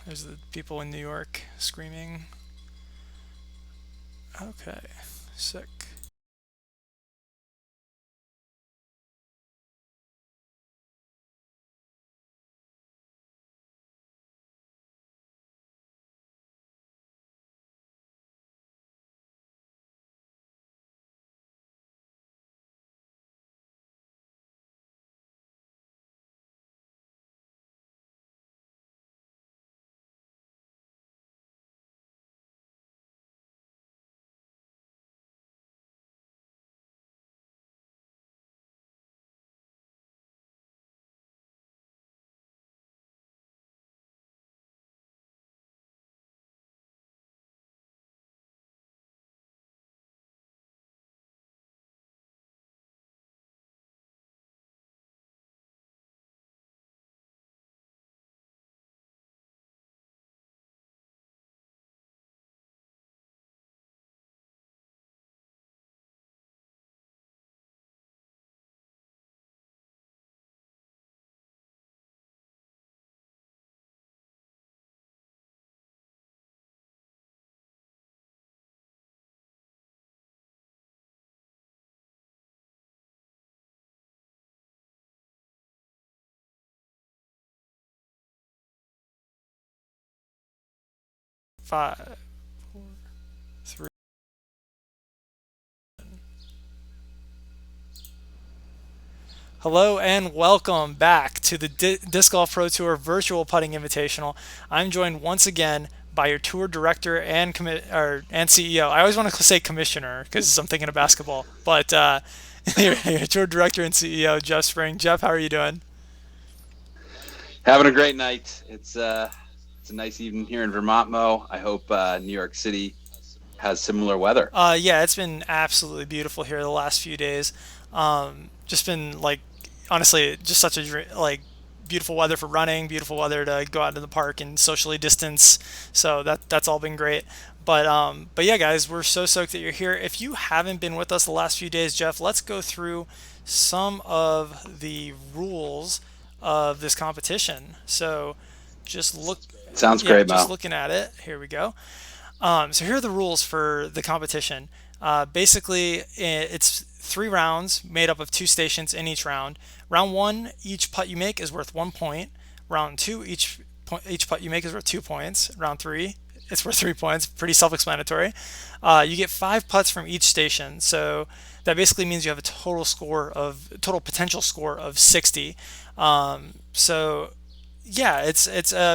There's the people in New York screaming. Okay, sick. Five, three. Hello and welcome back to the Disc Golf Pro Tour Virtual Putting Invitational. I'm joined once again by your tour director and and CEO. I always want to say commissioner because I'm thinking of basketball, but your tour director and CEO, Jeff Spring. Jeff, how are you doing? Having a great night. It's a nice evening here in Vermont, Mo. I hope New York City has similar weather. Yeah, it's been absolutely beautiful here the last few days. Just been like, honestly, just such a like beautiful weather for running, beautiful weather to go out to the park and socially distance. So that's all been great. But yeah, guys, we're so stoked that you're here. If you haven't been with us the last few days, Jeff, let's go through some of the rules of this competition. So just look, Sounds yeah, great, just Mo. looking at it. Here we go. So here are the rules for the competition. Basically, it's 3 rounds made up of 2 stations in each round. Round one, each putt you make is worth 1 point. Round two, each putt you make is worth 2 points. Round three, it's worth 3 points. Pretty self-explanatory. You get 5 putts from each station, so that basically means you have a total potential score of 60. So yeah, it's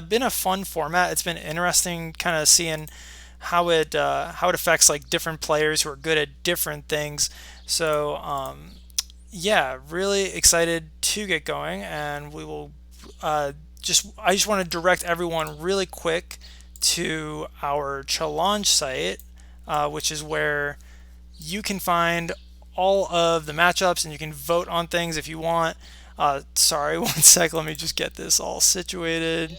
been a fun format. It's been interesting, kind of seeing how it affects like different players who are good at different things. So yeah, really excited to get going, and we will I just want to direct everyone really quick to our challenge site, which is where you can find all of the matchups and you can vote on things if you want. Sorry, one sec. Let me just get this all situated.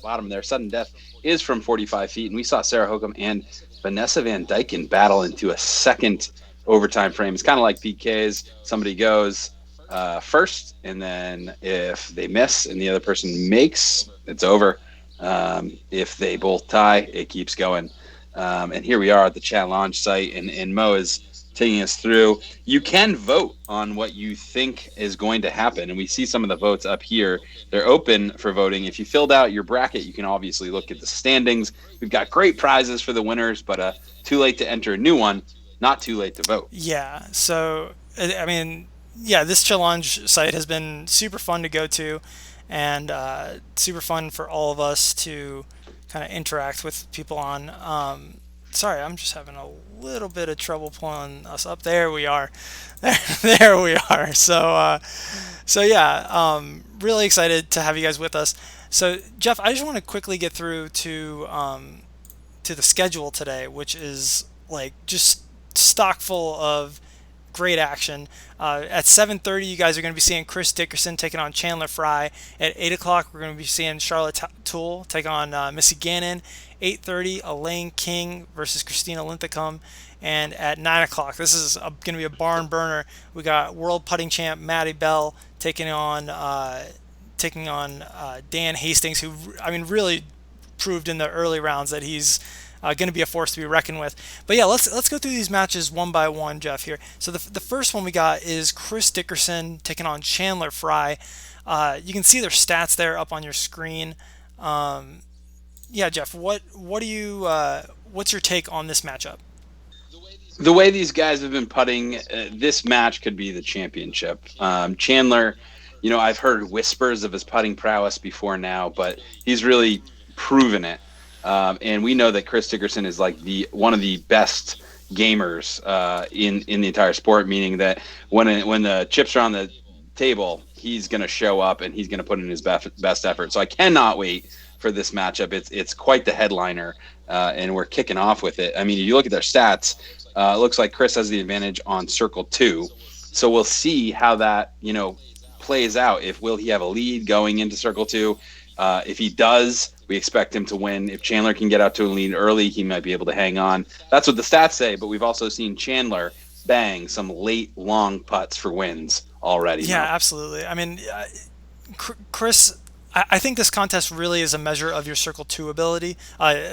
Bottom there, sudden death is from 45 feet, and we saw Sarah Hokum and Vanessa Van Dyken battle into a second overtime frame. It's kind of like PKs. Somebody goes first, and then if they miss and the other person makes, it's over. If they both tie, it keeps going. And here we are at the challenge site, and Mo is taking us through. You can vote on what you think is going to happen, and we see some of the votes up here. They're open for voting. If you filled out your bracket, you can obviously look at the standings. We've got great prizes for the winners, but too late to enter a new one, not too late to vote. Yeah, so I mean, yeah, this challenge site has been super fun to go to, and super fun for all of us to kind of interact with people on. Sorry, I'm just having a little bit of trouble pulling us up. There we are. There we are. So yeah, really excited to have you guys with us. So Jeff, I just want to quickly get through to the schedule today, which is like just stock full of great action. At 7:30, you guys are going to be seeing Chris Dickerson taking on Chandler Frye. At 8 o'clock, we're going to be seeing Charlotte Towle take on Missy Gannon. 8:30, Elaine versus Christina Linthicum. And at 9 o'clock, this is going to be a barn burner. We got world putting champ Maddie Bell taking on Dan Hastings, who, I mean, really proved in the early rounds that he's going to be a force to be reckoned with. But yeah, let's go through these matches one by one, Jeff. Here, so the first one we got is Chris Dickerson taking on Chandler Frye. You can see their stats there up on your screen. Yeah, Jeff, what's your take on this matchup? The way these guys have been putting, this match could be the championship. Chandler, I've heard whispers of his putting prowess before now, but he's really proven it. And we know that Chris Dickerson is like one of the best gamers in the entire sport, meaning that when the chips are on the table, he's going to show up and he's going to put in his best effort. So I cannot wait for this matchup. It's quite the headliner, and we're kicking off with it. I mean, if you look at their stats, it looks like Chris has the advantage on circle 2. So we'll see how that, plays out. Will he have a lead going into circle 2? If he does, we expect him to win. If Chandler can get out to a lead early, he might be able to hang on. That's what the stats say, but we've also seen Chandler bang some late, long putts for wins already. Yeah, absolutely. I mean, Chris, I think this contest really is a measure of your Circle 2 ability.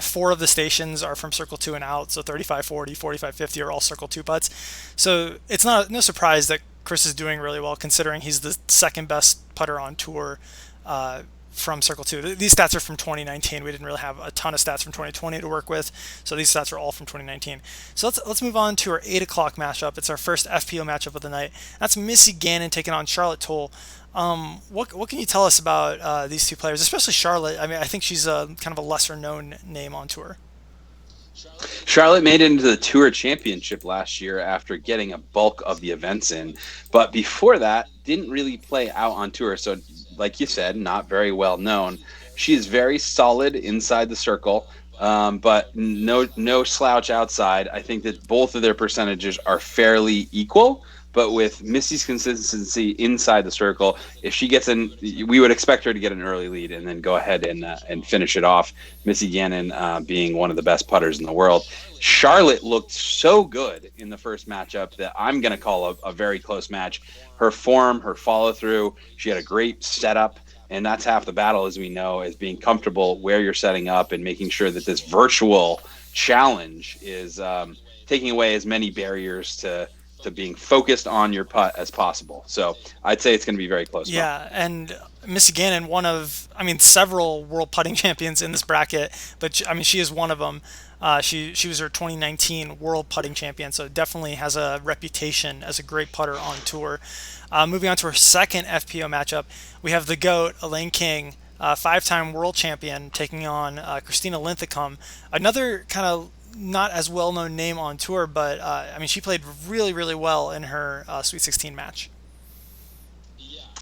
4 of the stations are from Circle 2 and out, so 35-40, 45-50 are all Circle 2 putts. So it's no surprise that Chris is doing really well, considering he's the second best putter on tour from Circle 2. These stats are from 2019. We didn't really have a ton of stats from 2020 to work with, so these stats are all from 2019. So let's move on to our 8 o'clock matchup. It's our first FPO matchup of the night. That's Missy Gannon taking on Charlotte Towle. What can you tell us about these two players, especially Charlotte? I mean, I think she's kind of a lesser-known name on tour. Charlotte made it into the Tour Championship last year after getting a bulk of the events in, but before that, didn't really play out on tour. So, like you said, not very well known. She is very solid inside the circle, but no slouch outside. I think that both of their percentages are fairly equal. But with Missy's consistency inside the circle, if she gets in, we would expect her to get an early lead and then go ahead and finish it off. Missy Gannon being one of the best putters in the world. Charlotte looked so good in the first matchup that I'm going to call a very close match. Her form, her follow-through, she had a great setup, and that's half the battle, as we know, is being comfortable where you're setting up and making sure that this virtual challenge is taking away as many barriers to being focused on your putt as possible. So I'd say it's going to be very close. Yeah, and Missy Gannon, one of, several world putting champions in this bracket, but she is one of them. She was her 2019 world putting champion, so definitely has a reputation as a great putter on tour. Moving on to our second FPO matchup, we have the GOAT, Elaine, 5-time world champion, taking on Christina Linthicum, another kind of not as well-known name on tour, but she played really, really well in her Sweet 16 match.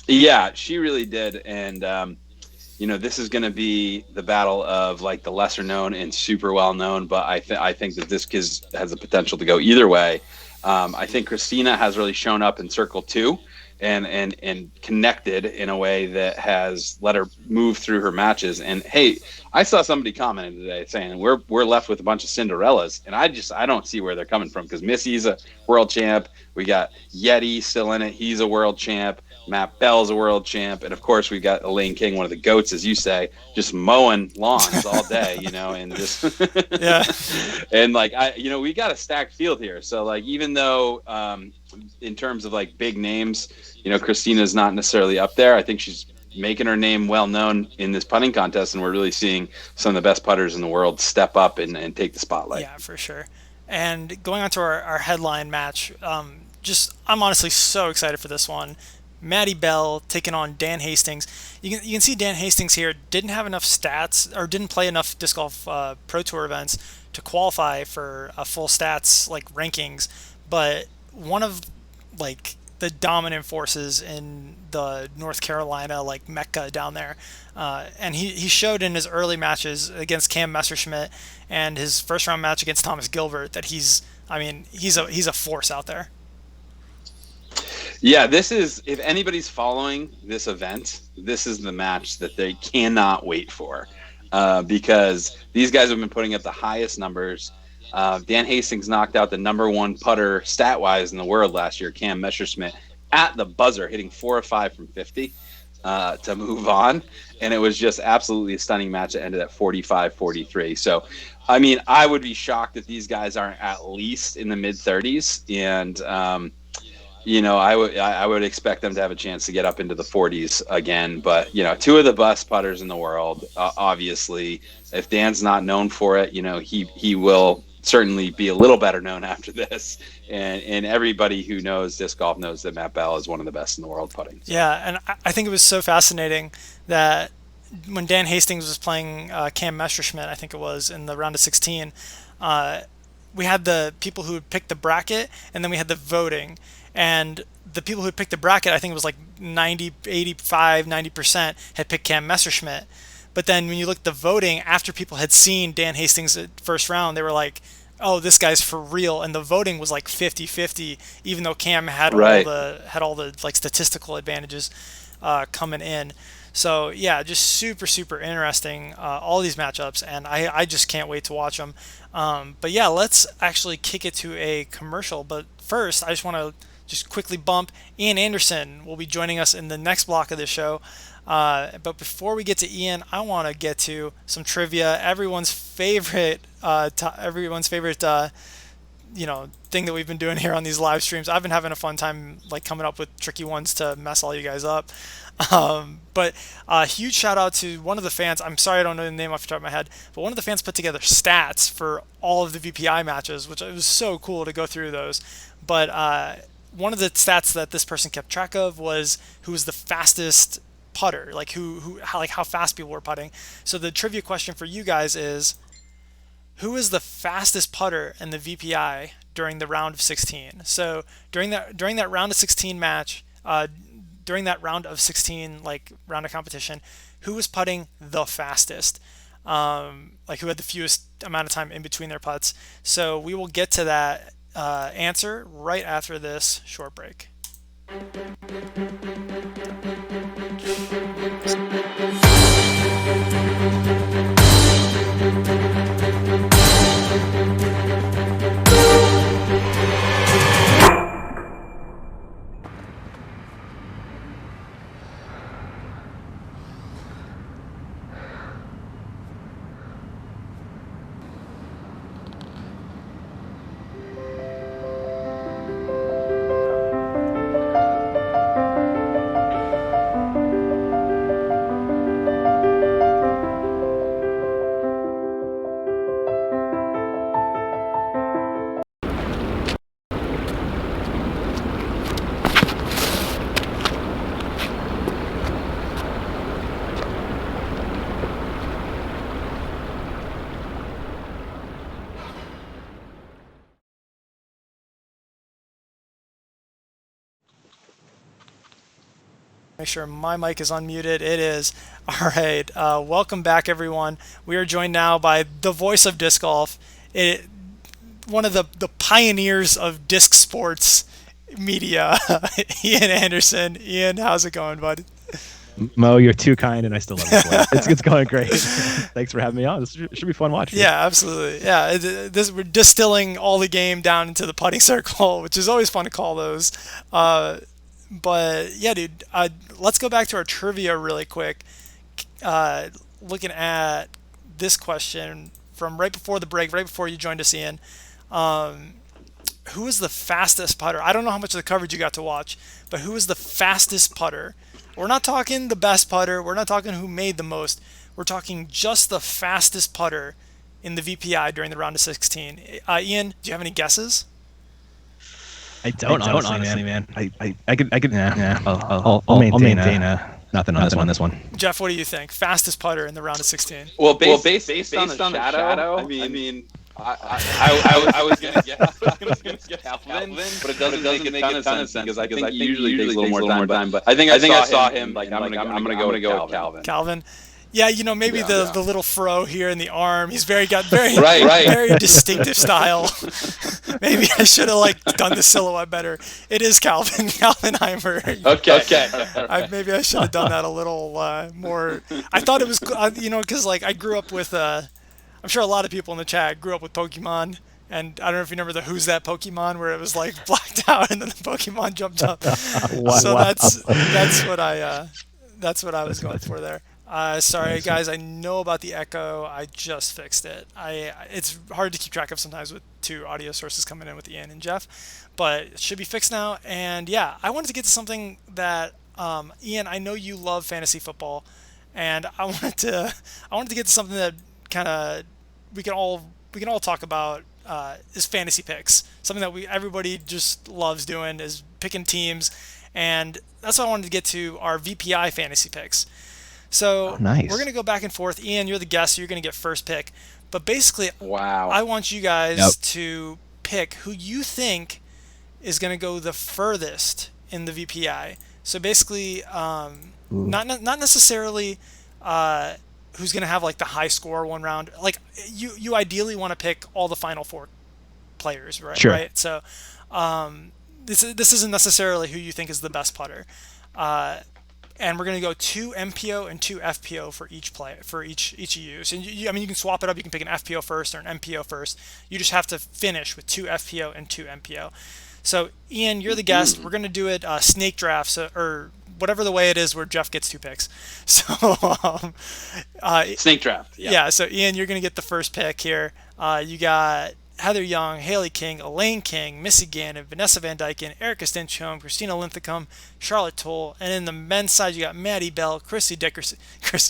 Yeah, she really did, and this is going to be the battle of like the lesser-known and super well-known. But I think that this has the potential to go either way. I think Christina has really shown up in Circle 2 and connected in a way that has let her move through her matches. And hey, I saw somebody commenting today saying we're left with a bunch of Cinderellas, and I don't see where they're coming from, because Missy's a world champ. We got Yeti still in it. He's a world champ. Matt Bell's a world champ. And of course we've got Elaine, one of the GOATs, as you say, just mowing lawns all day, and just, yeah. And we got a stacked field here. So even though, in terms of big names, Christina's not necessarily up there, I think she's making her name well known in this putting contest, and we're really seeing some of the best putters in the world step up and take the spotlight. Yeah, for sure. And going on to our headline match, I'm honestly so excited for this one. Maddie Bell taking on Dan Hastings. You can see Dan Hastings here didn't have enough stats, or didn't play enough disc golf pro tour events to qualify for a full stats rankings, but one of the dominant forces in the North Carolina Mecca down there, and he showed in his early matches against Cam Messerschmidt and his first round match against Thomas Gilbert that he's a force out there. Yeah, this is, if anybody's following this event, this is the match that they cannot wait for, because these guys have been putting up the highest numbers. Dan Hastings knocked out the number one putter stat-wise in the world last year, Cam Messerschmidt, at the buzzer, hitting 4 of 5 from 50 to move on. And it was just absolutely a stunning match that ended at 45-43. So, I mean, I would be shocked if these guys aren't at least in the mid-30s. And, you know, I would expect them to have a chance to get up into the 40s again. But, you know, two of the best putters in the world, obviously. If Dan's not known for it, you know, he will certainly be a little better known after this. And everybody who knows disc golf knows that Matt Bell is one of the best in the world putting. So. Yeah, and I think it was so fascinating that when Dan Hastings was playing Cam Messerschmidt, I think it was, in the round of 16, we had the people who had picked the bracket, and then we had the voting. And the people who picked the bracket, I think it was like 90, 85, 90% had picked Cam Messerschmidt. But then when you look at the voting, after people had seen Dan Hastings' first round, they were like, oh, this guy's for real. And the voting was like 50-50, even though Cam had all the like statistical advantages coming in. So yeah, just super, super interesting, all these matchups, and I just can't wait to watch them. But yeah, let's actually kick it to a commercial. But first, I just want to just quickly bump Ian Anderson will be joining us in the next block of the show. But before we get to Ian, I want to get to some trivia. Everyone's favorite you know, thing that we've been doing here on these live streams. I've been having a fun time like coming up with tricky ones to mess all you guys up. But a huge shout out to one of the fans. I'm sorry I don't know the name off the top of my head, but one of the fans put together stats for all of the VPI matches, which it was so cool to go through those. But one of the stats that this person kept track of was who was the fastest putter, like how fast people were putting. So the trivia question for you guys is, who is the fastest putter in the VPI during the round of 16? So during that round of 16 match, during that round of 16 like round of competition, who was putting the fastest? Like who had the fewest amount of time in between their putts? So we will get to that answer right after this short break. Make sure my mic is unmuted. It is. All right. Welcome back, everyone. We are joined now by the voice of disc golf, one of the pioneers of disc sports media, Ian Anderson. Ian, how's it going, bud? Mo, you're too kind, and I still love it. It's going great. Thanks for having me on. This should be fun watching. Yeah, absolutely. Yeah, we're distilling all the game down into the putting circle, which is always fun to call those. But yeah, dude, let's go back to our trivia really quick. Looking at this question from right before the break, right before you joined us, Ian. Who is the fastest putter? I don't know how much of the coverage you got to watch, but who is the fastest putter? We're not talking the best putter. We're not talking who made the most. We're talking just the fastest putter in the VPI during the round of 16. Ian, do you have any guesses? I don't honestly, man. I could. I'll maintain nothing on this one. Jeff, what do you think? Fastest putter in the round of 16? Well, based on the shadow, I mean, I was gonna guess Calvin, but it doesn't make a ton of sense because I think he usually takes a little more time. But I think I saw him. Like I'm gonna go with Calvin. Calvin. Yeah, maybe the little fro here in the arm. He's got very Right. very distinctive style. Maybe I should have done the silhouette better. It is Calvin Heimer. Okay. Maybe I should have done that a little more. I thought it was because I grew up with. I'm sure a lot of people in the chat grew up with Pokemon. And I don't know if you remember the Who's That Pokemon where it was blacked out and then the Pokemon jumped up. So that's what I was going for there. Sorry guys, I know about the echo. I just fixed it. It's hard to keep track of sometimes with two audio sources coming in with Ian and Jeff, but it should be fixed now. And yeah, I wanted to get to something that Ian, I know you love fantasy football, and I wanted to get to something that kind of we can all talk about. Is fantasy picks, something that everybody just loves doing, is picking teams, and that's what I wanted to get to, our VPI fantasy picks. So nice. We're going to go back and forth. Ian, you're the guest, so you're going to get first pick. But basically, wow, I want you guys to pick who you think is going to go the furthest in the VPI. So basically, not necessarily who's going to have the high score one round. You ideally want to pick all the final four players, right? Sure. Right. So this isn't necessarily who you think is the best putter. And we're going to go 2 MPO and 2 FPO for each player, for each of you. So you can swap it up. You can pick an FPO first or an MPO first. You just have to finish with 2 FPO and 2 MPO. So Ian, you're the guest. We're going to do it snake draft, or whatever the way it is where Jeff gets 2 picks. So snake draft. Yeah. So Ian, you're going to get the first pick here. You got Heather Young, Haley King, Elaine King, Missy Gannon, Vanessa Van Dyken, Erica Stinchcombe, Christina Linthicum, Charlotte Towle, and in the men's side you got Maddie Bell, Chrissy Dickerson. That's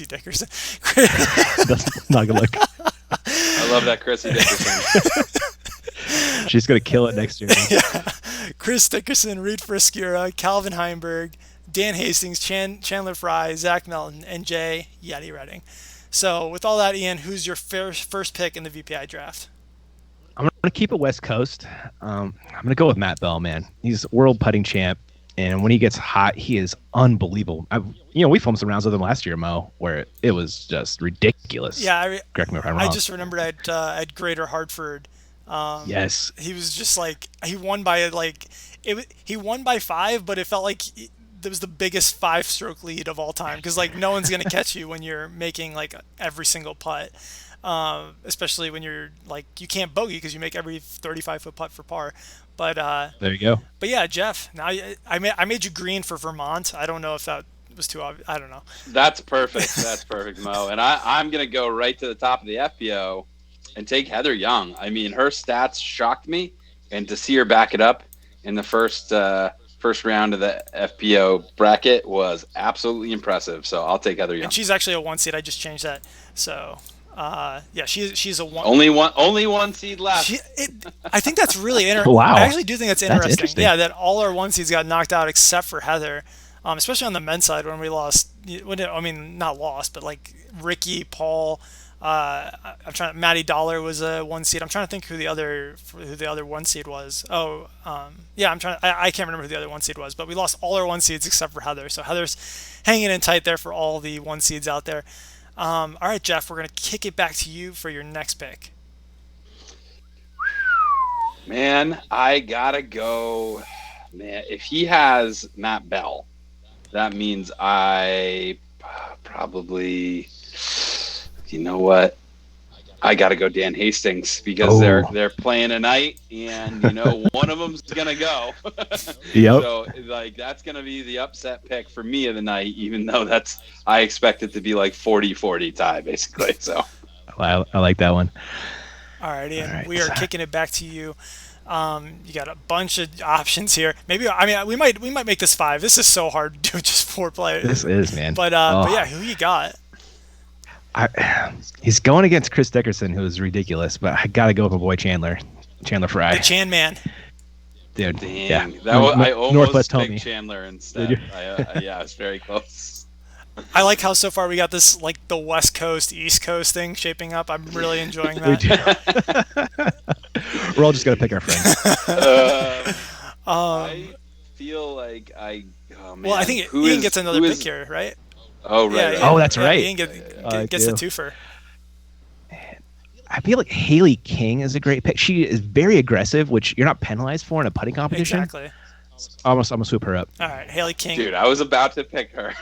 not good look. I love that Chrissy Dickerson. She's gonna kill it next year. Yeah. Chris Dickerson, Reed Friskura, Calvin Heimberg, Dan Hastings, Chandler Frye, Zach Melton, and Jay Yeti Redding. So with all that, Ian, who's your first pick in the VPI draft? I'm going to keep it West Coast. I'm going to go with Matt Bell, man. He's world putting champ, and when he gets hot, he is unbelievable. We filmed some rounds with him last year, Mo, where it was just ridiculous. Yeah, correct me if I'm wrong. I just remembered at Greater Hartford. Yes, he was just he won by he won by 5, but it felt like it was the biggest 5-stroke lead of all time because no one's going to catch you when you're making every single putt. Especially when you're you can't bogey because you make every 35-foot putt for par. But there you go. But yeah, Jeff, now I made you green for Vermont. I don't know if that was too obvious. I don't know. That's perfect. That's perfect, Mo. And I'm gonna go right to the top of the FPO and take Heather Young. I mean, her stats shocked me, and to see her back it up in the first round of the FPO bracket was absolutely impressive. So I'll take Heather Young. And she's actually a 1 seed. I just changed that. So. Yeah, she's a 1. Only one seed left. I think that's really interesting. Wow. I actually do think that's interesting. That's interesting. Yeah, that all our 1 seeds got knocked out except for Heather, especially on the men's side when we lost. Not lost, but Ricky, Paul. Maddie Dollar was a 1 seed. I'm trying to think who the other 1 seed was. I can't remember who the other 1 seed was, but we lost all our 1 seeds except for Heather. So Heather's hanging in tight there for all the 1 seeds out there. All right, Jeff, we're going to kick it back to you for your next pick. Man, I got to go. Man, if he has Matt Bell, that means I probably, you know what? I got to go Dan Hastings because they're playing tonight, and one of them's gonna go. Yep. So that's gonna be the upset pick for me of the night, even though I expect it to be 40-40 tie basically. So I like that one. All right, Ian. We are kicking it back to you. You got a bunch of options here. Maybe we might make this 5. This is so hard to do just 4 players. This is, man. But yeah, who you got? He's going against Chris Dickerson, who is ridiculous, but I gotta go with my boy Chandler Frye. The Chan man. Dude, dang. Yeah. I almost picked homie. Chandler instead. Yeah, it's very close. I like how so far we got this the West Coast, East Coast thing shaping up. I'm really enjoying that. We're all just gonna pick our friends. I feel like oh man. Well, I think Ian gets another pick here, right? Oh, right, Yeah, right. Oh, that's right. Ian I gets a do. twofer. I feel like Haley King is a great pick. She is very aggressive, which you're not penalized for in a putting competition. Exactly. I'm gonna swoop her up. All right, Haley King. Dude, I was about to pick her.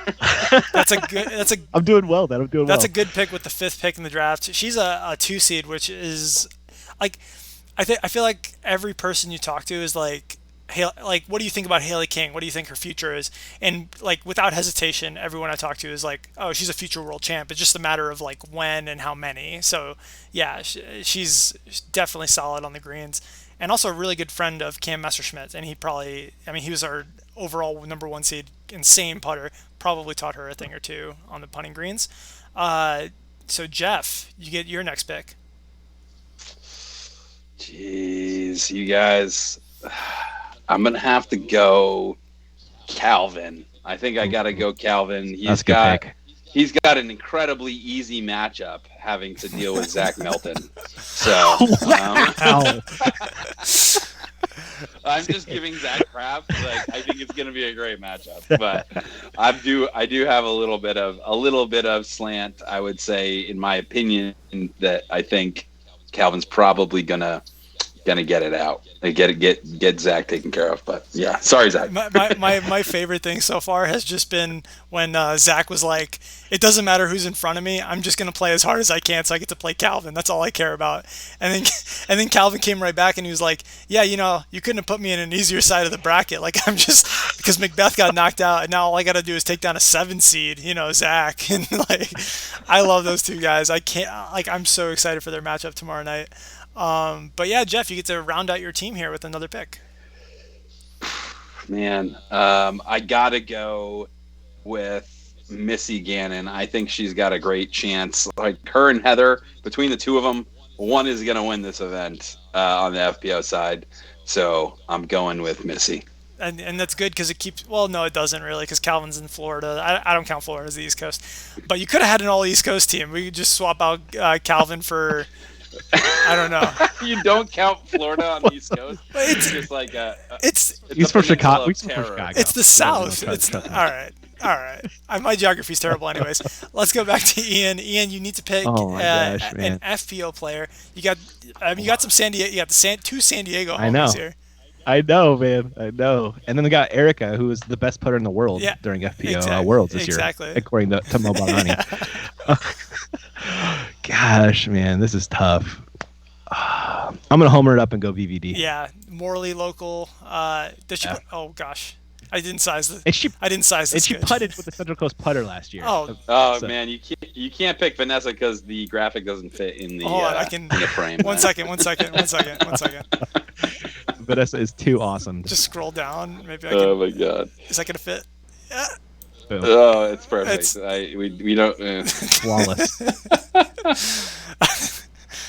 That's a good. I'm doing well. I'm doing That's well. a good pick with the 5th pick in the draft. She's a 2 seed, which is like I feel like every person you talk to is like, like, what do you think about Haley King? What do you think her future is? And like without hesitation, everyone I talk to is like, oh, she's a future world champ. It's just a matter of like when and how many. So yeah, she's definitely solid on the greens, and also a really good friend of Cam Messerschmidt. And he was our overall #1 seed, insane putter. Probably taught her a thing or two on the putting greens. So Jeff, you get your next pick. Jeez, you guys. I'm going to have to go Calvin. I think I got to go Calvin. That's a good pick. He's got an incredibly easy matchup having to deal with Zach Melton. So I'm just giving Zach crap. Like, I think it's going to be a great matchup, but I do have a little bit of slant. I would say, in my opinion, that I think Calvin's probably gonna get it out. Get Zach taken care of. But yeah, sorry, Zach. My favorite thing so far has just been when Zach was like, it doesn't matter who's in front of me, I'm just gonna play as hard as I can so I get to play Calvin. That's all I care about. And then Calvin came right back and he was like, yeah, you couldn't have put me in an easier side of the bracket. Like, I'm just, because Macbeth got knocked out and now all I gotta do is take down a 7 seed, Zach. And like, I love those two guys. I'm so excited for their matchup tomorrow night. But yeah, Jeff, you get to round out your team here with another pick. Man, I gotta go with Missy Gannon. I think she's got a great chance. Like, her and Heather, between the two of them, one is gonna win this event on the FPO side. So I'm going with Missy. And that's good because it keeps. Well, no, it doesn't really because Calvin's in Florida. I don't count Florida as the East Coast, but you could have had an all East Coast team. We could just swap out Calvin for. I don't know. You don't count Florida on the East Coast. It's just like he's from Chicago. It's the South. It's all right. My geography's terrible, anyways. Let's go back to Ian. Ian, you need to pick an FPO player. You got some San Diego. You got two San Diego homies here. I know, man. I know. And then we got Erica, who was the best putter in the world during FPO Worlds this year, according to Mo Barani. Gosh, man, this is tough. I'm gonna homer it up and go VVD. Yeah, Morley local. Oh gosh, I didn't size this. I didn't size And this. she putted with the Central Coast putter last year. Man, you can't pick Vanessa because the graphic doesn't fit in the in the frame. One second. Vanessa is too awesome. Just scroll down. Maybe I can. Oh my god. Is that gonna fit? Yeah. Oh, it's perfect. We don't. Flawless.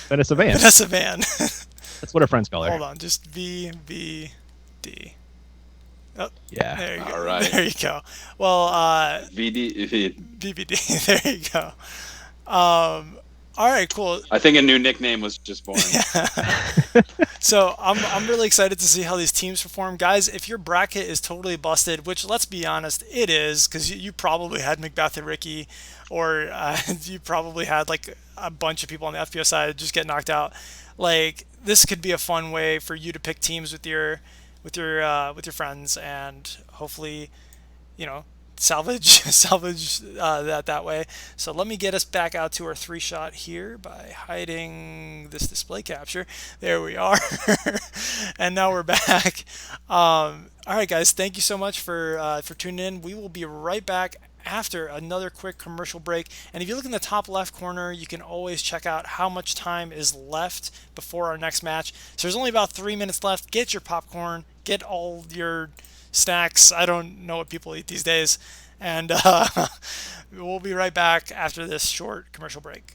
Vanessa Van. That's what her friends call her. Hold on, just VVD. Oh, yeah. There you go. All right. There you go. Well, VVD. There you go. All right, cool. I think a new nickname was just born. So I'm really excited to see how these teams perform, guys. If your bracket is totally busted, which let's be honest, it is, because you probably had Macbeth and Ricky, or you probably had like a bunch of people on the FPO side just get knocked out. Like, this could be a fun way for you to pick teams with your friends and hopefully, salvage that way. So let me get us back out to our 3-shot here by hiding this display capture. There we are. And now we're back. All right, guys, thank you so much for tuning in. We will be right back after another quick commercial break. And if you look in the top left corner, you can always check out how much time is left before our next match. So there's only about 3 minutes left. Get your popcorn, get all your snacks. I don't know what people eat these days. And we'll be right back after this short commercial break.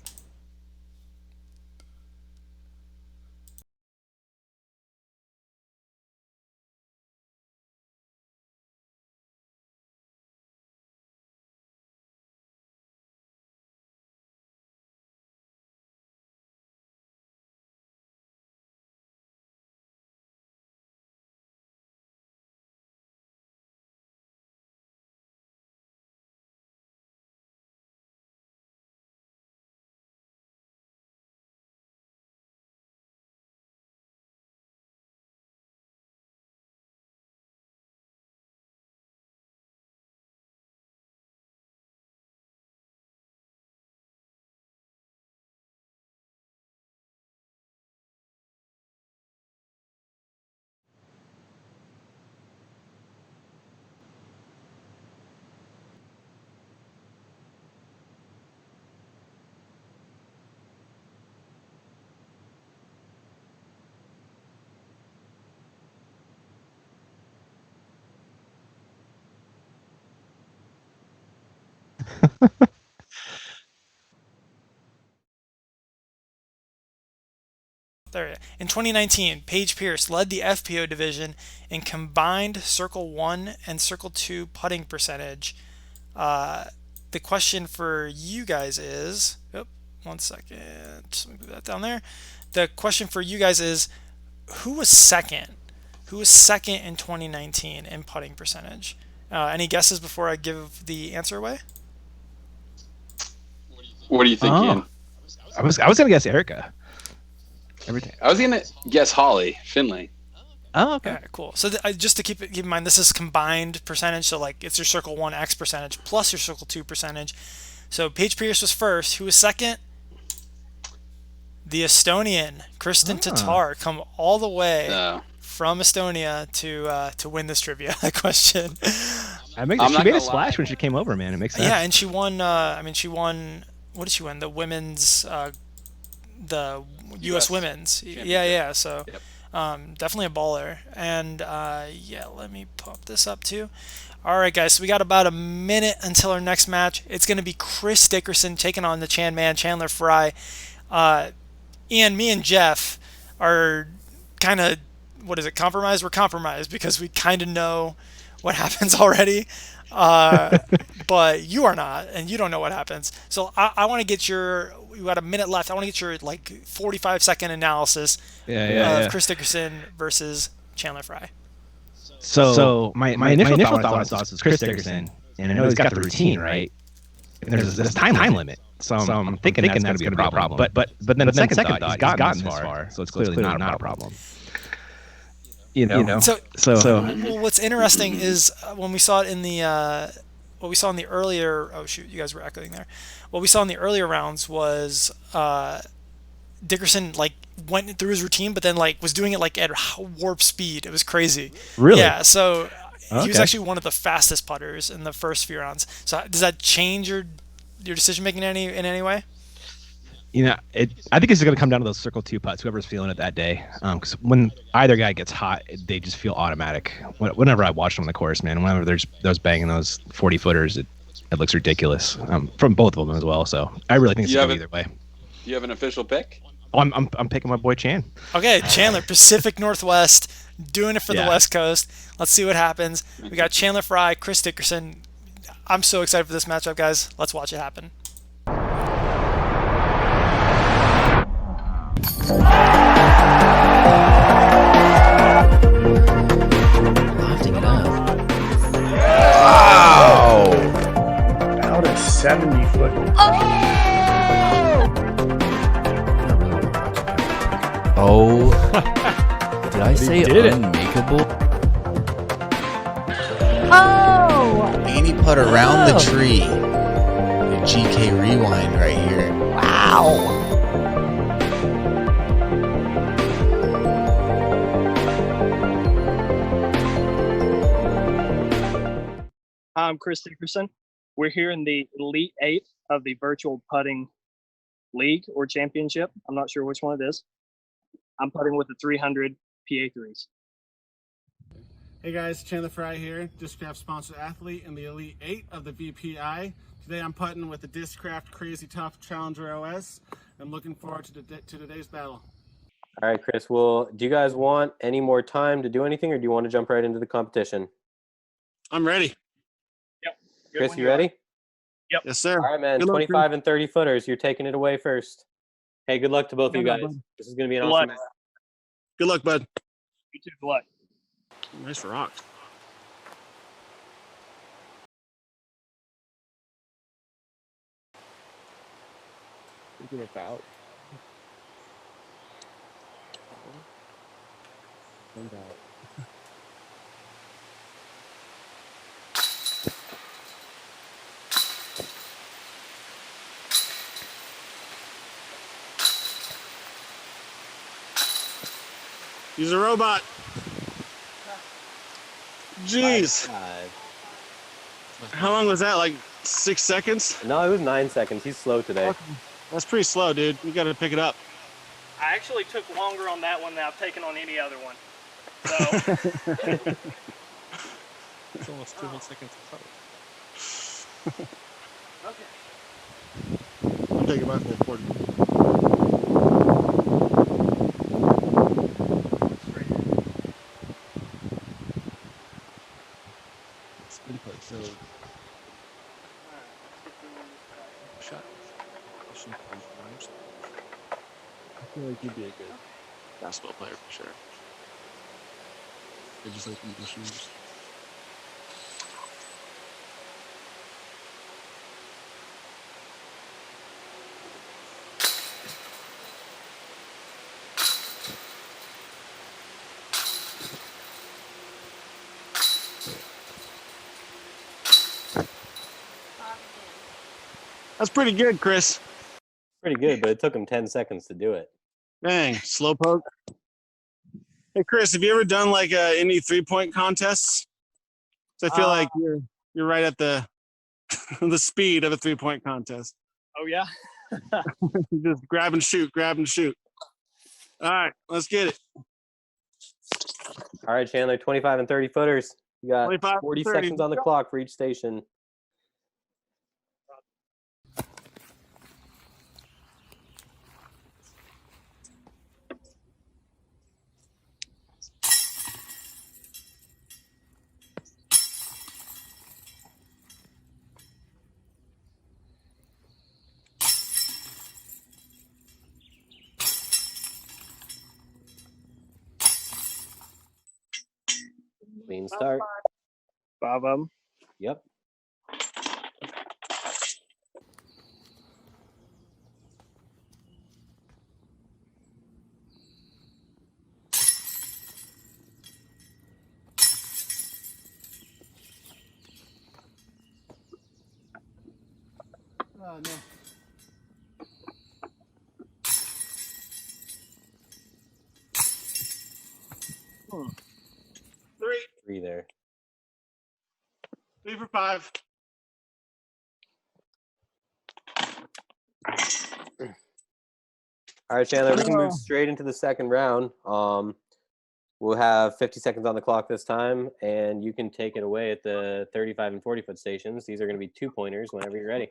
There. In 2019, Paige Pierce led the FPO division in combined Circle 1 and Circle 2 putting percentage. The question for you guys is... Oh, 1 second. Let me put that down there. The question for you guys is, who was second? Who was second in 2019 in putting percentage? Any guesses before I give the answer away? What do you think, Ian? I was gonna guess Erica. Everything. I was gonna guess Holly Finley. Oh, okay. Cool. So just to keep in mind, this is combined percentage. So like it's your Circle 1 X percentage plus your Circle 2 percentage. So Paige Pierce was first. Who was second? The Estonian Kristen Tatar, come all the way from Estonia to win this trivia question. She made a splash when she came over, man. It makes sense. Yeah, and she won. She won. What did she win? The women's, the U.S. women's. Yeah. So, definitely a baller. And let me pop this up too. All right, guys. So we got about a minute until our next match. It's going to be Chris Dickerson taking on the Chandler Frye. Ian, me and Jeff are kind of, compromised? We're compromised because we kind of know what happens already. But you are not, and you don't know what happens. So I want to get we got a minute left. I want to get your 45-second analysis of Chris Dickerson versus Chandler Frye. So my initial thought was Chris Dickerson, and I know he's got the routine, right? And there's this time limit. So I'm thinking that's going to be a problem. But then the second thought, he's gotten this far, so it's clearly not a problem. You know. So well, what's interesting is when we saw it in the what we saw in the earlier. Oh shoot, you guys were echoing there. What we saw in the earlier rounds was Dickerson went through his routine, but then was doing it at warp speed. It was crazy. Really? Yeah. So he was actually one of the fastest putters in the first few rounds. So does that change your decision making in any way? I think it's going to come down to those Circle 2 putts, whoever's feeling it that day. Because when either guy gets hot, they just feel automatic. Whenever I watch them on the course, man, whenever there's those banging those 40-footers, it looks ridiculous from both of them as well. So I really think it's going to go either way. Do you have an official pick? Oh, I'm picking my boy Chan. Okay, Chandler, Pacific Northwest, doing it for the West Coast. Let's see what happens. We got Chandler Frye, Chris Dickerson. I'm so excited for this matchup, guys. Let's watch it happen. Lofting it up. Wow! About a 70-foot. Oh, did I say unmakeable? Oh! Annie put around the tree. The GK rewind right here. Wow! I'm Chris Dickerson. We're here in the ELITE8 of the Virtual Putting League or Championship. I'm not sure which one it is. I'm putting with the 300 PA3s. Hey guys, Chandler Frye here, Discraft sponsored athlete in the ELITE8 of the VPI. Today I'm putting with the Discraft Crazy Tough Challenger OS. I'm looking forward to today's battle. All right, Chris. Well, do you guys want any more time to do anything, or do you want to jump right into the competition? I'm ready. Yep. Chris, you ready? Yep. Yes, sir. All right, man. Good 25 luck, and 30 footers. You're taking it away first. Hey, good luck to both of you guys. This is going to be an awesome match. Good luck, bud. You too. Good luck. Nice rock. Thinking about. He's a robot. Jeez. How long was that? Like 6 seconds? No, it was 9 seconds. He's slow today. That's pretty slow, dude. You got to pick it up. I actually took longer on that one than I've taken on any other one. So It's almost 2 whole seconds. Okay. I'm taking my full 40. So, shot. I feel like you'd be a good basketball player for sure. They just like English shoes. That's pretty good, Chris. Pretty good, but it took him 10 seconds to do it. Dang, slow poke. Hey, Chris, have you ever done like any 3-point contests? So I feel like you're right at the the speed of a 3-point contest. Oh yeah. Just grab and shoot, grab and shoot. All right, let's get it. All right, Chandler, 25 and 30 footers. You got 25 40 and 30. seconds on the clock for each station. Clean start. 5 of them. Yep. Oh, no. Three there. 3 for 5. All right, Chandler, we can move straight into the second round. We'll have 50 seconds on the clock this time, and you can take it away at the 35 and 40-foot stations. These are going to be 2-pointers whenever you're ready.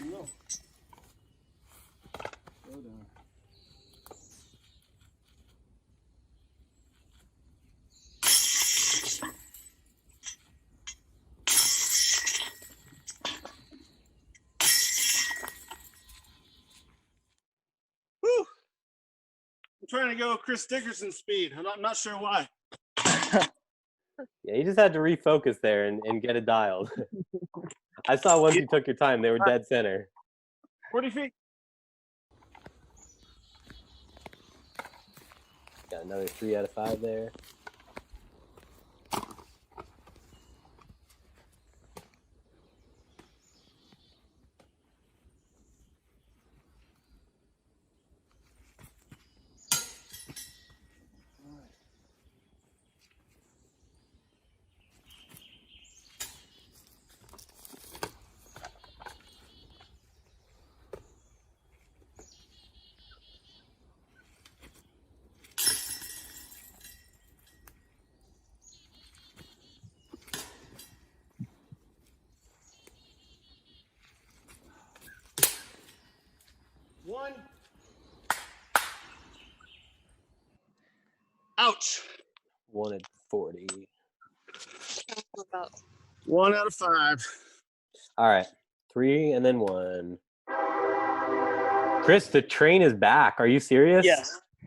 No. Slow down. Whew. I'm trying to go Chris Dickerson speed. I'm not sure why. Yeah, you just had to refocus there and get it dialed. I saw once you took your time, they were dead center. 40 feet. Got another 3 out of 5 there. One. Ouch. 1 at 40. 1 out of 5. All right, 3 and then 1. Chris, the train is back. Are you serious?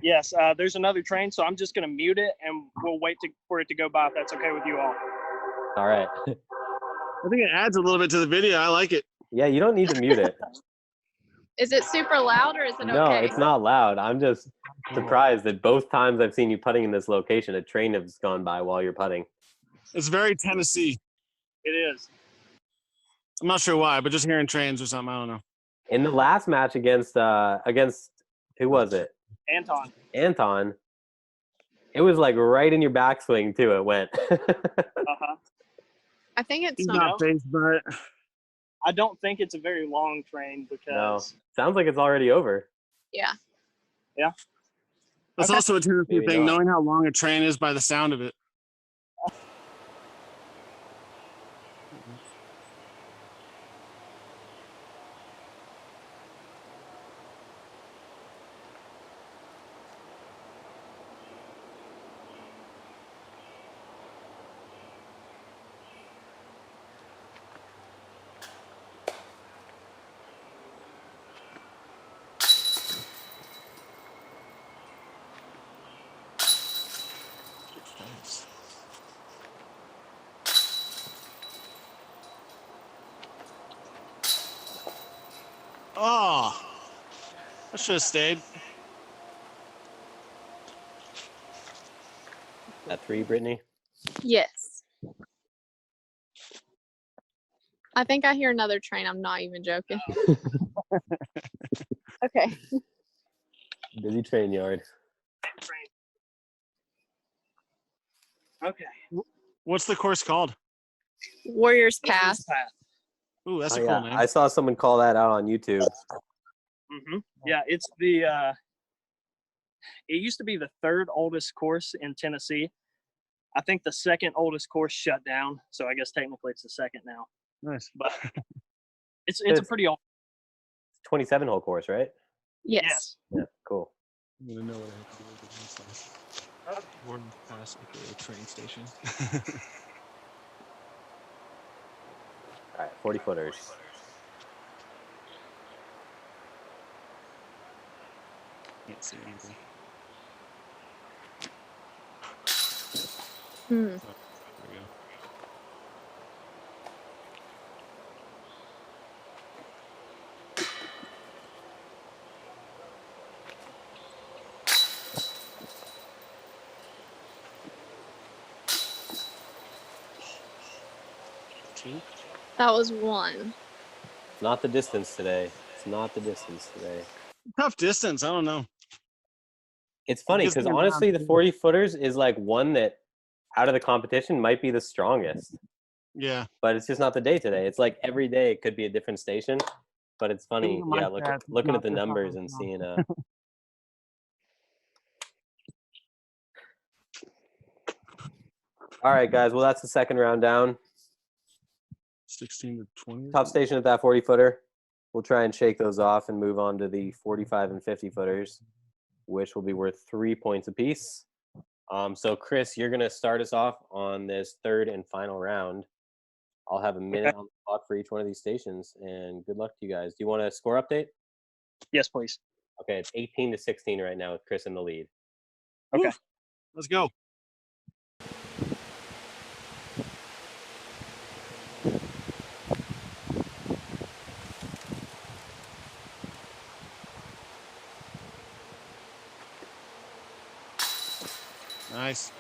Yes. There's another train, so I'm just going to mute it, and we'll wait for it to go by if that's okay with you all. All right. I think it adds a little bit to the video. I like it. Yeah, you don't need to mute it. Is it super loud or is it No, okay? it's not loud. I'm just surprised that both times I've seen you putting in this location, a train has gone by while you're putting. It's very Tennessee. It is. I'm not sure why, but just hearing trains or something, I don't know. In the last match against who was it? Anton. It was like right in your backswing too. It went. I think it's He's not. not phased by it. I don't think it's a very long train because No, sounds like it's already over. Yeah. Yeah. That's Okay. also a Tennessee Maybe thing, not. knowing how long a train is by the sound of it. Oh, I should have stayed. At 3, Brittany. Yes. I think I hear another train. I'm not even joking. Okay. Busy train yard. Okay. What's the course called? Warriors Pass. Ooh, that's Oh, a cool yeah. name. I saw someone call that out on YouTube. Yeah, it's the. It used to be the third oldest course in Tennessee. I think the second oldest course shut down, so I guess technically it's the second now. Nice. But it's a pretty old. 27-hole course, right? Yes. Yeah, cool. I'm gonna know what I have to do with this stuff. Warden Pass, aka train station. All right, 40 footers. Can't see anything. Hmm. There we go. That was 1. Not the distance today. It's not the distance today. Tough distance. I don't know. It's funny Just because being honestly, the around 40 footers is like one that out of the competition might be the strongest, Yeah. but it's just not the day today. It's like every day it could be a different station, but it's funny. Even my Yeah, stats, it's looking not at the this numbers high, and no. seeing All right, guys. Well, that's the second round down. 16 to 20. Top station at that 40 footer. We'll try and shake those off and move on to the 45 and 50 footers, which will be worth 3 points apiece. So, Chris, you're going to start us off on this third and final round. I'll have a minute on the clock for each one of these stations, and good luck to you guys. Do you want a score update? Yes, please. Okay, it's 18 to 16 right now with Chris in the lead. Okay. Let's go. Nice.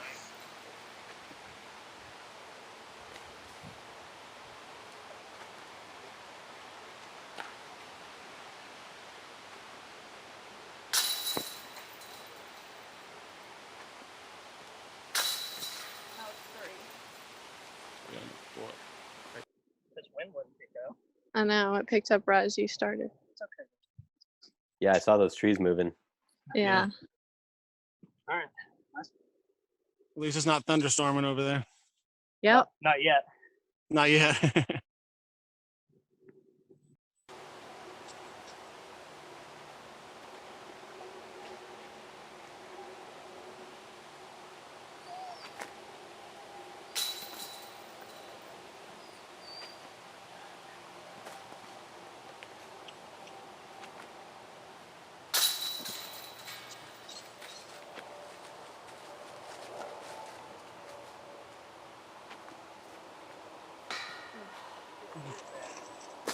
This wind wouldn't pick up. I know. It picked up right as you started. It's okay. Yeah, I saw those trees moving. Yeah. All right. Nice. At least it's not thunderstorming over there. Yep. Not yet. Not yet.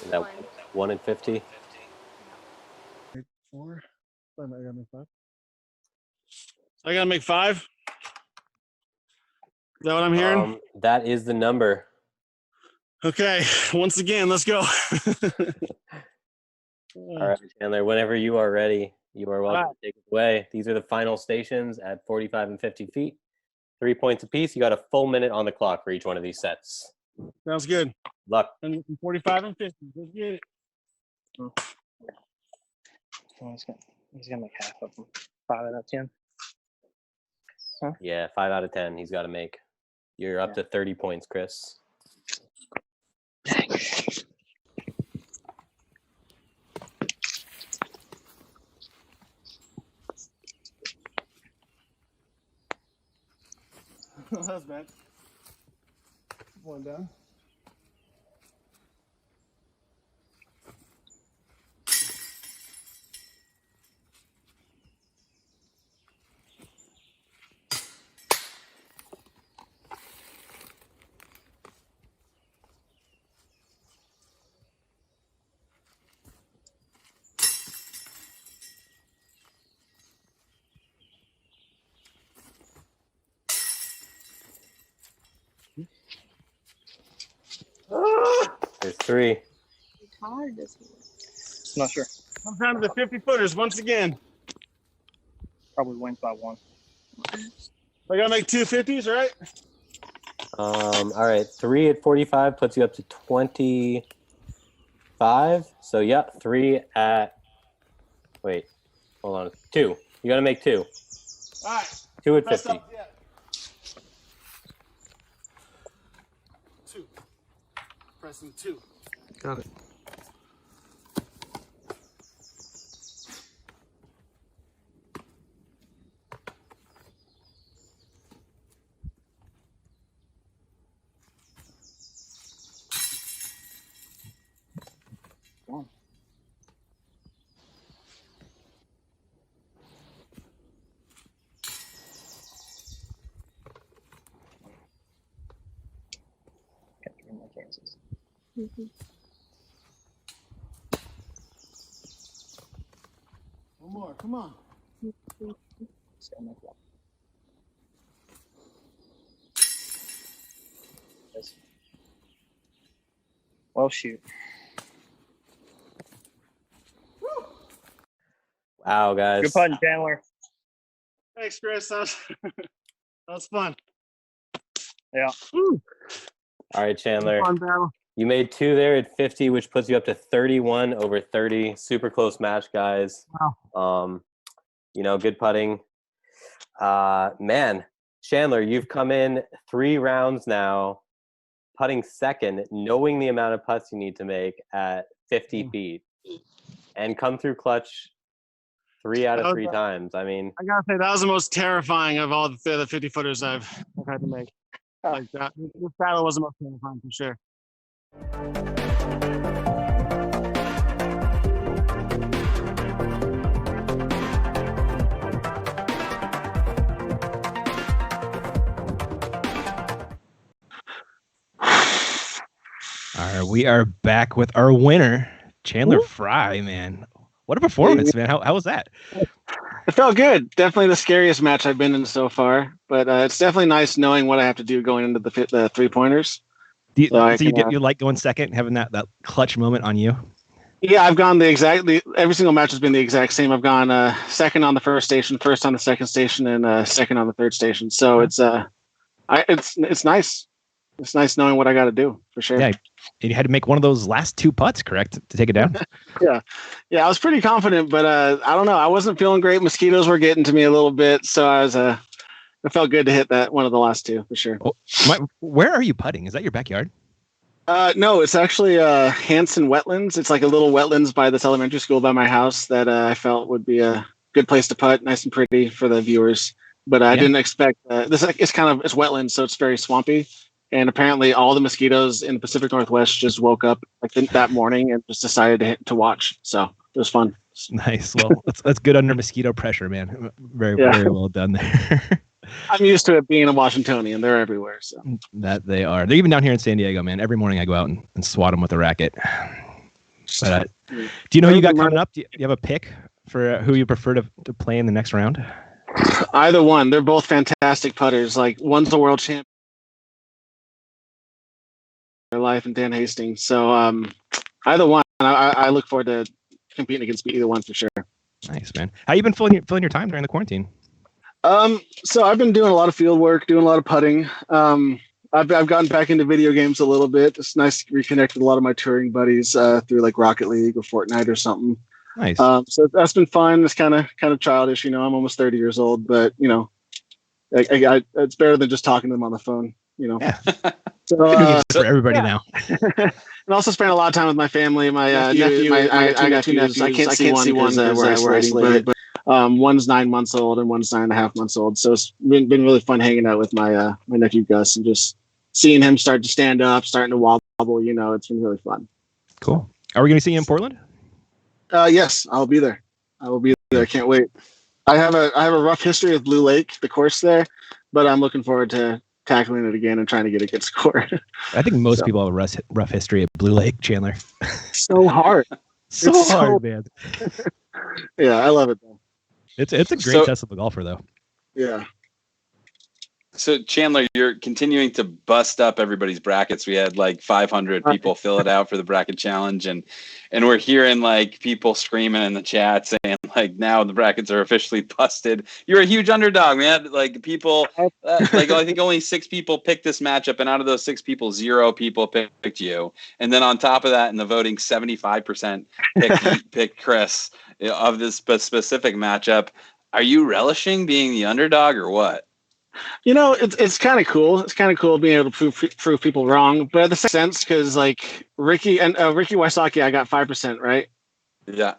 Is that 1 and 50? 4. I gotta make 5. I gotta make 5. Is that what I'm hearing? That is the number. Okay. Once again, let's go. All right, Chandler, whenever you are ready, you are welcome to take it away. These are the final stations at 45 and 50 feet. 3 points apiece. You got a full minute on the clock for each one of these sets. Sounds good. Luck. 45 and 50. Let's get it. Oh, he's gonna make half of them. 5 out of 10. Huh? Yeah, 5 out of 10. He's got to make. You're up to 30 points, Chris. Dang. That's bad. One down. There's 3. How hard does he work? Not sure. Comes down to the 50-footers once again. Probably wins by 1. I gotta make 2 50s, right? All right, 3 at 45 puts you up to 25. So, yeah, 3 at. Wait, hold on. 2. You got to make 2. All right. 2 at Press 50. up, yeah. 2. Pressing 2. Got it. Capturing my chances. One more. Come on. Just gotta make 1. Yes. Well, shoot. Wow, guys. Good putting, Chandler. Thanks, Chris. That was fun. Yeah. Woo. All right, Chandler. Fun battle. You made 2 there at 50, which puts you up to 31 over 30. Super close match, guys. Wow. Good putting. Man, Chandler, you've come in 3 rounds now, putting second, knowing the amount of putts you need to make at 50 feet, and come through clutch 3 out of 3 times. I mean, I gotta say that was the most terrifying of all the 50-footers I've had to make. Like that. This battle was the most terrifying for sure. All right, we are back with our winner, Chandler Frye, man. What a performance, man. How was that? It felt good. Definitely the scariest match I've been in so far, but it's definitely nice knowing what I have to do going into the 3-pointers. Do you like going second, having that clutch moment on you? Yeah, I've gone every single match has been the exact same. I've gone second on the first station, first on the second station, and second on the third station. So it's nice. It's nice knowing what I got to do for sure. Yeah, and you had to make one of those last 2 putts, correct, to take it down? Yeah, I was pretty confident, but I don't know. I wasn't feeling great. Mosquitoes were getting to me a little bit, so I was. It felt good to hit that one of the last 2 for sure. Oh, where are you putting? Is that your backyard? No, it's actually Hanson Wetlands. It's like a little wetlands by this elementary school by my house that I felt would be a good place to putt, nice and pretty for the viewers. But I didn't expect this. It's wetlands, so it's very swampy. And apparently, all the mosquitoes in the Pacific Northwest just woke up that morning and just decided to watch. So it was fun. Nice. Well, that's good under mosquito pressure, man. Very well done there. I'm used to it being a Washingtonian. They're everywhere. So that they are. They're even down here in San Diego, man. Every morning I go out and swat them with a racket. But do you know who you got coming up? Do you have a pick for who you prefer to play in the next round? Either one. They're both fantastic putters. Like one's a world champion. Their life and Dan Hastings. So either one. I look forward to competing against either one for sure. Nice, man. How you been filling your time during the quarantine? So I've been doing a lot of field work, doing a lot of putting. I've gotten back into video games a little bit. It's nice to reconnect with a lot of my touring buddies through like Rocket League or Fortnite or something. Nice. So that's been fun. It's kind of childish, I'm almost 30 years old, but it's better than just talking to them on the phone. Yeah. So for everybody now. And also spent a lot of time with my family. My nephew. I got two nephews. I can't see one because we're isolated. But one's 9 months old and one's 9.5 months old. So it's been really fun hanging out with my my nephew Gus and just seeing him start to stand up, starting to wobble. It's been really fun. Cool. Are we going to see you in Portland? Yes, I'll be there. I will be there. I can't wait. I have a rough history of Blue Lake, the course there, but I'm looking forward to tackling it again and trying to get a good score. I think most people have a rough history at Blue Lake, Chandler. So hard. so hard, man. Yeah, I love it though. It's a great test of a golfer though. Yeah. So Chandler, you're continuing to bust up everybody's brackets. We had like 500 people fill it out for the bracket challenge, and we're hearing like people screaming in the chat saying like now the brackets are officially busted. You're a huge underdog, man. Like people, like I think only 6 people picked this matchup, and out of those 6 people, 0 people picked you. And then on top of that, in the voting, 75% picked Chris of this specific matchup. Are you relishing being the underdog or what? It's kind of cool. It's kind of cool being able to prove people wrong, but at the same sense, because like Ricky Wysocki, I got 5%, right? Yeah.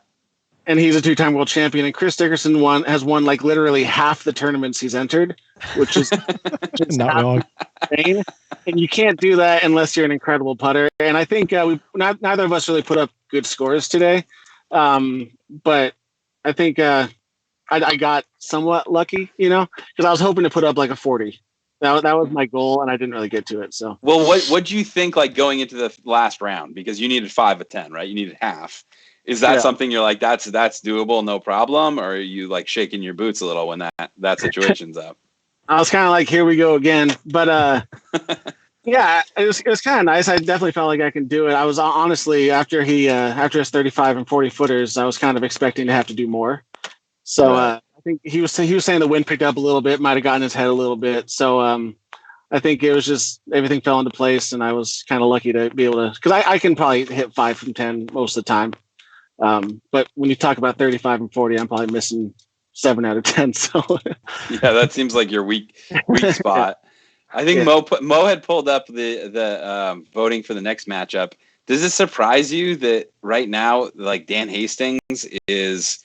And he's a 2-time world champion, and Chris Dickerson has won like literally half the tournaments he's entered, which is not wrong. Insane. And you can't do that unless you're an incredible putter. And I think neither of us really put up good scores today, but I think. I got somewhat lucky, because I was hoping to put up like a 40. That was my goal, and I didn't really get to it. So, well, what do you think like going into the last round, because you needed 5 of 10, right? You needed half. Is that something you're like that's doable, no problem, or are you like shaking your boots a little when that situation's up? I was kind of like, here we go again, but yeah, it was kind of nice. I definitely felt like I can do it. I was honestly after his 35 and 40 footers, I was kind of expecting to have to do more. So I think he was saying the wind picked up a little bit, might have gotten his head a little bit. So I think it was just everything fell into place, and I was kind of lucky to be able to, because I can probably hit 5 from 10 most of the time. But when you talk about 35 and 40, I'm probably missing 7 out of 10. So yeah, that seems like your weak spot. I think Mo had pulled up the voting for the next matchup. Does it surprise you that right now, like Dan Hastings is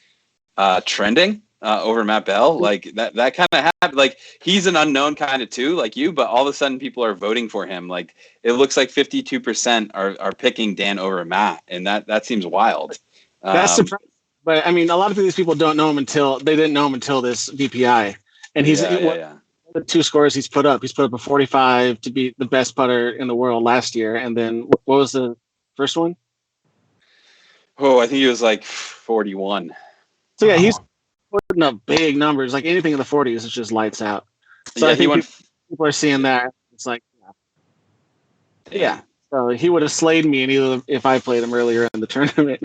trending over Matt Bell? Like that kind of happened. Like he's an unknown kind of too, like you, but all of a sudden people are voting for him. Like it looks like 52% are picking Dan over Matt, and that seems wild. That's surprising. But I mean, a lot of these people don't know him until they didn't know him until this VPI, and he's the 2 scores he's put up. He's put up a 45 to be the best putter in the world last year, and then what was the first one? Oh, I think he was like 41. So yeah, he's putting up big numbers. Like anything in the 40s, it's just lights out. So I think people are seeing that. It's like, yeah. So he would have slayed me if I played him earlier in the tournament.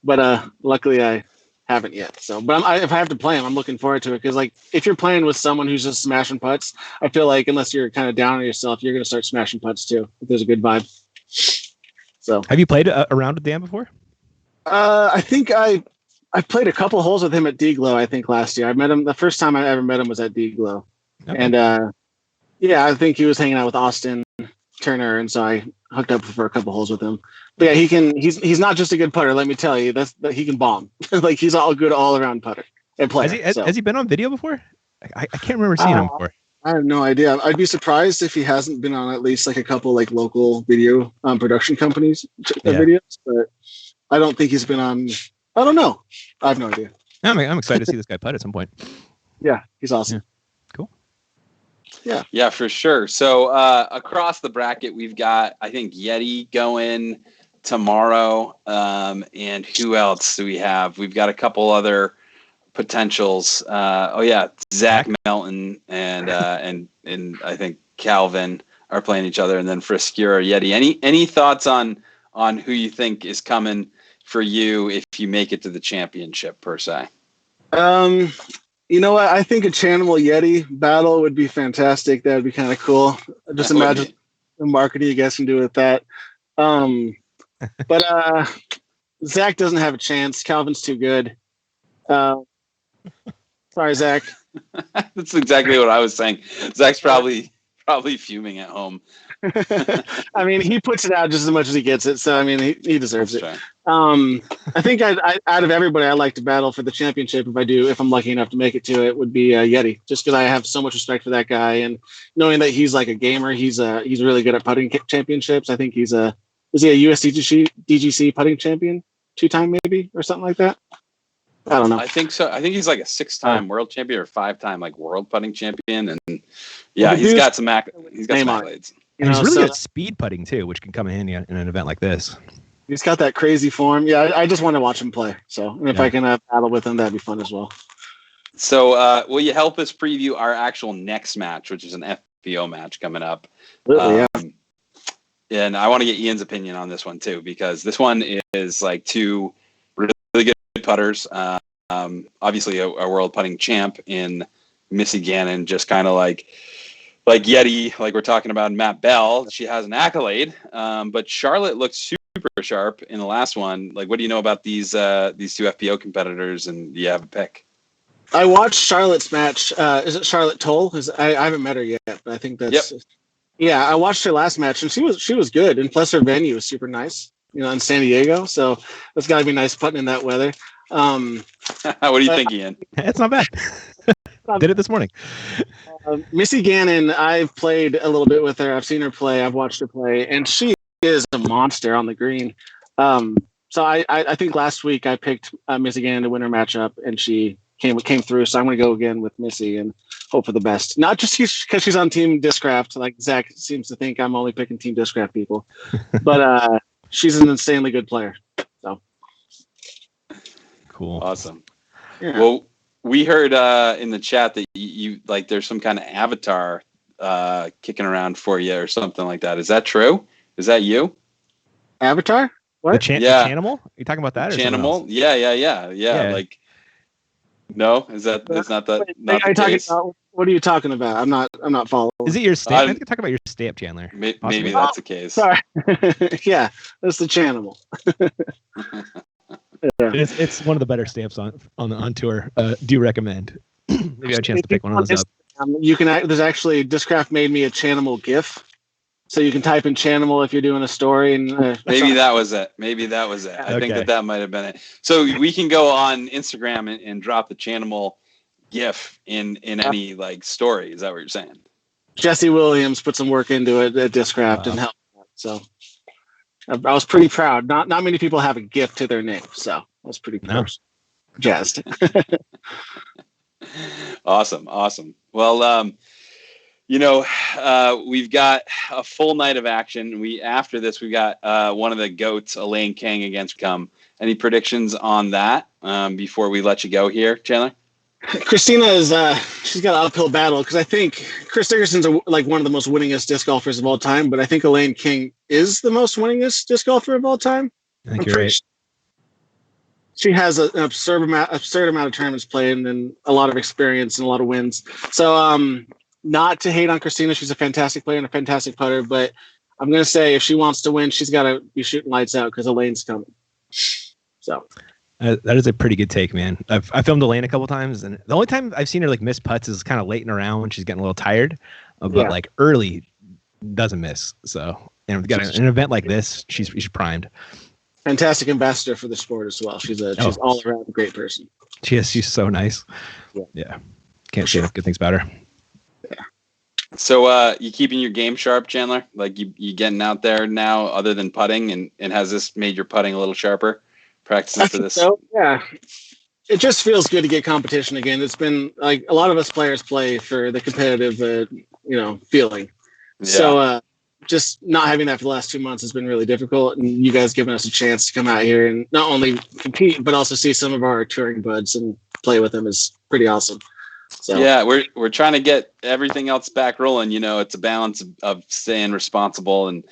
But luckily I haven't yet. So, but if I have to play him, I'm looking forward to it, because like if you're playing with someone who's just smashing putts, I feel like unless you're kind of down on yourself, you're going to start smashing putts too. If there's a good vibe. So, have you played around with Dan before? I think I played a couple holes with him at D-Glow, I think, last year. I met him. The first time I ever met him was at D-Glow. Okay. And, I think he was hanging out with Austin Turner, and so I hooked up for a couple holes with him. But yeah, he's not just a good putter, let me tell you. That he can bomb. Like he's all good all-around putter and player. Has he been on video before? I can't remember seeing him before. I have no idea. I'd be surprised if he hasn't been on at least like a couple like local video production companies videos, but I don't think he's been on. I don't know. I have no idea. I'm excited to see this guy putt at some point. Yeah, he's awesome. Yeah. Cool. Yeah, for sure. So across the bracket, we've got, I think, Yeti going tomorrow. And who else do we have? We've got a couple other potentials. Zach Melton and I think Calvin are playing each other, and then Friskura, Yeti. Any thoughts on who you think is coming for you if you make it to the championship per se? You know what? I think a Chandler Yeti battle would be fantastic. That would be kind of cool. Just imagine marketing you guys can do with that. But Zach doesn't have a chance. Calvin's too good. Sorry, Zach. That's exactly what I was saying. Zach's probably fuming at home. I mean, he puts it out just as much as he gets it, so I mean, he deserves it. Right. I think I out of everybody, I like to battle for the championship. If I'm lucky enough to make it to it, would be Yeti, just because I have so much respect for that guy, and knowing that he's like a gamer, he's really good at putting championships. I think is he a USDGC putting champion 2-time maybe or something like that. I don't know. I think so. I think he's like a 6-time world champion or 5-time like world putting champion, and yeah, he's got some accolades. And he's really good at speed putting too, which can come in handy in an event like this. He's got that crazy form. Yeah, I just want to watch him play. So, and if I can battle with him, that'd be fun as well. So, will you help us preview our actual next match, which is an FPO match coming up? Absolutely, yeah. And I want to get Ian's opinion on this one too, because this one is like two really good putters. Obviously, a world putting champ in Missy Gannon, just kind of like Yeti, like we're talking about Matt Bell. She has an accolade, but Charlotte looked super sharp in the last one. Like, what do you know about these two FPO competitors, and do you have a pick? I watched Charlotte's match. Is it Charlotte Towle? I haven't met her yet, but I think that's. Yep. Yeah, I watched her last match, and she was good, and plus her venue was super nice. In San Diego, so it's got to be nice putting in that weather. What do you think, Ian? It's not bad. Did it this morning. Missy Gannon, I've played a little bit with her. I've seen her play. I've watched her play, and she is a monster on the green. So I think last week I picked Missy Gannon to win her matchup, and she came through. So I'm going to go again with Missy and hope for the best. Not just because she's on Team Discraft, like Zach seems to think I'm only picking Team Discraft people, but she's an insanely good player. So cool, awesome. Yeah. Well, we heard in the chat that you like there's some kind of avatar kicking around for you or something like that. Is that true? Is that you? Avatar? What? The Chanimal? Are you talking about that? Chanimal? Yeah. Like, no, that's not that. Not the case? What are you talking about? I'm not following. Is it your stamp? I think you're talking about your stamp, Chandler. Maybe that's the case. Sorry. Yeah, that's the Chanimal. Yeah. It's one of the better stamps on tour. Do you recommend? Maybe I have a chance to pick one of those up. There's actually Discraft made me a Chanimal GIF, so you can type in Chanimal if you're doing a story. And maybe that was it. I think that might have been it. So we can go on Instagram and drop the Chanimal GIF in any like story. Is that what you're saying? Jesse Williams put some work into it at Discraft and helped. So I was pretty proud. Not many people have a GIF to their name, so I was pretty jazzed. Awesome. Well, we've got a full night of action. After this, we got one of the GOATs, Elaine Kang against Come. Any predictions on that before we let you go here, Chandler? Christina she's got an uphill battle because I think Chris Dickerson's like one of the most winningest disc golfers of all time, but I think Elaine King is the most winningest disc golfer of all time. I think you're right. She has an absurd amount of tournaments played and a lot of experience and a lot of wins. So not to hate on Christina, she's a fantastic player and a fantastic putter, but I'm going to say if she wants to win, she's got to be shooting lights out because Elaine's coming. So. That is a pretty good take, man. I filmed Elaine a couple times, and the only time I've seen her like miss putts is kind of late in the round when she's getting a little tired, but like early doesn't miss. So, and we've got an event like this, she's primed. Fantastic ambassador for the sport as well. She's all around a great person. She's so nice. Yeah. Can't say enough good things about her. Yeah. So you keeping your game sharp, Chandler? Like you getting out there now other than putting, and has this made your putting a little sharper? Practicing for this. So, yeah. It just feels good to get competition again. It's been like a lot of us players play for the competitive feeling. Yeah. So just not having that for the last 2 months has been really difficult, and you guys giving us a chance to come out here and not only compete but also see some of our touring buds and play with them is pretty awesome. So yeah, we're trying to get everything else back rolling. It's a balance of staying responsible and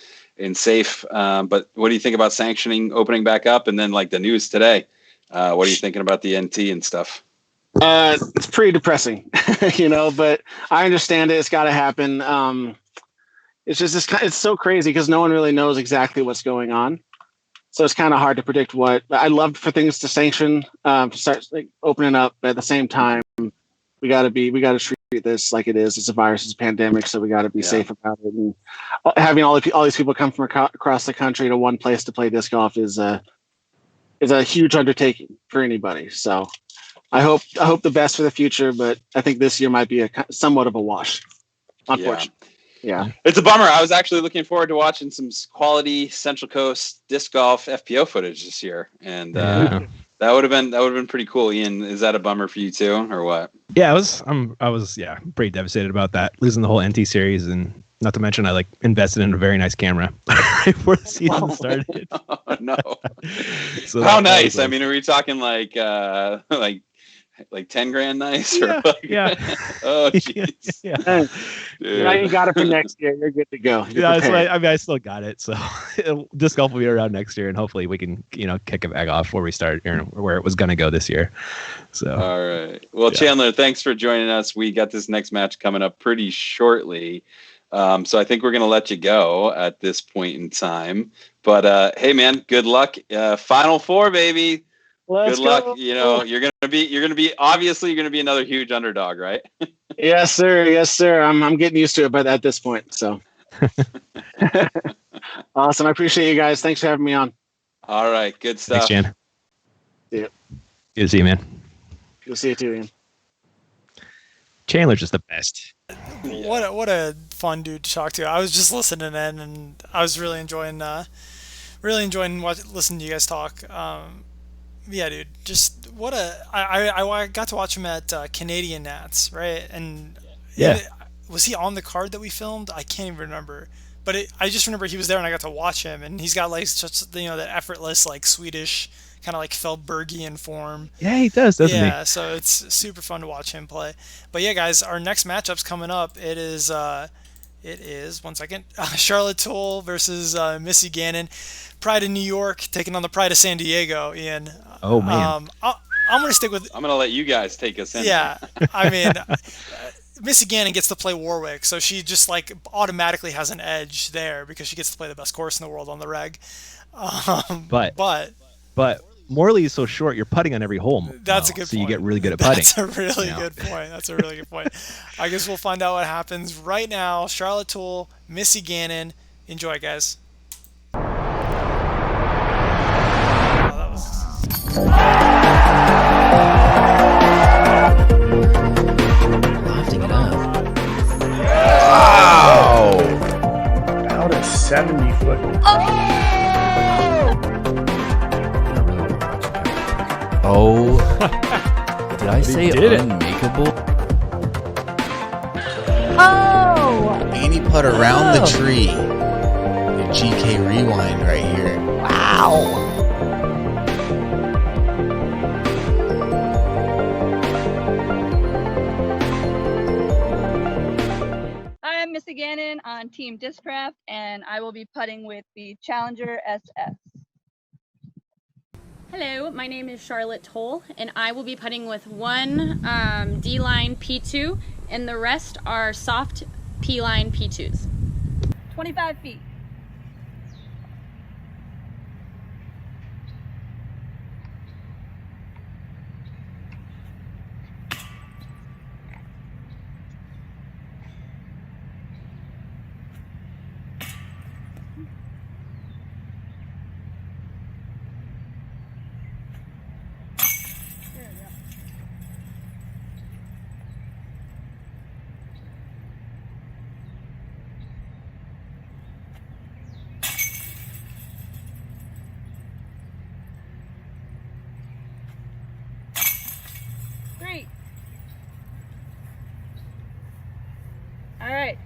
safe. But what do you think about sanctioning opening back up? And then like the news today, what are you thinking about the NT and stuff? It's pretty depressing, but I understand it. It's got to happen. it's just it's so crazy because no one really knows exactly what's going on. So it's kind of hard to predict what. I love for things to sanction, to start like opening up, but at the same time, we got to treat this like it is. It's a virus, it's a pandemic, so we got to be safe about it. And having all these people come from across the country to one place to play disc golf is a huge undertaking for anybody. So I hope the best for the future, but I think this year might be somewhat of a wash, unfortunately. Yeah. It's a bummer. I was actually looking forward to watching some quality Central Coast disc golf FPO footage this year, and that would have been pretty cool. Ian, is that a bummer for you too, or what? Yeah, I was pretty devastated about that, losing the whole NT series, and not to mention I invested in a very nice camera right before the season started. Oh, no. So how nice? I mean, are we talking like 10 grand nice? Yeah. Oh, jeez. Yeah. Now you got it for next year. You're good to go. I still got it. So disc golf will be around next year, and hopefully we can, kick it back off where we started, where it was going to go this year. So. All right. Well, Chandler, thanks for joining us. We got this next match coming up pretty shortly. So I think we're going to let you go at this point in time. But hey, man, good luck. Final four, baby. Let's good luck. Go. You're going to be another huge underdog, right? Yes, sir. Yes, sir. I'm getting used to it at this point. So awesome. I appreciate you guys. Thanks for having me on. All right. Good stuff. Thanks, Jan. See you. Good to see you, man. Good to see you too, Ian. Chandler's just the best. What a fun dude to talk to. I was just listening in, and I was really enjoying listening to you guys talk. Yeah, dude. Just I got to watch him at Canadian Nats, right? And was he on the card that we filmed? I can't even remember. But I just remember he was there, and I got to watch him, and he's got such that effortless Swedish kind of Feldbergian form. Yeah, he does, doesn't he? Yeah, so it's super fun to watch him play. But yeah, guys, our next matchup's coming up. It is 1 second, Charlotte Towle versus Missy Gannon. Pride of New York taking on the Pride of San Diego. Ian. Oh man. I'm gonna stick with. I'm gonna let you guys take us in. Yeah, I mean, Missy Gannon gets to play Warwick, so she just automatically has an edge there because she gets to play the best course in the world on the reg. But Morley is so short, you're putting on every hole. That's a good point. So you get really good at putting. That's a really good point. That's a really good point. I guess we'll find out what happens right now. Charlotte Towle, Missy Gannon. Enjoy, guys. Oh, that was... Lofting it up. Wow! About a 70-foot. Oh, did I say unmakeable? Oh! Annie put around the tree. The GK rewind right here. Wow! Hi, I'm Missy Gannon on Team Discraft, and I will be putting with the Challenger SS. Hello, my name is Charlotte Towle, and I will be putting with one D-line P2, and the rest are soft P-line P2s. 25 feet. All right.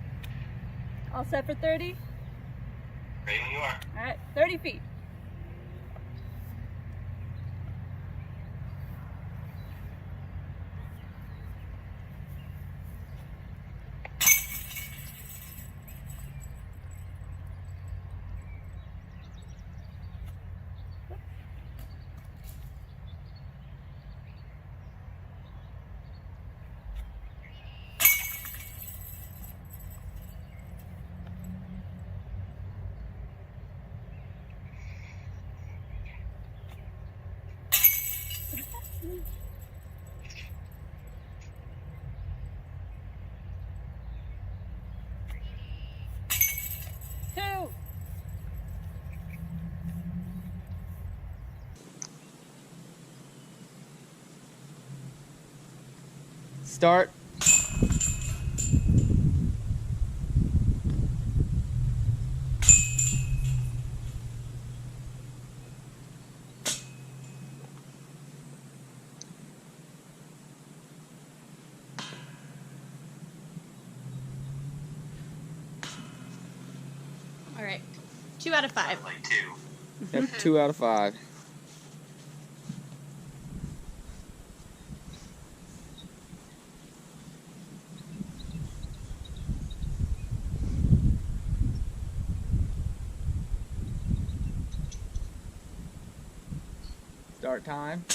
All set for 30? Ready when you are. All right, 30 feet. Start. All right. 2 out of 5. Yep, 2 out of 5. Start time.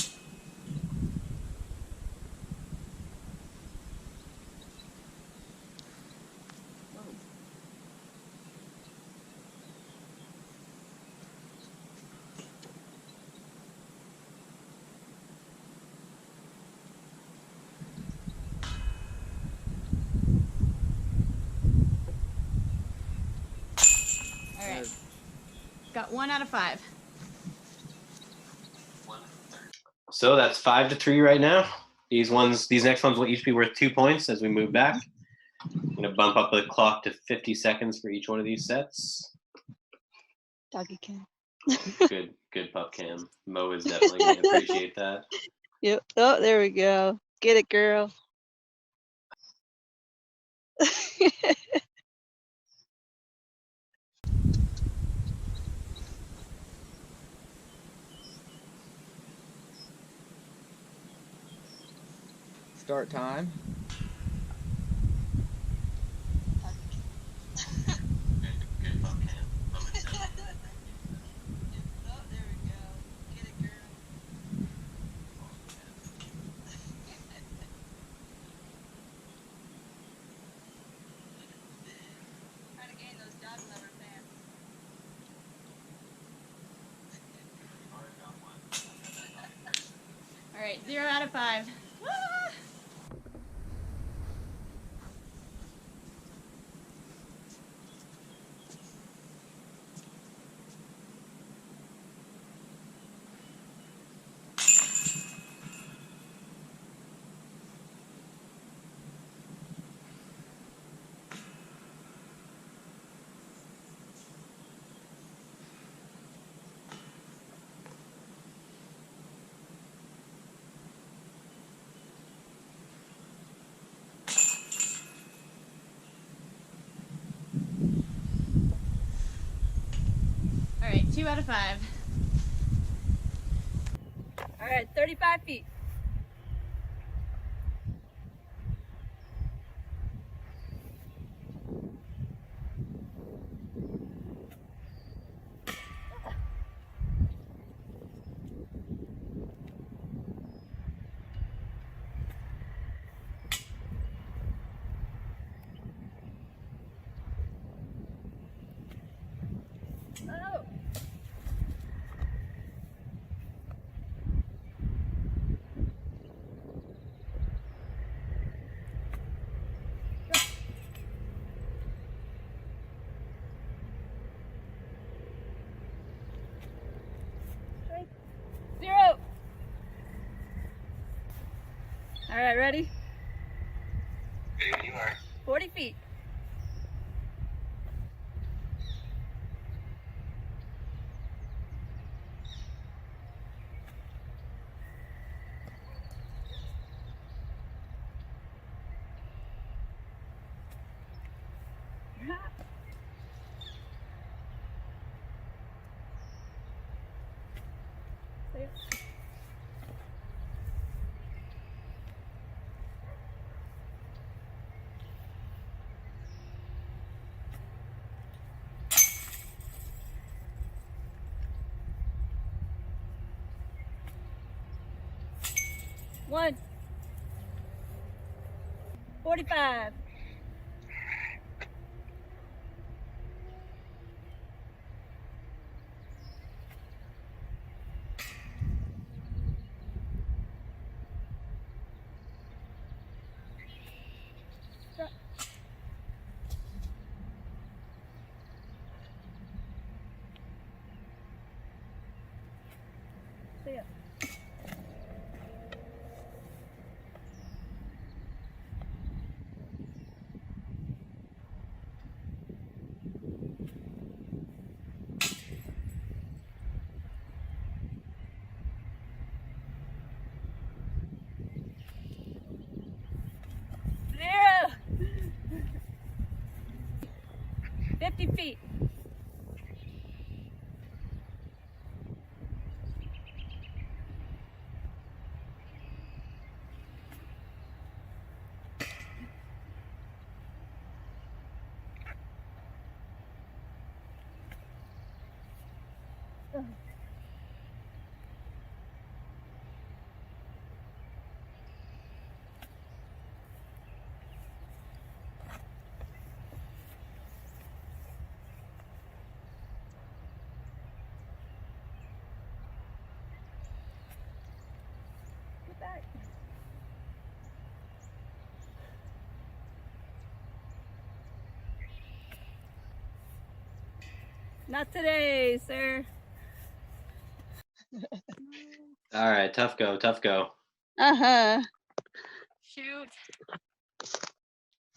All right. Got 1 out of 5. So that's 5-3 right now. These next ones will each be worth 2 points as we move back. I'm gonna bump up the clock to 50 seconds for each one of these sets. Doggy cam. Good pup cam. Mo is definitely gonna appreciate that. Yep. Oh, there we go. Get it, girl. Start time. All right. 0 out of 5. All right. 2 out of 5. All right, 35 feet. Oh. Okay. 0. All right, ready? Ready when you are. 40 feet. One. 45. Not today, sir. All right, tough go, tough go. Uh-huh. Shoot.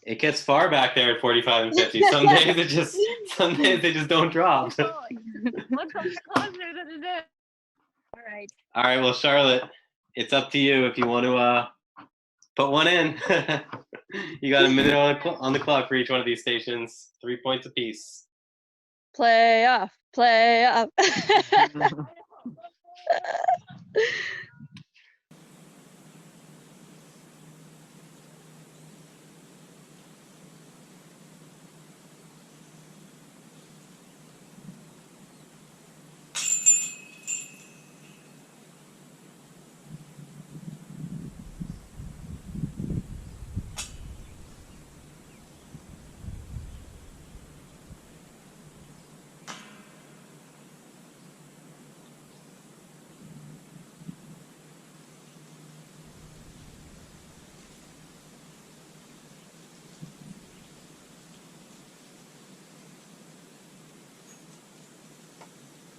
It gets far back there at 45 and 50. Some days they just don't drop. Look closer to the net. All right. All right, well, Charlotte, it's up to you if you want to put one in. You got a minute on the clock for each one of these stations. 3 points apiece. Play off. Play off.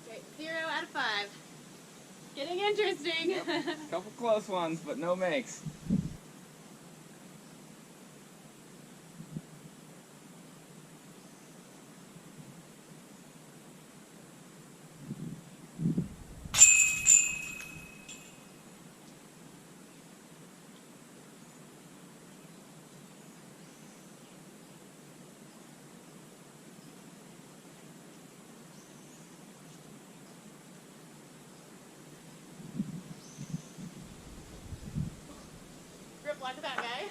Okay, 0 out of 5. Getting interesting. Couple close ones, but no makes. Rip luck that guy.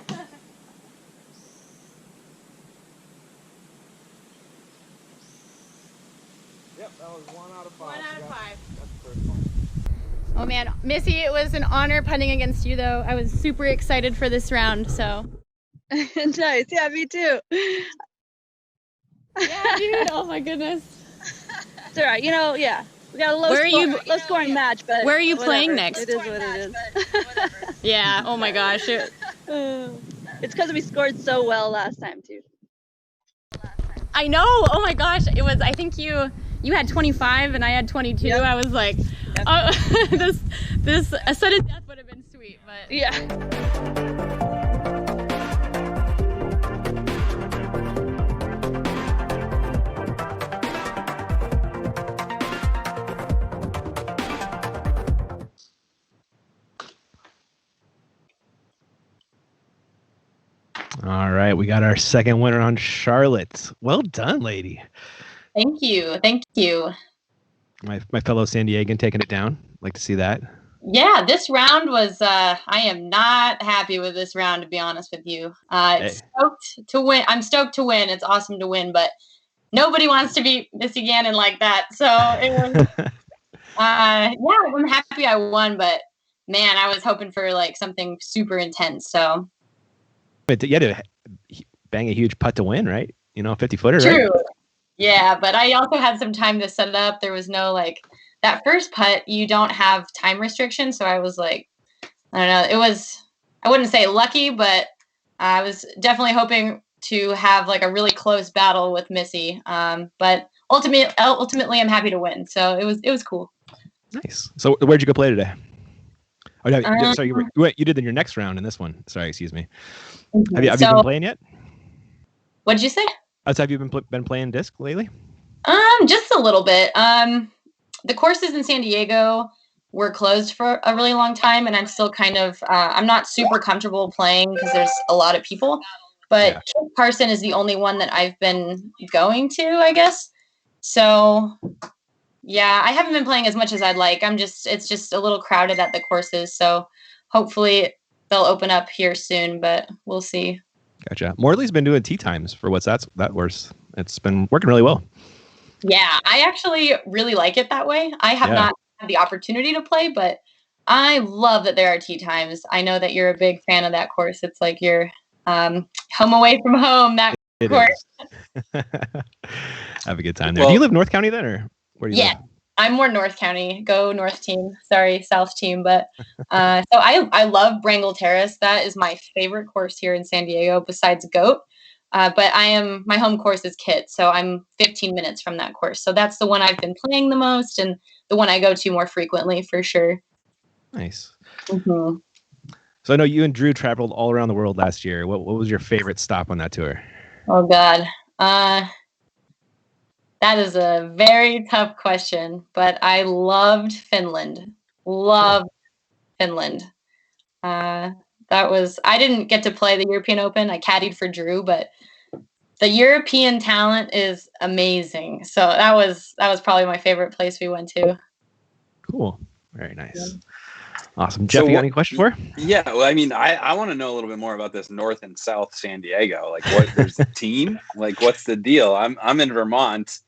Yep, that was 1 out of 5. 1 out of 5. That's the first one. Oh man, Missy, it was an honor putting against you though. I was super excited for this round, so. Nice. Yeah, me too. Yeah, dude. Oh my goodness. It's all right. You know, yeah. We got a low scoring match, but Where are you whatever. playing next? It is what it is. Yeah. Oh my gosh. It's because we scored so well last time too. I know. Oh my gosh. It was. I think you had 25 and I had 22. Yep. I was like, oh, this a sudden death would have been sweet, but yeah. All right, we got our second winner on Charlotte. Well done, lady. Thank you. Thank you. My fellow San Diegan taking it down. Like to see that. Yeah, this round was, I am not happy with this round, to be honest with you. Stoked to win. I'm stoked to win. It's awesome to win, but nobody wants to beat Missy Gannon like that. So it was, yeah, I'm happy I won, but man, I was hoping for like something super intense. So. But you had to bang a huge putt to win, right? 50-footer, True. right? Yeah, but I also had some time to set it up. There was no that first putt, you don't have time restriction. So I was like, I don't know. It was, I wouldn't say lucky, but I was definitely hoping to have like a really close battle with Missy. But ultimately I'm happy to win. So it was cool. Nice. So where'd you go play today? Oh, no, sorry, you did in your next round in this one. Sorry, excuse me. Have you been playing yet? What'd you say? Have you been playing disc lately? Just a little bit. The courses in San Diego were closed for a really long time, and I'm still kind of I'm not super comfortable playing because there's a lot of people. But yeah. Kit Carson is the only one that I've been going to, I guess. So yeah, I haven't been playing as much as I'd like. It's just a little crowded at the courses, so hopefully they'll open up here soon, but we'll see. Gotcha. Morley's been doing tee times for that course. It's been working really well. Yeah, I actually really like it that way. I have not had the opportunity to play, but I love that there are tee times. I know that you're a big fan of that course. It's like your home away from home, that It course. is. Have a good time there. Do you live North County then, or where do you Yeah, live? I'm more North County. Go North team. Sorry, South team. But so I love Brangle Terrace. That is my favorite course here in San Diego besides Goat. But my home course is Kit, so I'm 15 minutes from that course. So that's the one I've been playing the most and the one I go to more frequently for sure. Nice. Mm-hmm. So I know you and Drew traveled all around the world last year. What was your favorite stop on that tour? Oh God. That is a very tough question, but I loved Finland. Loved Finland. I didn't get to play the European Open. I caddied for Drew, but the European talent is amazing. So that was probably my favorite place we went to. Cool. Very nice. Awesome. Jeff, you got any questions for her? Yeah, well, I mean, I want to know a little bit more about this North and South San Diego. Like, what? There's a team. Like, what's the deal? I'm in Vermont,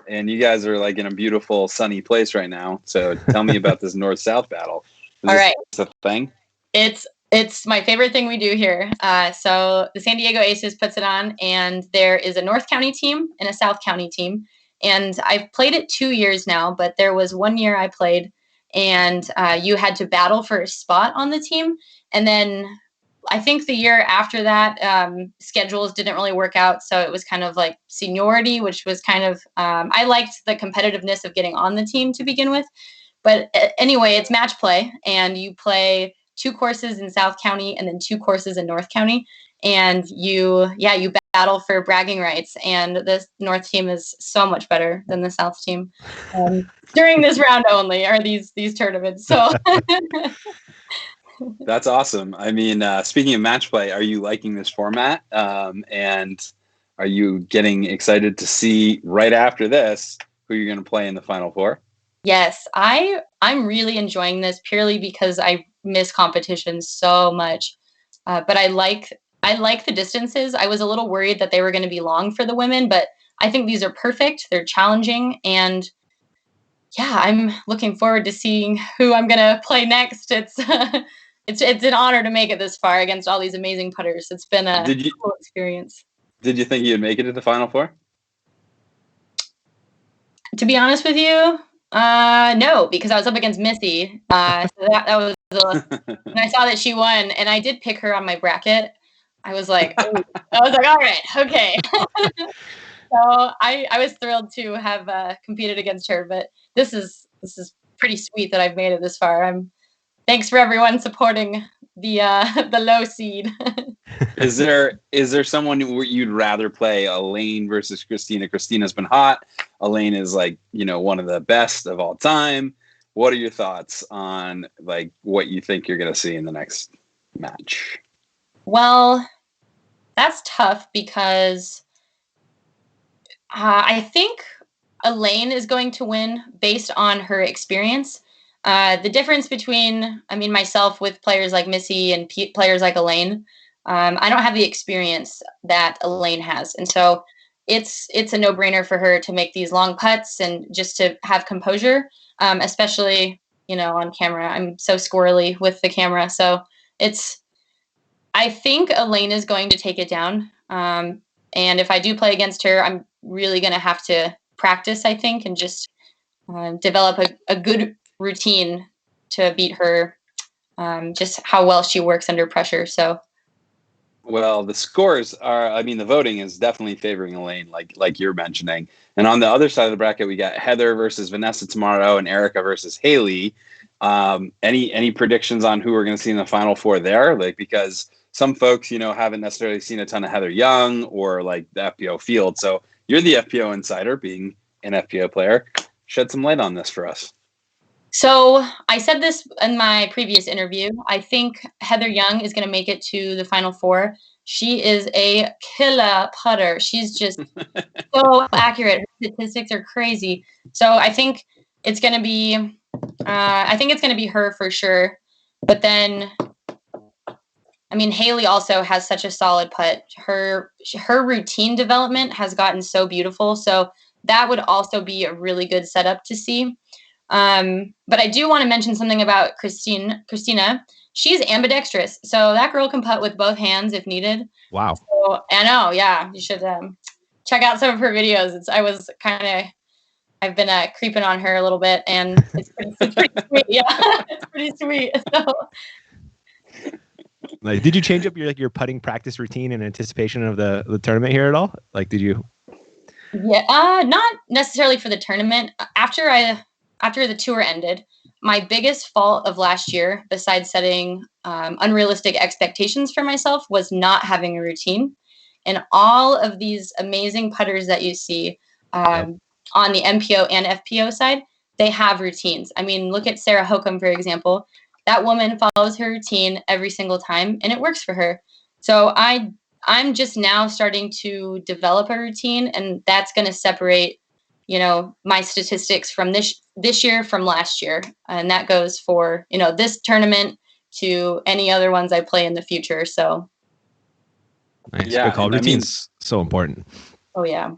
and you guys are like in a beautiful sunny place right now. So tell me about this North-South battle. All right, it's a thing. It's my favorite thing we do here. So the San Diego Aces puts it on, and there is a North County team and a South County team. And I've played it 2 years now, but there was 1 year I played, and you had to battle for a spot on the team. And then I think the year after that, schedules didn't really work out. So it was kind of like seniority, which was kind of, I liked the competitiveness of getting on the team to begin with. But anyway, it's match play, and you play 2 courses in South County and then 2 courses in North County. And you battle for bragging rights. And the North team is so much better than the South team during this round only, or these tournaments. So That's awesome. I mean, speaking of match play, are you liking this format? And are you getting excited to see right after this who you're going to play in the Final Four? Yes, I'm really enjoying this purely because I miss competition so much. But I like the distances. I was a little worried that they were going to be long for the women, but I think these are perfect. They're challenging, and yeah, I'm looking forward to seeing who I'm going to play next. It's it's an honor to make it this far against all these amazing putters. It's been a cool experience. Did you think you'd make it to the Final Four? To be honest with you, no, because I was up against Missy. So that was when I saw that she won, and I did pick her on my bracket. I was like, all right, okay. So I was thrilled to have competed against her, but this is pretty sweet that I've made it this far. Thanks for everyone supporting the low seed. Is there someone you'd rather play, Elaine versus Christina? Christina's been hot. Elaine is like, one of the best of all time. What are your thoughts on like what you think you're going to see in the next match? Well, that's tough because I think Elaine is going to win based on her experience. The difference between, myself with players like Missy and players like Elaine, I don't have the experience that Elaine has. And so it's a no-brainer for her to make these long putts and just to have composure, especially, on camera. I'm so squirrely with the camera. So I think Elaine is going to take it down. And if I do play against her, I'm really going to have to practice, I think, and just develop a good routine to beat her, just how well she works under pressure. So, well, the scores are, the voting is definitely favoring Elaine, like you're mentioning. And on the other side of the bracket, we got Heather versus Vanessa tomorrow and Erica versus Haley. Any predictions on who we're going to see in the Final Four there? Like, because some folks, haven't necessarily seen a ton of Heather Young or like the FPO field. So you're the FPO insider, being an FPO player. Shed some light on this for us. So I said this in my previous interview. I think Heather Young is going to make it to the Final Four. She is a killer putter. She's just so accurate. Her statistics are crazy. So I think it's going to be, her for sure. But then, Haley also has such a solid putt. Her routine development has gotten so beautiful. So that would also be a really good setup to see. But I do want to mention something about Christina. She's ambidextrous, so that girl can putt with both hands if needed. Wow. So, I know, yeah. You should check out some of her videos. I've been creeping on her a little bit, and it's pretty sweet. Yeah, it's pretty sweet. So. Like, did you change up your putting practice routine in anticipation of the tournament here at all? Like, did you? Yeah, not necessarily for the tournament. After the tour ended, my biggest fault of last year, besides setting unrealistic expectations for myself, was not having a routine. And all of these amazing putters that you see on the MPO and FPO side, they have routines. I mean, look at Sarah Hokum, for example. That woman follows her routine every single time, and it works for her. So I'm just now starting to develop a routine, and that's going to separate, my statistics from this year from last year. And that goes for, this tournament to any other ones I play in the future. So. Nice. Yeah. Good call. Routine's so important. Oh yeah.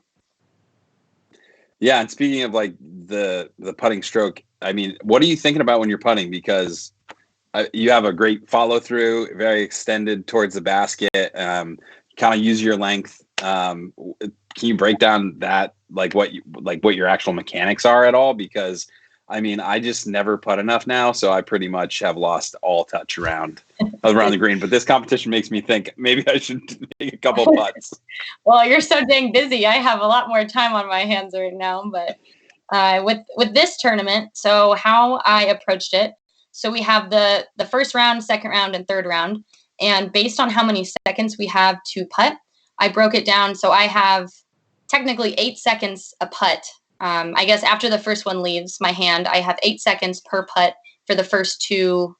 Yeah. And speaking of like the putting stroke, I mean, what are you thinking about when you're putting? Because you have a great follow through, very extended towards the basket, kind of use your length. Can you break down that, like what your actual mechanics are at all? Because I mean, I just never putt enough now, so I pretty much have lost all touch around the green. But this competition makes me think maybe I should make a couple putts. Well, you're so dang busy. I have a lot more time on my hands right now. But with this tournament, so how I approached it, so we have the first round, second round, and third round. And based on how many seconds we have to putt, I broke it down. So I have technically 8 seconds a putt. I guess after the first one leaves my hand, I have 8 seconds per putt for the first two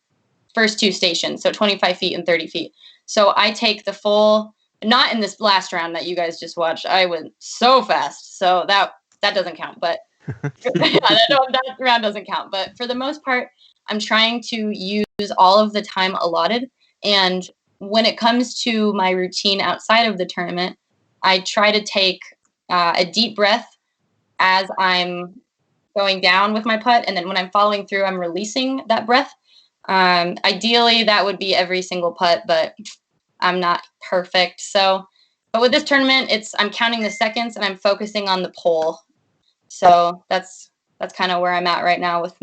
stations. So 25 feet and 30 feet. So I take the full, not in this last round that you guys just watched. I went so fast. So that doesn't count, but that round doesn't count. But for the most part, I'm trying to use all of the time allotted. And when it comes to my routine outside of the tournament, I try to take a deep breath as I'm going down with my putt. And then when I'm following through, I'm releasing that breath. Ideally, that would be every single putt, but I'm not perfect. So, but with this tournament, I'm counting the seconds and I'm focusing on the pole. So that's kind of where I'm at right now with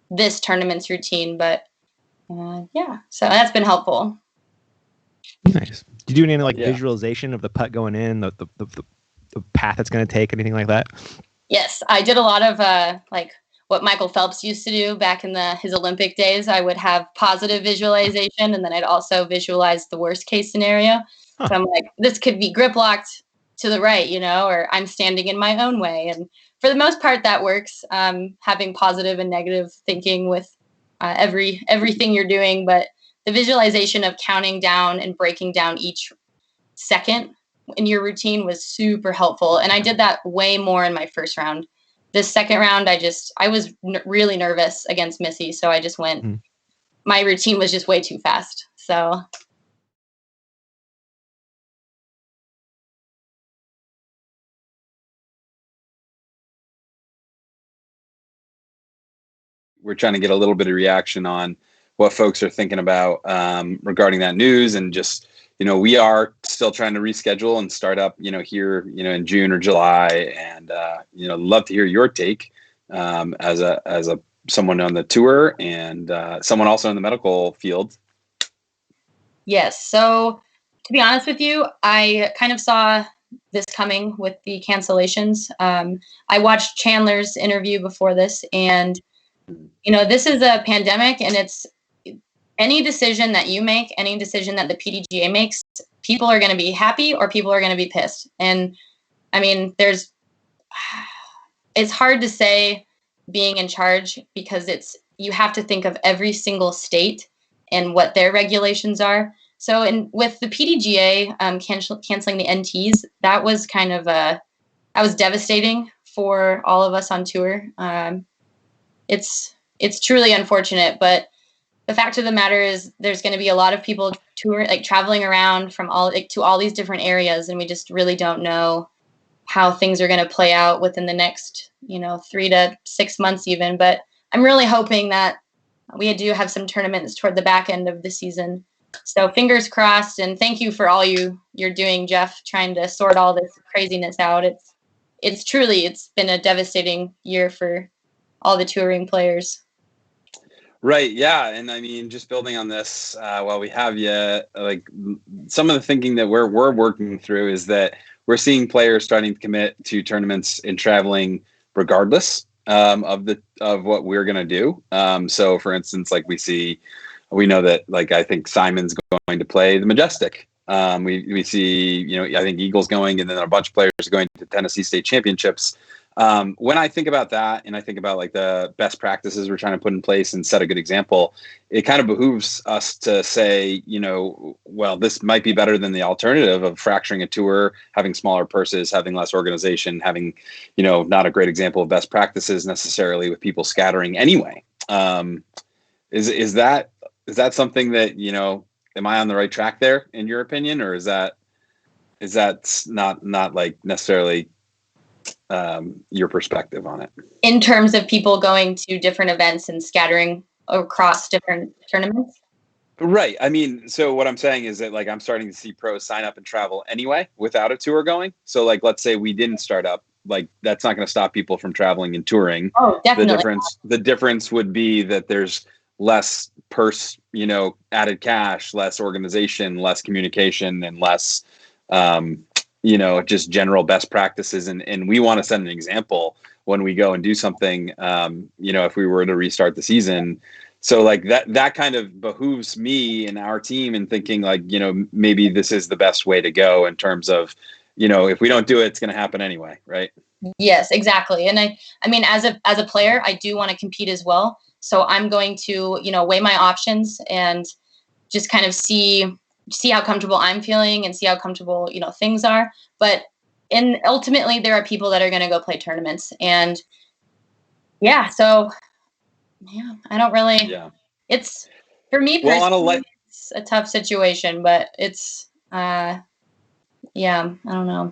this tournament's routine. But yeah, so that's been helpful. Nice. Do you do any visualization of the putt going in, the path it's going to take, anything like that? Yes, I did a lot of what Michael Phelps used to do back in his Olympic days. I would have positive visualization, and then I'd also visualize the worst case scenario. Huh. So I'm like, this could be grip locked to the right, or I'm standing in my own way. And for the most part, that works. Having positive and negative thinking with everything you're doing, but the visualization of counting down and breaking down each second in your routine was super helpful. And I did that way more in my first round. This second round, I was really nervous against Missy. So I just went, my routine was just way too fast. So. We're trying to get a little bit of reaction on what folks are thinking about regarding that news, and just, we are still trying to reschedule and start up, here, in June or July, and love to hear your take as a someone on the tour and someone also in the medical field. Yes. So to be honest with you, I kind of saw this coming with the cancellations. I watched Chandler's interview before this, and this is a pandemic, and it's any decision that you make, any decision that the PDGA makes, people are going to be happy or people are going to be pissed. And I mean, it's hard to say being in charge, because you have to think of every single state and what their regulations are. So with the PDGA canceling the NTs, that was that was devastating for all of us on tour. It's truly unfortunate, but the fact of the matter is there's going to be a lot of people traveling around from to all these different areas, and we just really don't know how things are going to play out within the next, 3 to 6 months even. But I'm really hoping that we do have some tournaments toward the back end of the season. So fingers crossed, and thank you for all you're doing, Jeff, trying to sort all this craziness out. It's been a devastating year for all the touring players. Right. Yeah. And I mean, just building on this, while we have you, like some of the thinking that we're working through is that we're seeing players starting to commit to tournaments and traveling regardless of what we're going to do. So for instance, like we know that, like, I think Simon's going to play the Majestic. We see, I think Eagle's going, and then a bunch of players are going to Tennessee State Championships. When I think about that, and I think about like the best practices we're trying to put in place and set a good example, it kind of behooves us to say, well, this might be better than the alternative of fracturing a tour, having smaller purses, having less organization, having, not a great example of best practices necessarily with people scattering anyway. Is that something that, am I on the right track there in your opinion, or is that not like necessarily your perspective on it in terms of people going to different events and scattering across different tournaments? Right. I mean, so what I'm saying is that, like, I'm starting to see pros sign up and travel anyway without a tour going. So, like, let's say we didn't start up, like, that's not going to stop people from traveling and touring. Oh, definitely. The difference would be that there's less purse, added cash, less organization, less communication, and less, just general best practices. And we want to set an example when we go and do something, if we were to restart the season. So like that kind of behooves me and our team in thinking like, maybe this is the best way to go in terms of, if we don't do it, it's going to happen anyway. Right. Yes, exactly. And I mean, as a player, I do want to compete as well. So I'm going to, weigh my options and just kind of see how comfortable I'm feeling and see how comfortable, things are. But ultimately there are people that are going to go play tournaments, and I don't really, it's for me personally, it's a tough situation, but it's, I don't know.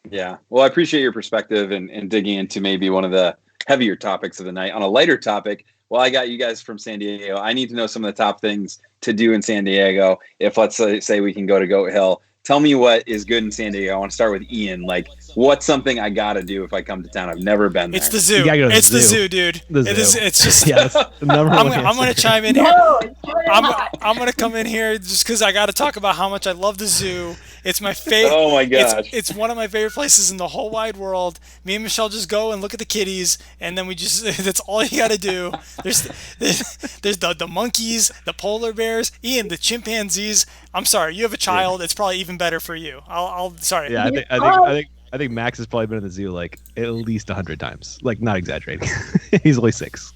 Yeah. Well, I appreciate your perspective and digging into maybe one of the heavier topics of the night. On a lighter topic, well, I got you guys from San Diego. I need to know some of the top things to do in San Diego. If let's say we can go to Goat Hill, tell me what is good in San Diego. I want to start with Ian. Like, what's something I got to do if I come to town? I've never been there. It's the zoo. It's the zoo, dude. It's just. Yeah, that's the number one I'm going to chime in here. No, it's really not. I'm going to come in here just because I got to talk about how much I love the zoo. It's my favorite. Oh my gosh. It's one of my favorite places in the whole wide world. Me and Michelle just go and look at the kitties, and then that's all you got to do. There's the monkeys, the polar bears, Ian, the chimpanzees. I'm sorry, you have a child. It's probably even better for you. I'll sorry. Yeah, I think Max has probably been in the zoo like at least 100 times. Like, not exaggerating. He's only 6.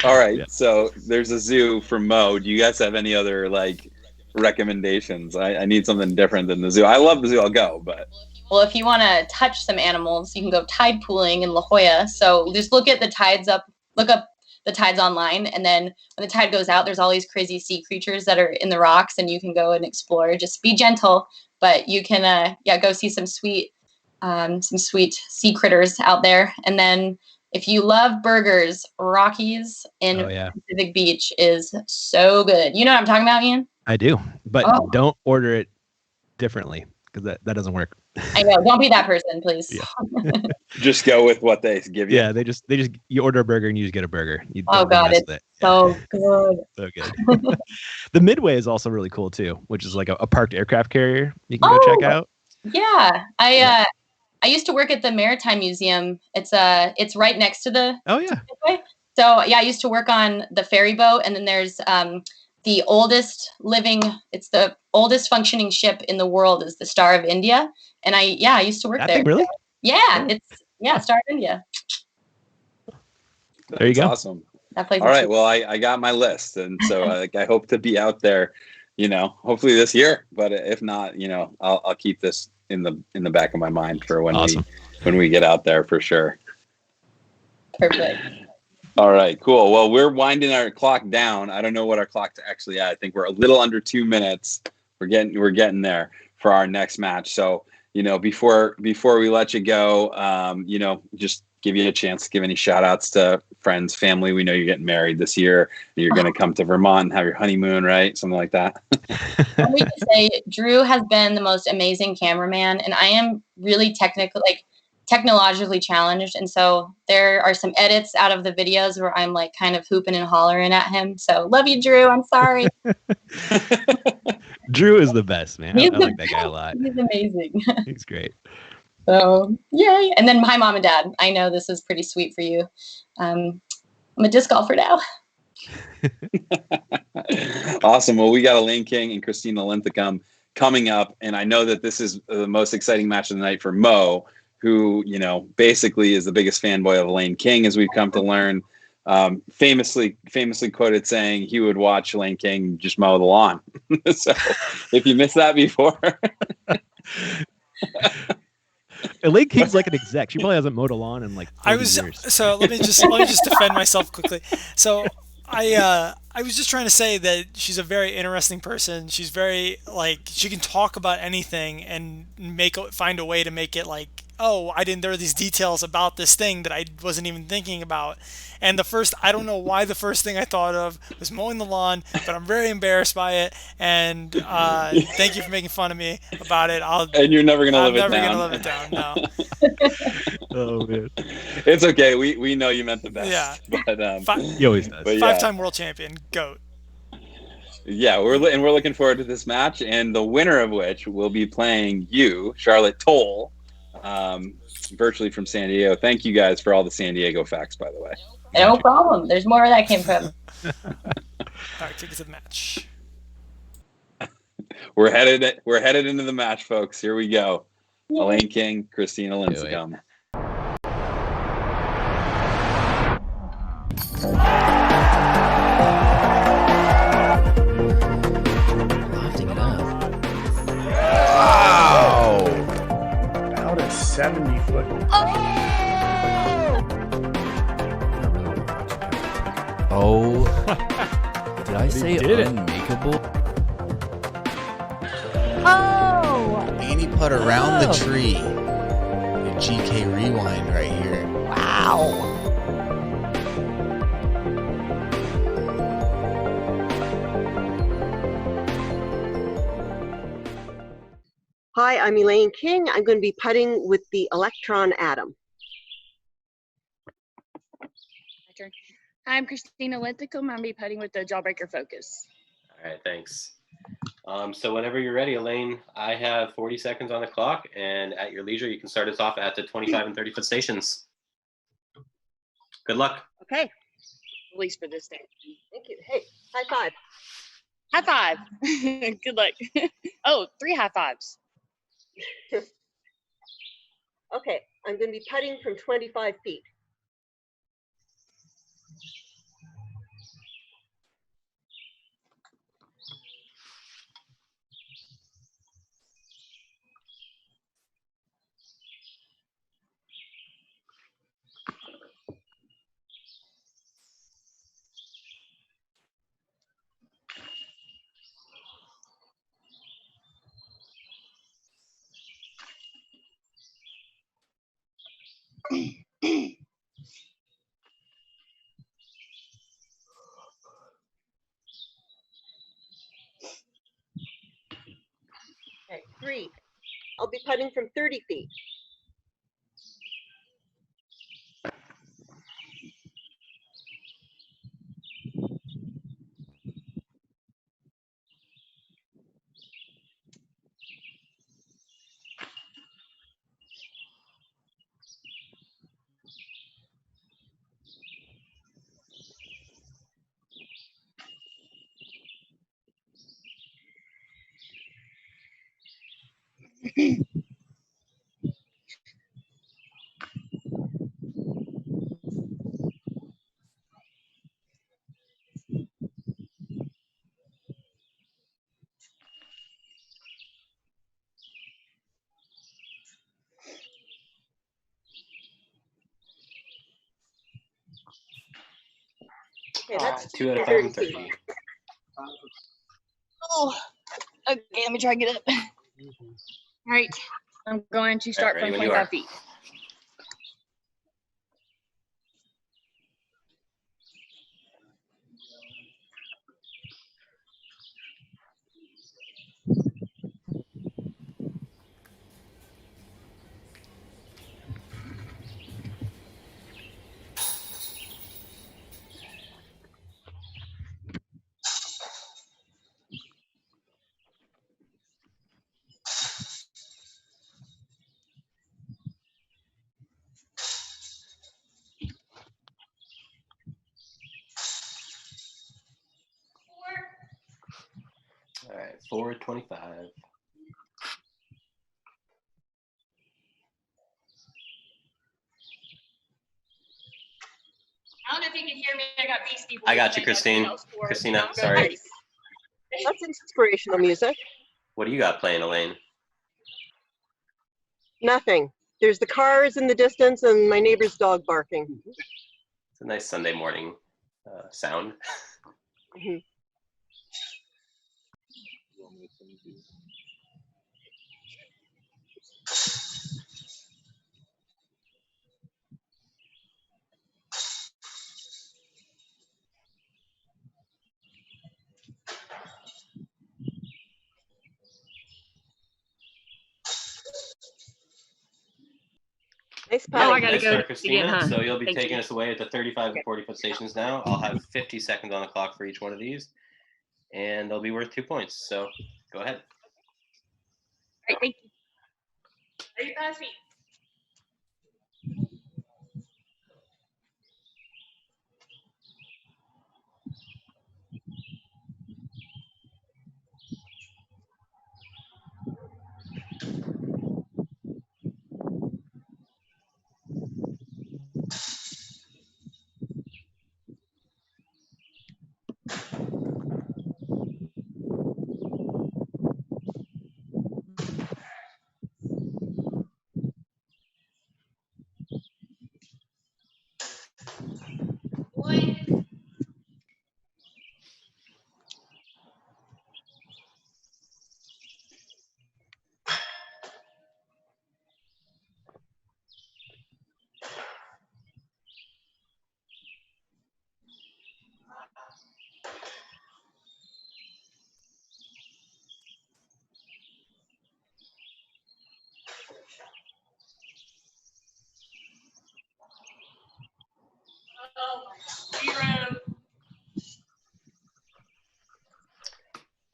All right. Yeah. So there's a zoo for Mo. Do you guys have any other like recommendations? I need something different than the zoo. I love the zoo. I'll go, but. Well, if you want to touch some animals, you can go tide pooling in La Jolla. So just look at the tides look up the tides online, and then when the tide goes out, there's all these crazy sea creatures that are in the rocks, and you can go and explore. Just be gentle, but you can go see some sweet sea critters out there. And then if you love burgers, Rockies in Pacific Beach is so good. You know what I'm talking about, Ian? I do, but don't order it differently, because that doesn't work. I know. Don't be that person, please. Yeah. Just go with what they give you. Yeah, they just you order a burger and you just get a burger. Oh God, it's so good. So good. The Midway is also really cool too, which is like a parked aircraft carrier you can go check out. Yeah, I used to work at the Maritime Museum. It's right next to the Midway. So yeah, I used to work on the ferry boat, and then there's the oldest functioning ship in the world is the Star of India. And I used to work there. Really? Yeah, Star of India. There you go. Awesome. That place. All right. Well, I got my list, and so I hope to be out there, hopefully this year. But if not, I'll keep this in the back of my mind for when we get out there for sure. Perfect. All right, cool. Well, we're winding our clock down. I don't know what our clock's actually at. I think we're a little under 2 minutes. We're getting there for our next match. So before we let you go, just give you a chance to give any shout outs to friends, family. We know you're getting married this year. You're going to come to Vermont and have your honeymoon, right? Something like that. Let me just say, Drew has been the most amazing cameraman, and I am really technologically challenged. And so there are some edits out of the videos where I'm like kind of hooping and hollering at him. So love you, Drew. I'm sorry. Drew is the best, man. I like that guy a lot. He's amazing. He's great. So yay. And then hi, Mom and Dad. I know this is pretty sweet for you. I'm a disc golfer now. Awesome. Well, we got Elaine King and Christina Linthicum coming up, and I know that this is the most exciting match of the night for Mo, who basically is the biggest fanboy of Elaine King, as we've come to learn. Famously quoted saying he would watch Elaine King just mow the lawn. So if you missed that before. Elaine King's like an exec. She probably hasn't mowed a lawn in like 40 years. So let me just defend myself quickly. So I was just trying to say that she's a very interesting person. She's very she can talk about anything and find a way to make it there are these details about this thing that I wasn't even thinking about. And I don't know why the first thing I thought of was mowing the lawn, but I'm very embarrassed by it. And thank you for making fun of me about it. And you're never gonna live it down. I'm never gonna live it down. No. Oh man, it's okay. We know you meant the best. Yeah. But he always does. Five-time world champion, GOAT. Yeah, we're looking forward to this match, and the winner of which will be playing you, Charlotte Towle, virtually from San Diego. Thank you guys for all the San Diego facts, by the way. No problem. There's more where that came from. All right, take us to the match. We're headed into the match, folks. Here we go. Yeah. Elaine King, Christina Linthicum. Lofting it up. Wow. About a 70-foot. Oh. Did I say unmakeable? Oh! Annie put around the tree. A GK rewind right here. Wow. Hi, I'm Elaine King. I'm going to be putting with the Electron Atom. My turn. I'm Christina Linthicum. I'm going to be putting with the Jawbreaker Focus. All right, thanks. So whenever you're ready, Elaine, I have 40 seconds on the clock, and at your leisure, you can start us off at the 25 and 30-foot stations. Good luck. Okay. At least for this day. Thank you. Hey, high five. High five. Good luck. Oh, 3 high fives. Okay, I'm going to be putting from 25 feet. Okay, 3. I'll be putting from 30 feet. Okay, that's 2 out of 5 and 30. Oh, okay, let me try and get up. All right, I'm going to start ready from when you are. 25 feet. All right, 425. I don't know if you can hear me. I got Beastie Boys. I got you, playing Christine. basketball scores. Christina, Sound good? sorry. That's inspirational music. What do you got playing, Elaine? Nothing. There's the cars in the distance and my neighbor's dog barking. It's a nice Sunday morning sound. Mhm. Nice Yeah, putting. nice start, Christina. huh? So you'll be Thank taking you. us away at the 35 and 40 foot stations now. I'll have 50 seconds on the clock for each one of these, and they'll be worth 2 points. So go ahead. All right, thank you. 35 feet.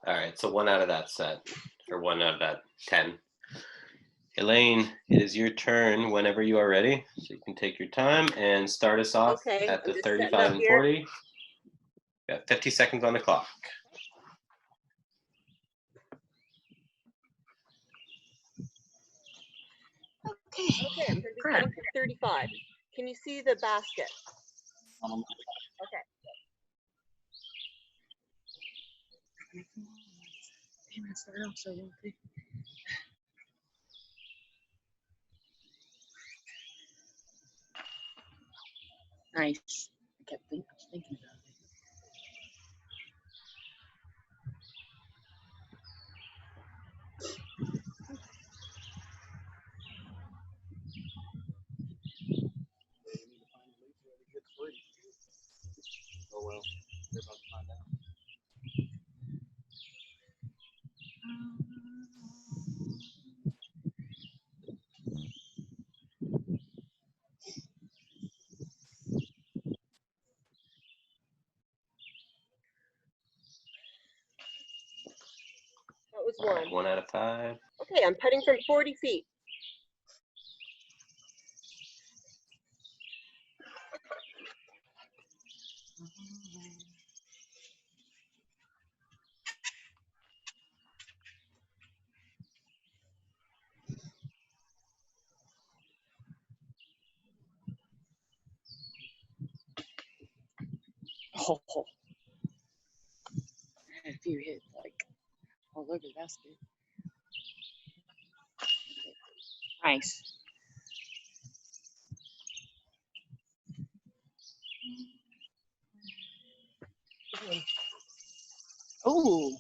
All right, so 1 out of that set, or 1 out of that 10. Elaine, it is your turn whenever you are ready. So you can take your time and start us off Okay, at I'm the just setting 35 up and here. 40. Got 50 seconds on the clock. Okay, I'm going to be setting for 35. Can you see the basket? Okay. Damn, it started off so well, too. Nice. I kept thinking about it. Oh well, they're about to find out. That was All right, one. 1 out of 5. Okay, I'm putting from 40 feet. Oh. I had a few hit like all over the basket. Nice. Oh.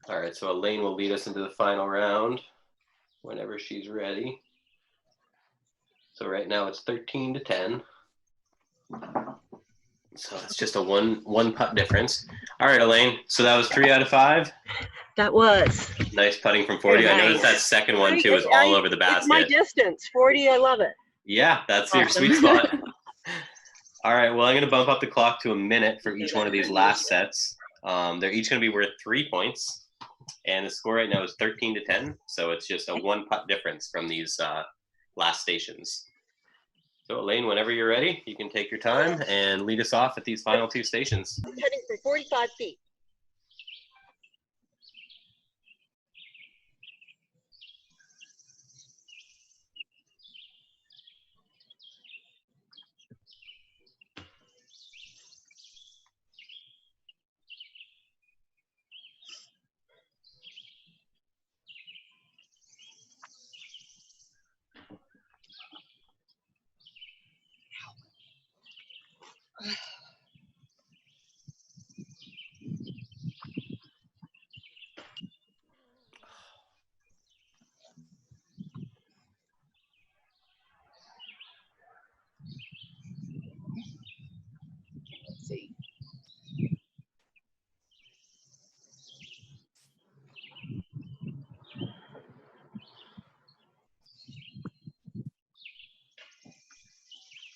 All right, so Elaine will lead us into the final round whenever she's ready. So right now it's 13-10. So it's just a one putt difference. All right, Elaine. So that was 3 out of 5. That was. Nice putting from 40. Very I noticed that nice. second one too is all over the basket. It's my distance. 40, I love it. Yeah, that's your Awesome. sweet spot. All right, well, I'm going to bump up the clock to a minute for each one of these last sets. They're each going to be worth 3 points, and the score right now is 13-10. So it's just a one putt difference from these last stations. So Elaine, whenever you're ready, you can take your time and lead us off at these final 2 stations. I'm heading for 45 feet. Let's see.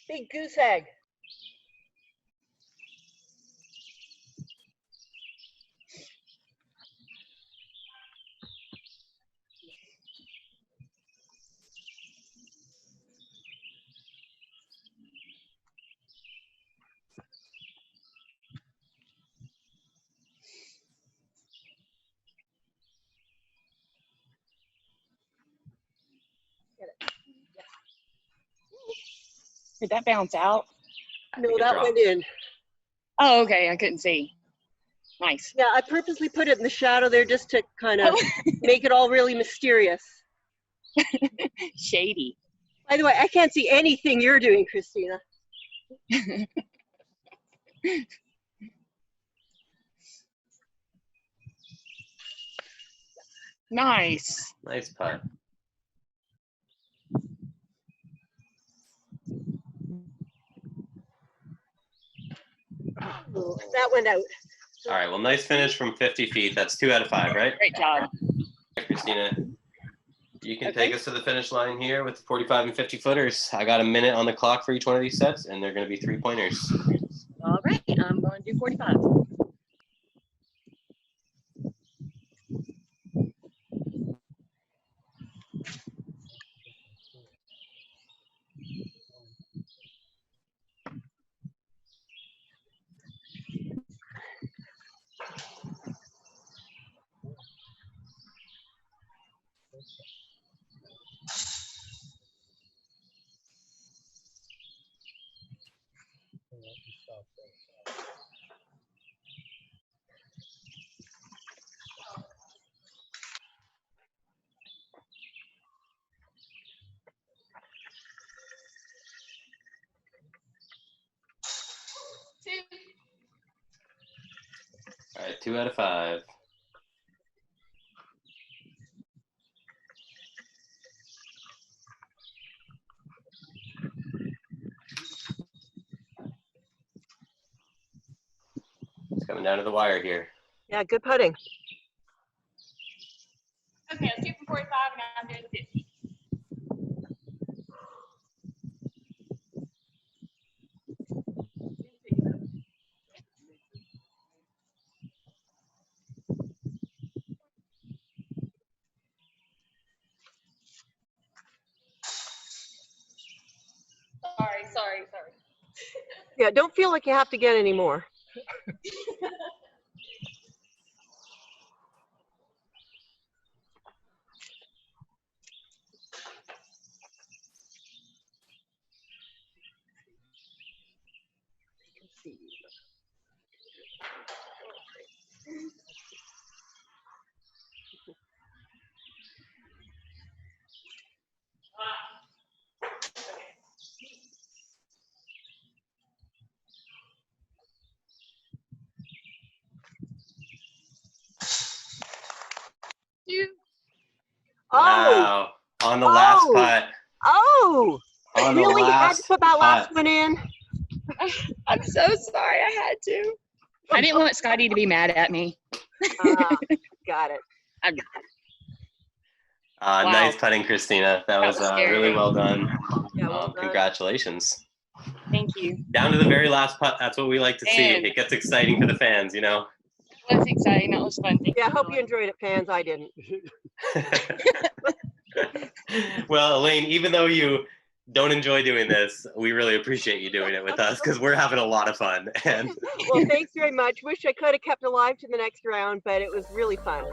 Big goose egg. Did that bounce out? No, that went in. Oh, okay. I couldn't see. Nice. Yeah, I purposely put it in the shadow there just to kind of make it all really mysterious. Shady. By the way, I can't see anything you're doing, Christina. Nice. Nice putt. Oh, that went out. All right, well, nice finish from 50 feet. That's 2 out of 5, right? Great job. Christina, you can take us to the finish line here with the 45 and 50 footers. I got a minute on the clock for each one of these sets, and they're going to be 3-pointers. All right. I'm going to do 45. All right, 2 out of 5. It's coming down to the wire here. Yeah, good putting. Okay, let's do for 45 and I'm doing the 50. Sorry. Yeah, don't feel like you have to get any more. Wow. On the last putt. Oh, On the really had last to put that last putt. one in. I'm so sorry. I had to. I didn't want Scotty to be mad at me. Got it. I've got it. Wow. Nice putting, Christina. That was really well done. Yeah, well done. Congratulations. Thank you. Down to the very last putt. That's what we like to see. And- It gets exciting for the fans, you know. That was exciting. That was fun. Thank Yeah, I you. hope you enjoyed it, fans. I didn't. Well, Elaine, even though you don't enjoy doing this, we really appreciate you doing it with us because we're having a lot of fun. And Well, thanks very much. Wish I could have kept alive to the next round, but it was really fun.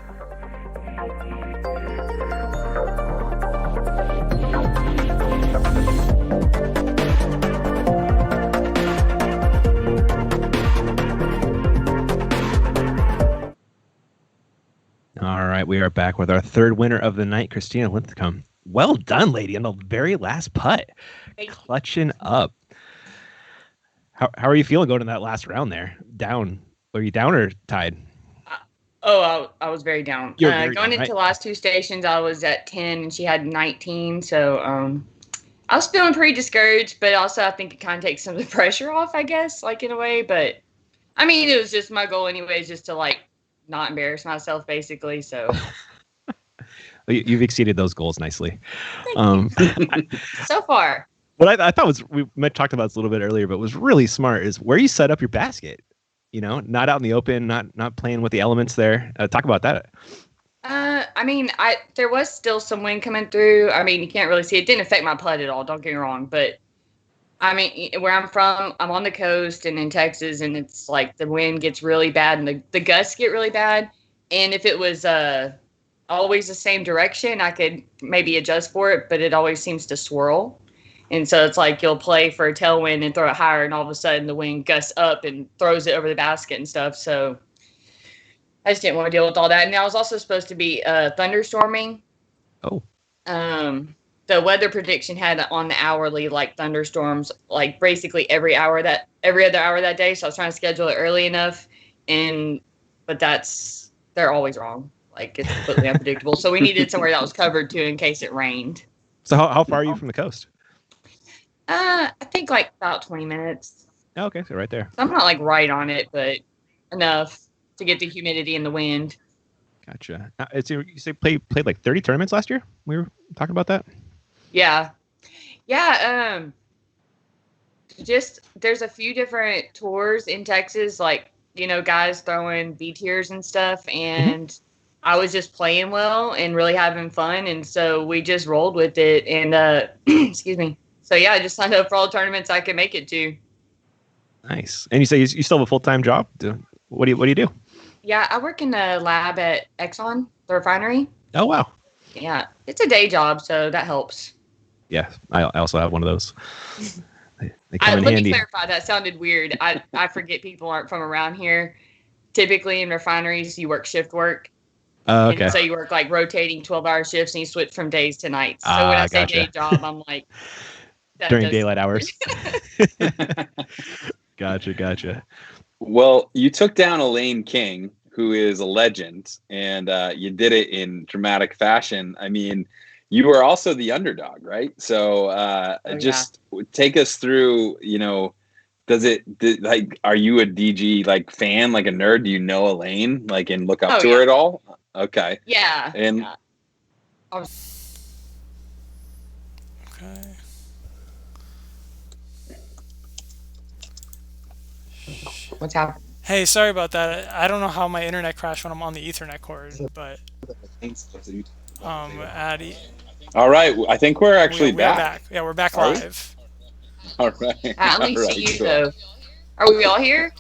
All right, we are back with our third winner of the night, Christina Linthicum. Well done, lady, on the very last putt. Clutching up. How are you feeling going to that last round there? Down? Are you down or tied? Oh, I was very down. You were very going down, into the right? last two stations, I was at 10 and she had 19. So I was feeling pretty discouraged, but also I think it kind of takes some of the pressure off, I guess, like in a way. But I mean, it was just my goal anyways, just to like not embarrass myself basically. So You've exceeded those goals nicely. so far. What I thought was, talked about this a little bit earlier, but was really smart is where you set up your basket. You know, not out in the open, not playing with the elements there. Talk about that. I mean, there was still some wind coming through. I mean, you can't really see it. Didn't affect my putt at all. Don't get me wrong, but I mean, where I'm from, I'm on the coast and in Texas, and it's like the wind gets really bad and the gusts get really bad. And if it was always the same direction, I could maybe adjust for it, but it always seems to swirl. And so it's like you'll play for a tailwind and throw it higher, and all of a sudden the wind gusts up and throws it over the basket and stuff. So I just didn't want to deal with all that. And I was also supposed to be thunderstorming. Oh. The weather prediction had on the hourly like thunderstorms, like basically every other hour that day. So I was trying to schedule it early enough, but they're always wrong. Like it's completely unpredictable. So we needed somewhere that was covered too in case it rained. So how far are you from the coast? I think like about 20 minutes. Oh, okay, so right there. I'm not like right on it, but enough to get the humidity and the wind. Gotcha. You say played like 30 tournaments last year? We were talking about that. Yeah. Just there's a few different tours in Texas, like, you know, guys throwing B tiers and stuff. And I was just playing well and really having fun. And so we just rolled with it. And, excuse me. So yeah, I just signed up for all the tournaments I could make it to. Nice. And you say you still have a full-time job? What do you do? Yeah, I work in the lab at Exxon, the refinery. Oh, wow. Yeah, it's a day job, so that helps. Yeah, I also have one of those. They come in Let handy. me clarify, that sounded weird. I forget people aren't from around here. Typically in refineries, you work shift work. Okay. And so you work like rotating 12-hour shifts and you switch from days to nights. So when I say Gotcha. day job, I'm like... During daylight hours. Gotcha. Well, you took down Elaine King, who is a legend, and you did it in dramatic fashion. I mean, you were also the underdog, right? So take us through, you know, are you a DG like fan, like a nerd? Do you know Elaine, like, and look up to her at all? Okay. Yeah. And Okay. What's happening? Hey, sorry about that. I don't know how my internet crashed when I'm on the Ethernet cord, but Addy. all right, I think we're actually we are back. Yeah, we're back Are we? live. All right. I only All right, see you, cool. though. Are we all here?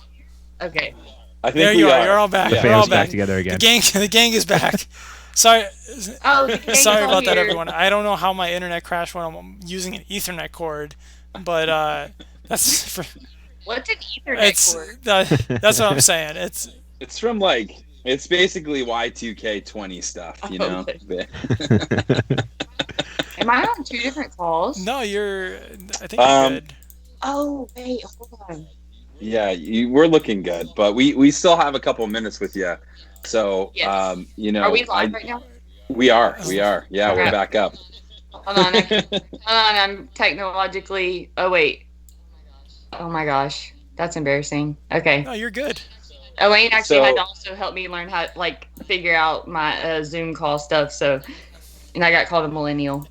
Okay. I think There we you are. are. You're all back. The You're family's all back back together again. The gang is back. Sorry. Oh, the gang is Sorry all about that, here. everyone. I don't know how my internet crashed when I'm using an Ethernet cord, but that's for. What's an Ethernet cord? That's what I'm saying. It's from it's basically Y2K20 stuff, you know. Am I on two different calls? No, I think you're good. Oh, wait, hold on. Yeah, we're looking good, but we still have a couple minutes with you. So, Yes. you know, Are we live right now? We are. Yeah, we're Crap. back up. Hold on. I'm technologically. Oh wait. Oh my gosh, that's embarrassing. Okay. No, you're good. Elaine actually So- had to also help me learn how to figure out my Zoom call stuff. So, and I got called a millennial.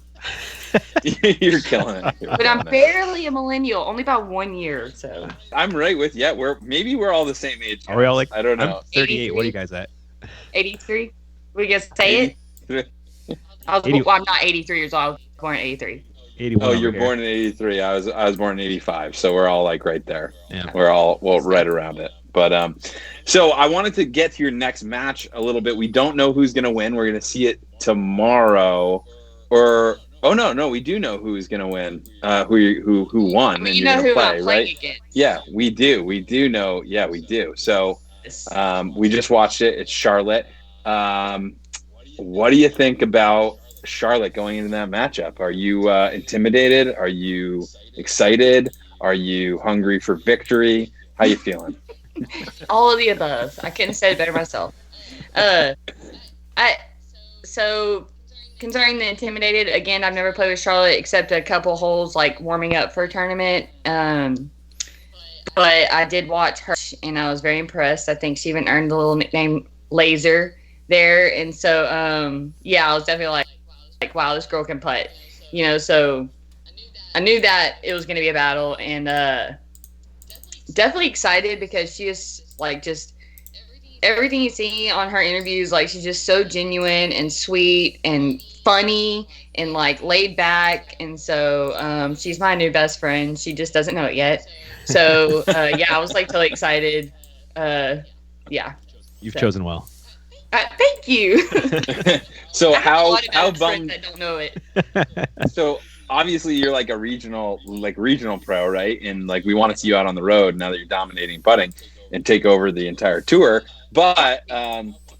You're killing it. But I'm barely a millennial, only by 1 year. So I'm right with you. We're all the same age. Are we all like? I don't know. I'm 38. What are you guys at? 83. We just say it. Well, I'm not 83 years old. I was born in 83. 81. Oh, over you're here. born in 83. I was born in 85. So we're all like right there. Yeah. We're all right around it. But so I wanted to get to your next match a little bit. We don't know who's going to win. We're going to see it tomorrow. Or no, we do know who's going to win. Who won? Well, and you you're know gonna who play, I'm playing right? against. Yeah, we do. We do know. Yeah, we do. So we just watched it. It's Charlotte. What do you think about Charlotte going into that matchup? Are you intimidated? Are you excited? Are you hungry for victory? How you feeling? All of the above. I couldn't say it better myself. So concerning the intimidated, again, I've never played with Charlotte except a couple holes like warming up for a tournament. But I did watch her, and I was very impressed. I think she even earned the little nickname Laser there, and so I was definitely like, wow, this girl can putt, So I knew that it was going to be a battle, and definitely excited because she is just everything you see on her interviews. Like, she's just so genuine and sweet and funny and laid back, and so she's my new best friend. She just doesn't know it yet. So I was totally excited. You've chosen well. Thank you. So I have a how lot of best friends bummed? that don't know it. So obviously you're like a regional pro, right? And we want to see you out on the road now that you're dominating putting and take over the entire tour. But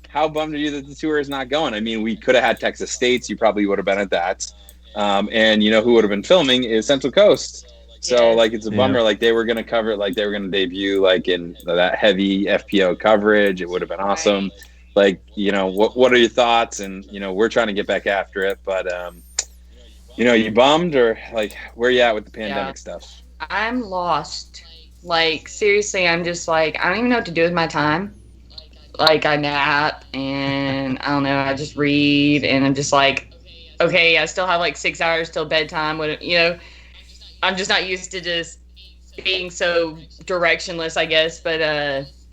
how bummed are you that the tour is not going? I mean, we could have had Texas States. You probably would have been at that. And who would have been filming is Central Coast. So it's a bummer. They were going to cover it. They were going to debut in that heavy FPO coverage. It would have been awesome. What are your thoughts? And we're trying to get back after it, but you bummed, or where you at with the pandemic stuff? I'm lost. Seriously, I'm just I don't even know what to do with my time. I nap, and I don't know, I just read, and I'm just okay, I still have 6 hours till bedtime. I'm just not used to just being so directionless, I guess. But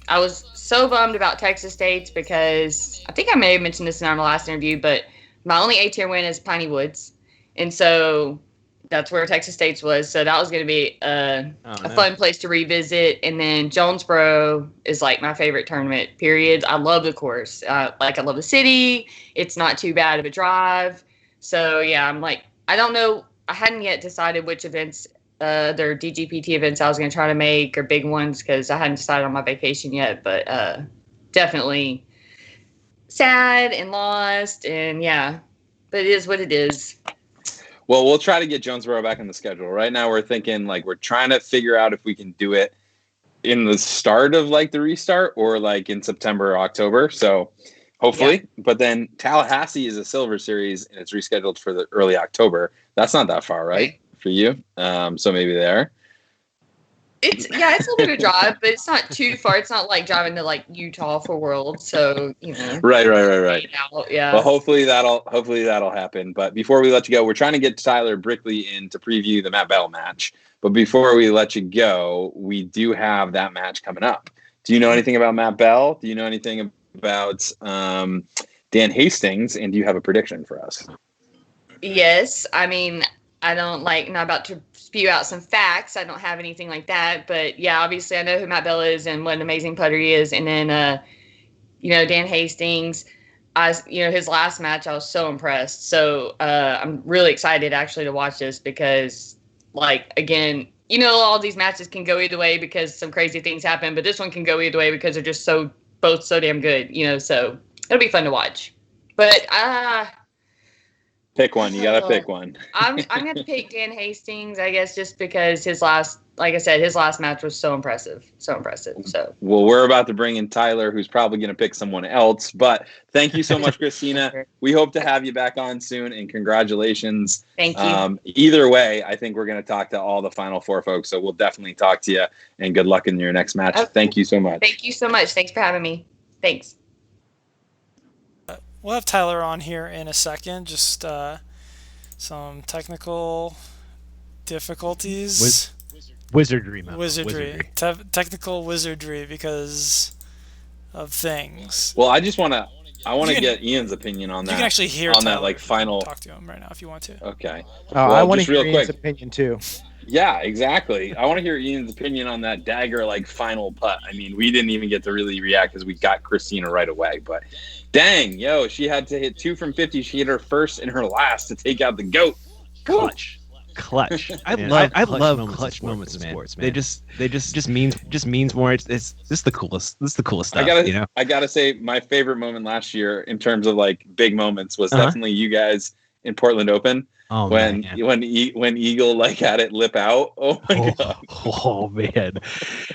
I was so bummed about Texas States because I think I may have mentioned this in our last interview, but my only A-tier win is Piney Woods. And so that's where Texas States was. So that was going to be a fun place to revisit. And then Jonesboro is my favorite tournament, period. I love the course. I love the city. It's not too bad of a drive. So, yeah, I'm I don't know. I hadn't yet decided which events, their DGPT events I was going to try to make, or big ones, because I hadn't decided on my vacation yet. But definitely sad and lost. And, yeah, but it is what it is. Well, we'll try to get Jonesboro back on the schedule. Right now we're thinking we're trying to figure out if we can do it in the start of the restart, or in September or October. So hopefully, but then Tallahassee is a silver series and it's rescheduled for the early October. That's not that far, right? For you. So maybe there. It's a little bit of a drive, but it's not too far. It's not driving to Utah for Worlds. So, Right. Yeah. Well, hopefully that'll happen. But before we let you go, we're trying to get Tyler Brickley in to preview the Matt Bell match. But before we let you go, we do have that match coming up. Do you know anything about Matt Bell? Do you know anything about Dan Hastings? And do you have a prediction for us? Yes. I mean, I don't not about to spew out some facts. I don't have anything like that. But yeah, obviously I know who Matt Bell is and what an amazing putter he is. And then, Dan Hastings, his last match, I was so impressed. So I'm really excited actually to watch this because, again, all these matches can go either way because some crazy things happen. But this one can go either way because they're just both so damn good, so it'll be fun to watch. But pick one. You gotta pick one. I'm gonna pick Dan Hastings, I guess, just because his last like I said, his last match was so impressive. So impressive. So Well, we're about to bring in Tyler, who's probably going to pick someone else. But thank you so much, Christina. We hope to have you back on soon, and congratulations. Thank you. Either way, I think we're going to talk to all the Final Four folks, so we'll definitely talk to you, and good luck in your next match. Okay. Thank you so much. Thank you so much. Thanks for having me. Thanks. We'll have Tyler on here in a second. Just some technical difficulties. Wizardry, man. Wizardry. Technical wizardry because of things. Well, I want to get Ian's opinion on that. You can actually hear on Tyler. that, like, final. Talk to him right now if you want to. Okay. Oh, I want to hear Ian's opinion too. Yeah, exactly. I want to hear Ian's opinion on that dagger, like, final putt. I mean, we didn't even get to really react because we got Christina right away. But dang, she had to hit 2 from 50. She hit her first and her last to take out the GOAT. Clutch. I love clutch moments in sports, man. They just means more. It's just the coolest. This is the coolest stuff. I gotta say, my favorite moment last year in terms of, like, big moments was definitely you guys in Portland Open. Oh, when Eagle, like, had it lip out. Oh my god. Oh man.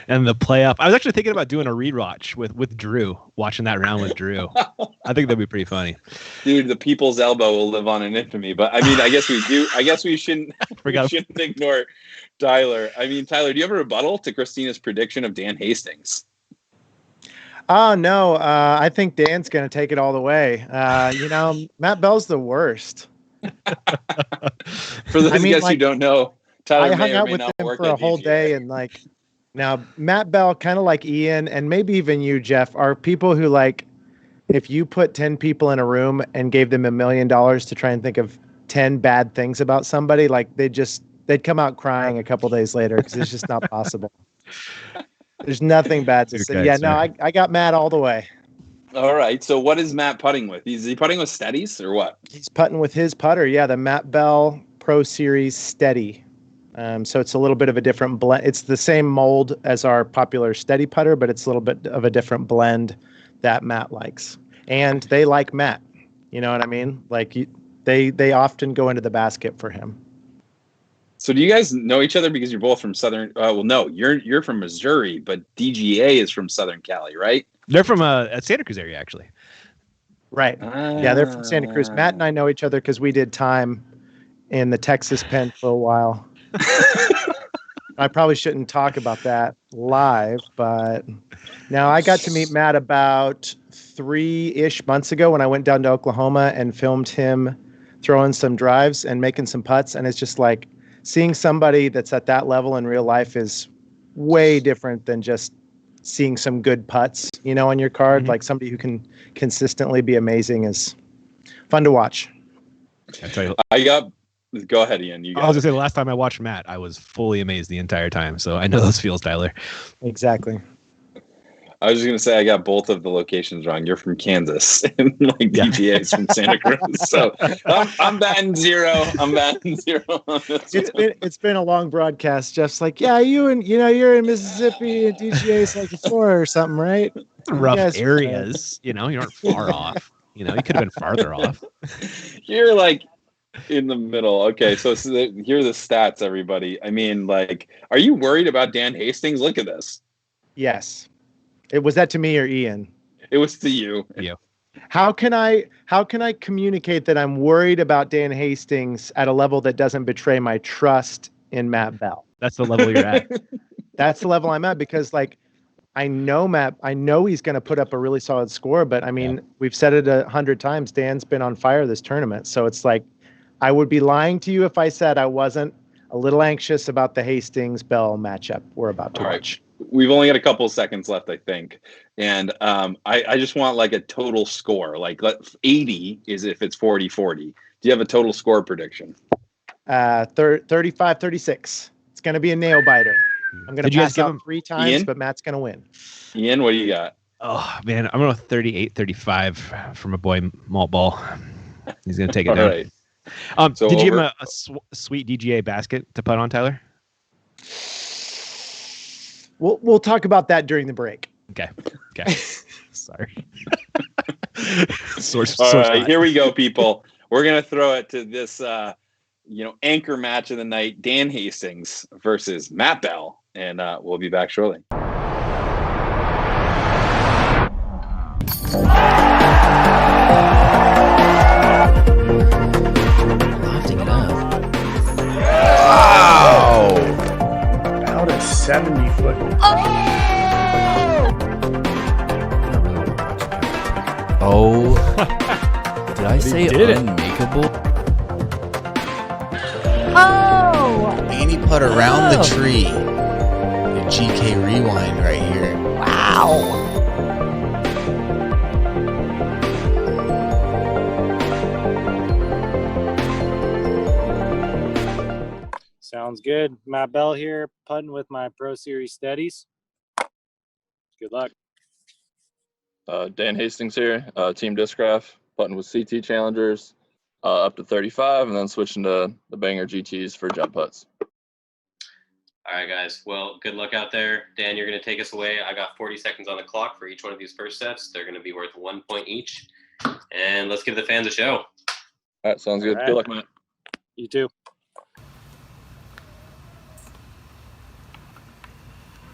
And the playoff. I was actually thinking about doing a rewatch with Drew, watching that round with Drew. I think that'd be pretty funny. Dude, the people's elbow will live on in infamy. But I mean, I guess we shouldn't ignore Tyler. I mean, Tyler, do you have a rebuttal to Christina's prediction of Dan Hastings? Oh no, I think Dan's gonna take it all the way. Matt Bell's the worst. For those of you guys who don't know, Tyler I hung may or out may with not him work for a at whole DGA. day, and like now Matt Bell, kind of like Ian, and maybe even you, Jeff, are people who, like, if you put 10 people in a room and gave them $1 million to try and think of 10 bad things about somebody, like they'd come out crying a couple days later because it's just not possible. There's nothing bad to say. Yeah, no, I got Matt all the way. All right. So what is Matt putting with? Is he putting with steadies or what? He's putting with his putter. Yeah, the Matt Bell Pro Series Steady. So it's a little bit of a different blend. It's the same mold as our popular Steady putter, but it's a little bit of a different blend that Matt likes. And they like Matt. You know what I mean? Like, they often go into the basket for him. So do you guys know each other because you're both from Southern? Well, no, you're from Missouri, but DGA is from Southern Cali, right? They're from Santa Cruz area, actually. Right. Yeah, they're from Santa Cruz. Matt and I know each other because we did time in the Texas pen for a while. I probably shouldn't talk about that live, but now I got to meet Matt about 3-ish months ago when I went down to Oklahoma and filmed him throwing some drives and making some putts. And it's just like seeing somebody that's at that level in real life is way different than just seeing some good putts, on your card. Mm-hmm. Like, somebody who can consistently be amazing is fun to watch. Go ahead, Ian. I was gonna say, the last time I watched Matt, I was fully amazed the entire time. So I know those feels, Tyler. Exactly. I was just gonna say I got both of the locations wrong. You're from Kansas, and DGA's from Santa Cruz. So I'm batting zero. On this it's been a long broadcast. Jeff's like, yeah, you're in Mississippi, and DGA's like 4 or something, right? Rough areas, you aren't far off. You could have been farther off. You're like in the middle. Okay, so here are the stats, everybody. I mean, like, are you worried about Dan Hastings? Look at this. Yes. Was that to me or Ian? It was to you. Yeah. How can I communicate that I'm worried about Dan Hastings at a level that doesn't betray my trust in Matt Bell? That's the level you're at. That's the level I'm at because, like, I know Matt. I know he's going to put up a really solid score, but I mean, we've said it 100 times. Dan's been on fire this tournament, so it's like I would be lying to you if I said I wasn't a little anxious about the Hastings Bell matchup we're about to watch. We've only got a couple of seconds left, I think. And I just want, like, a total score. Like, 80 is if it's 40-40. Do you have a total score prediction? 35-36. It's going to be a nail biter. I'm going to pass out 3 times, Ian? but Matt's going to win. Ian, what do you got? Oh, man, I'm going to 38-35 from a boy Malt Ball. He's going to take it All down. Right. Did you give him a sweet DGA basket to put on, Tyler? We'll talk about that during the break. Okay. Sorry. All right, here we go, people. We're gonna throw it to this anchor match of the night, Dan Hastings versus Matt Bell. And we'll be back shortly. Wow! About a 70-foot. Oh, did I say did it. unmakeable? Oh! Annie put around the tree. The GK rewind right here. Wow! Sounds good. Matt Bell here, putting with my Pro Series steadies. Good luck. Dan Hastings here, Team Discraft, putting with CT Challengers, up to 35, and then switching to the Banger GTs for jump putts. All right, guys. Well, good luck out there. Dan, you're going to take us away. I got 40 seconds on the clock for each one of these first sets. They're going to be worth 1 point each. And let's give the fans a show. All right, sounds good. All right. Good luck, Matt. You too.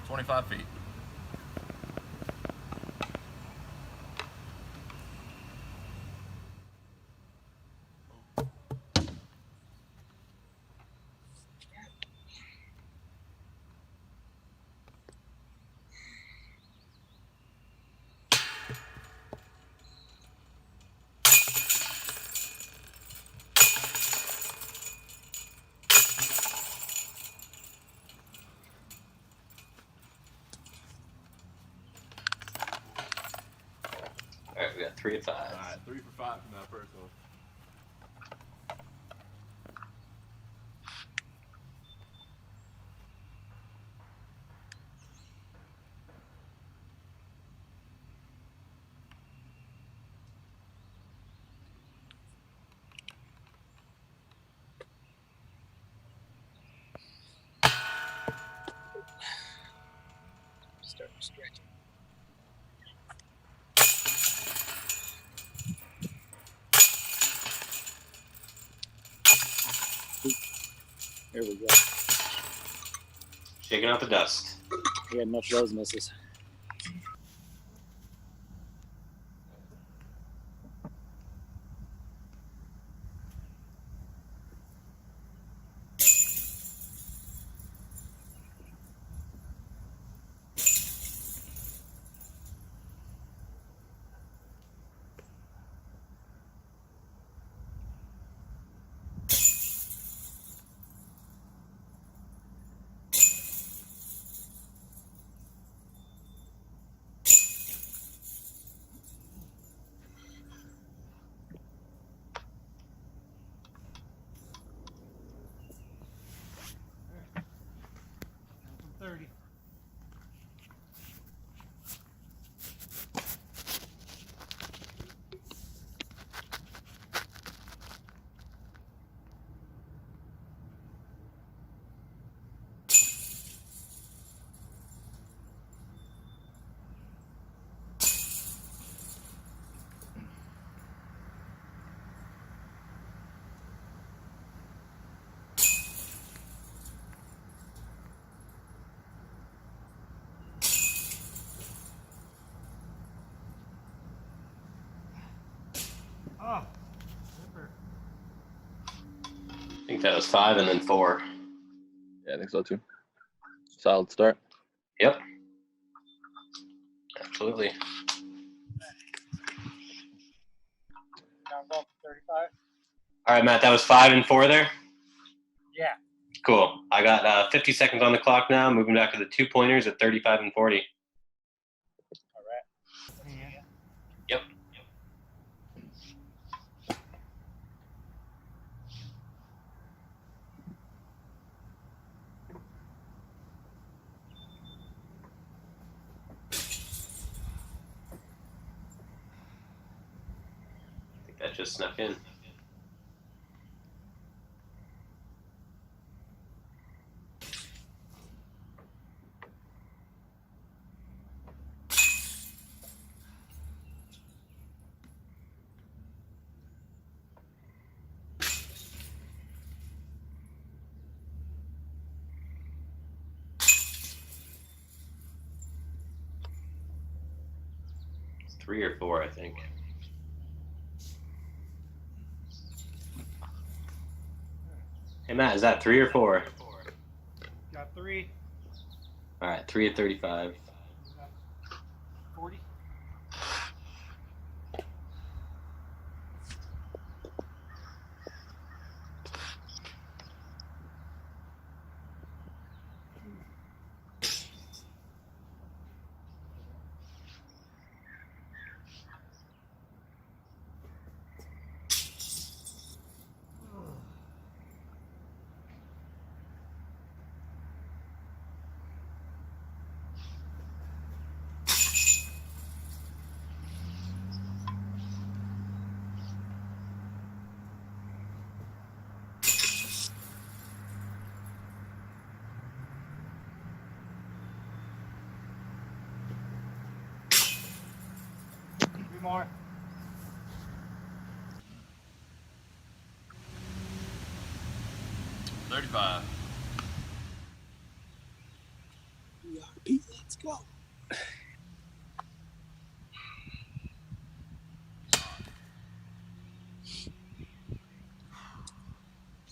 25 feet. All right, we got 3 of 5. All right, 3 for 5 from that first one. Start stretching. There we go. Shaking out the dust. We had enough of those misses. Oh, I think that was 5 and then 4. yeah, I think so too. Solid start. Yep. Absolutely. Now I'm going for 35. All right, Matt, that was 5 and 4 there? Yeah. Cool. I got 50 seconds on the clock now. Moving back to the 2-pointers at 35 and 40. All right. Yep. I think that just snuck in. 3 or 4, I think. Hey Matt, is that 3 or 4? Got 3. All right, 3 at 35. 40. More. $35. Let's go.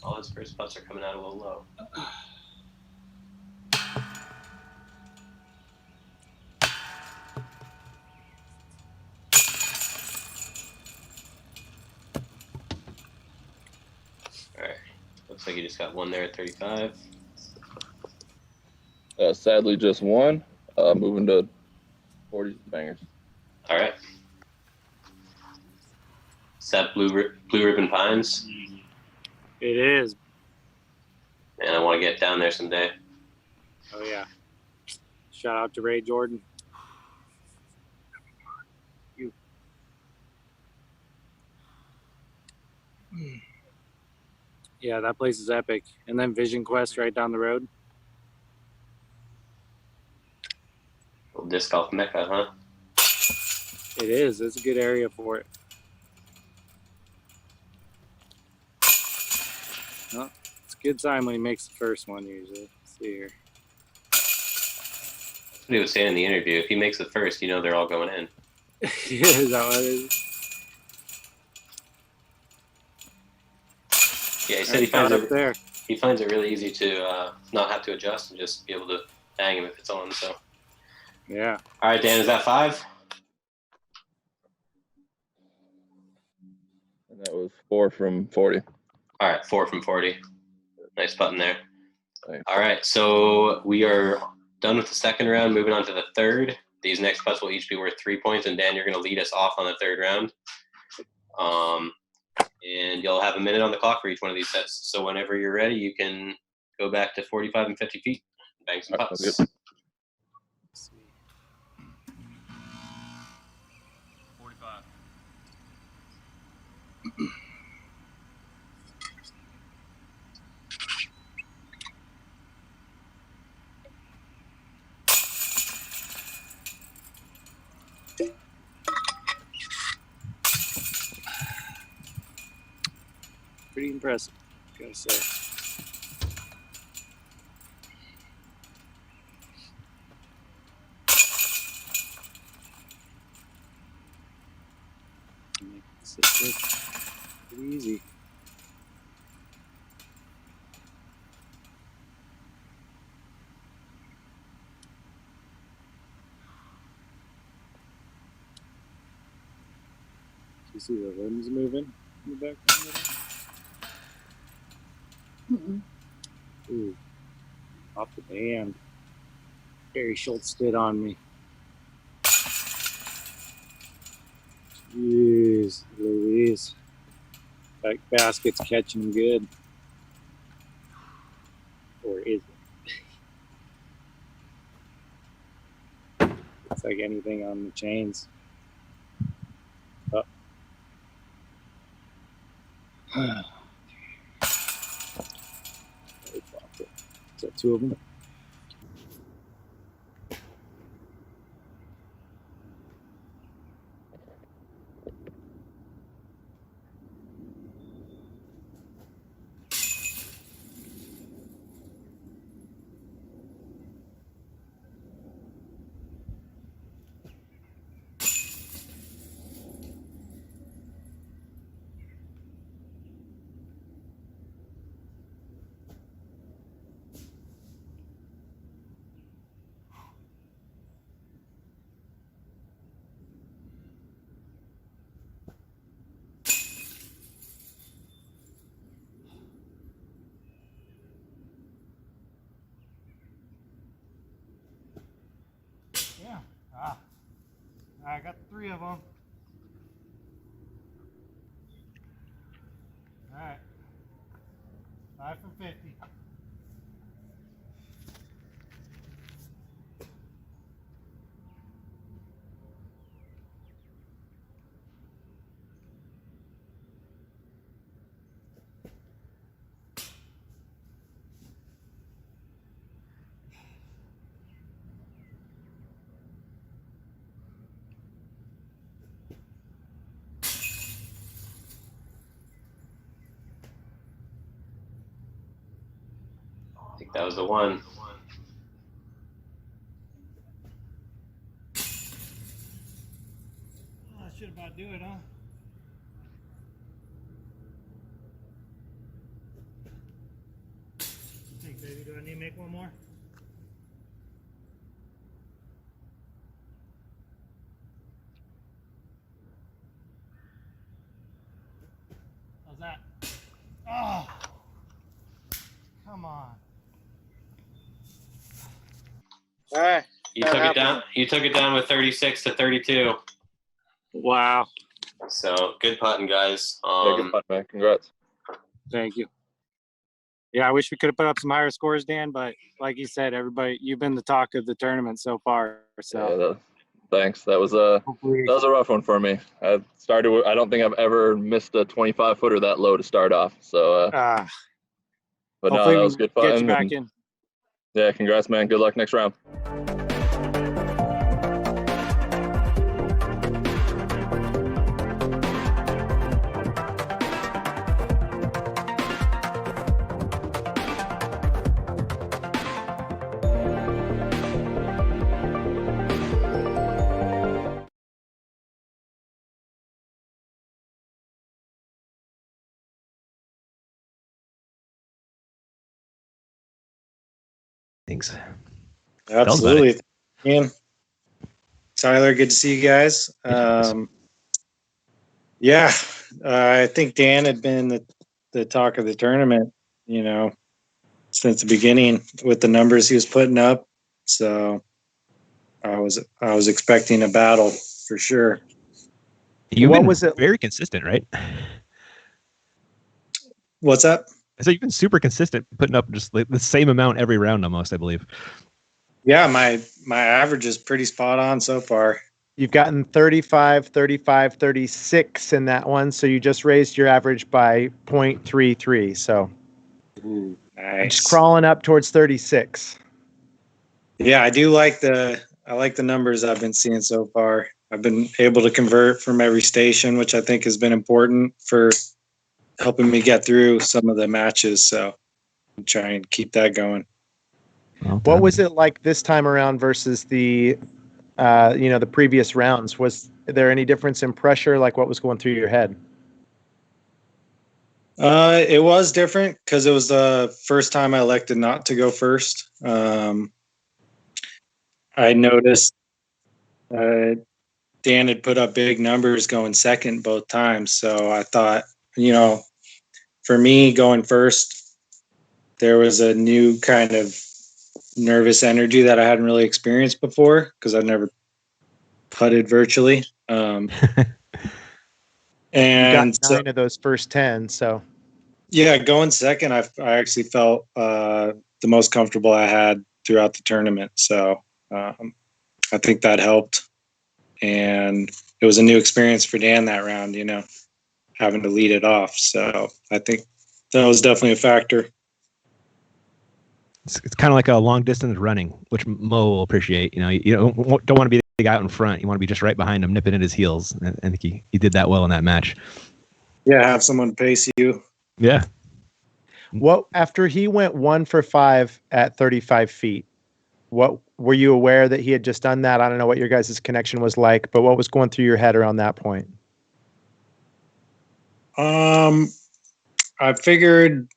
All his first putts are coming out a little low. All right. Looks like you just got one there at 35. Sadly, just one. Moving to 40 bangers. All right. Is that Blue Ribbon Pines? It is. Man, I want to get down there someday. Oh yeah. Shout out to Ray Jordan. You. Yeah, that place is epic. And then Vision Quest right down the road. Little disc golf mecca, huh? It is. It's a good area for it. No, it's a good sign when he makes the first one usually. Let's see here. That's what he was saying in the interview. If he makes the first, you know they're all going in. Is that what it is? Yeah, he said he finds up there. He finds it really easy to not have to adjust and just be able to bang him if it's on. So. Yeah. All right, Dan, is that 5? And that was 4 from 40. All right, 4 from 40. Nice button there. Thanks. All right, so we are done with the second round, moving on to the third. These next putts will each be worth 3 points, and Dan, you're going to lead us off on the third round. And you'll have a minute on the clock for each one of these sets. So whenever you're ready, you can go back to 45 and 50 feet, bang some putts. 45. Pretty impressive, gotta say. It's pretty easy. You see the limbs moving in the background? Ooh, off the band. Barry Schultz did on me. Jeez, Louise. That basket's catching him good. Or is it? It's like anything on the chains. Oh. Is that 2 of them? Yeah. Ah. I got 3 of them. All right. 5 for 50. I think that was the one. Oh, I should about do it, huh? You think, baby, do I need to make one more? How's that? Oh! Come on. All right. You took it down. You took it down with 36 to 32. Wow. So good putting, guys. Yeah, good putt, man. Congrats. Thank you. Yeah, I wish we could have put up some higher scores, Dan, but like you said, everybody, you've been the talk of the tournament so far. So Thanks. That was a rough one for me. I don't think I've ever missed a 25-footer that low to start off. So, but no, that was good Get putting. you back in. Yeah, congrats, man. Good luck next round. Thanks. Absolutely. Ian, Tyler, good to see you guys. Yeah, I think Dan had been the talk of the tournament, since the beginning with the numbers he was putting up. So I was expecting a battle for sure. What was it? Very consistent, right? What's up? So you've been super consistent, putting up just like the same amount every round almost, I believe. Yeah, my average is pretty spot on so far. You've gotten 35, 35, 36 in that one, so you just raised your average by 0.33. So nice. Just crawling up towards 36. Yeah, I like the numbers I've been seeing so far. I've been able to convert from every station, which I think has been important for helping me get through some of the matches. So I'm trying to keep that going. What was it like this time around versus the previous rounds? Was there any difference in pressure? Like what was going through your head? It was different because it was the first time I elected not to go first. I noticed Dan had put up big numbers going second both times. So I thought, for me going first, there was a new kind of nervous energy that I hadn't really experienced before because I've never putted virtually. And you got 9 of those first 10. So yeah, going second, I actually felt the most comfortable I had throughout the tournament. So I think that helped. And it was a new experience for Dan that round, having to lead it off. So I think that was definitely a factor. It's kind of like a long distance running, which Mo will appreciate. You don't want to be the guy out in front. You want to be just right behind him, nipping at his heels. And I think he did that well in that match. Yeah, have someone pace you. Yeah. What after he went 1 for 5 at 35 feet? What were you aware that he had just done that? I don't know what your guys' connection was like, but what was going through your head around that point? I figured,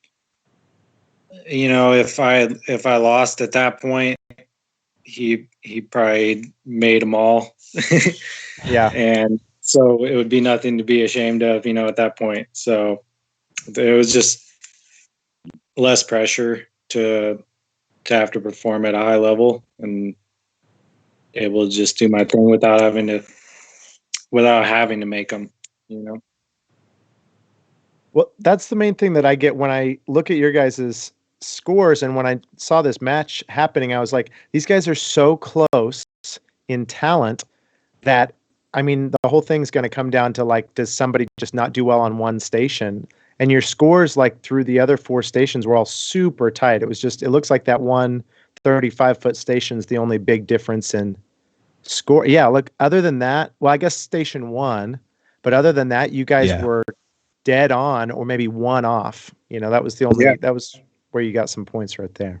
if I lost at that point, he probably made them all. Yeah. And so it would be nothing to be ashamed of, at that point. So it was just less pressure to have to perform at a high level. And able to just do my thing without having to make them, you know. Well, that's the main thing that I get when I look at your guys' scores. And when I saw this match happening, I was like, these guys are so close in talent that, I mean, the whole thing's going to come down to like, does somebody just not do well on one station? And your scores, like through the other 4 stations, were all super tight. It looks like that one 35-foot station is the only big difference in score. Yeah, look, other than that, well, I guess station 1, but other than that, you guys were dead on, or maybe one off. You know, that was the only, that was where you got some points right there.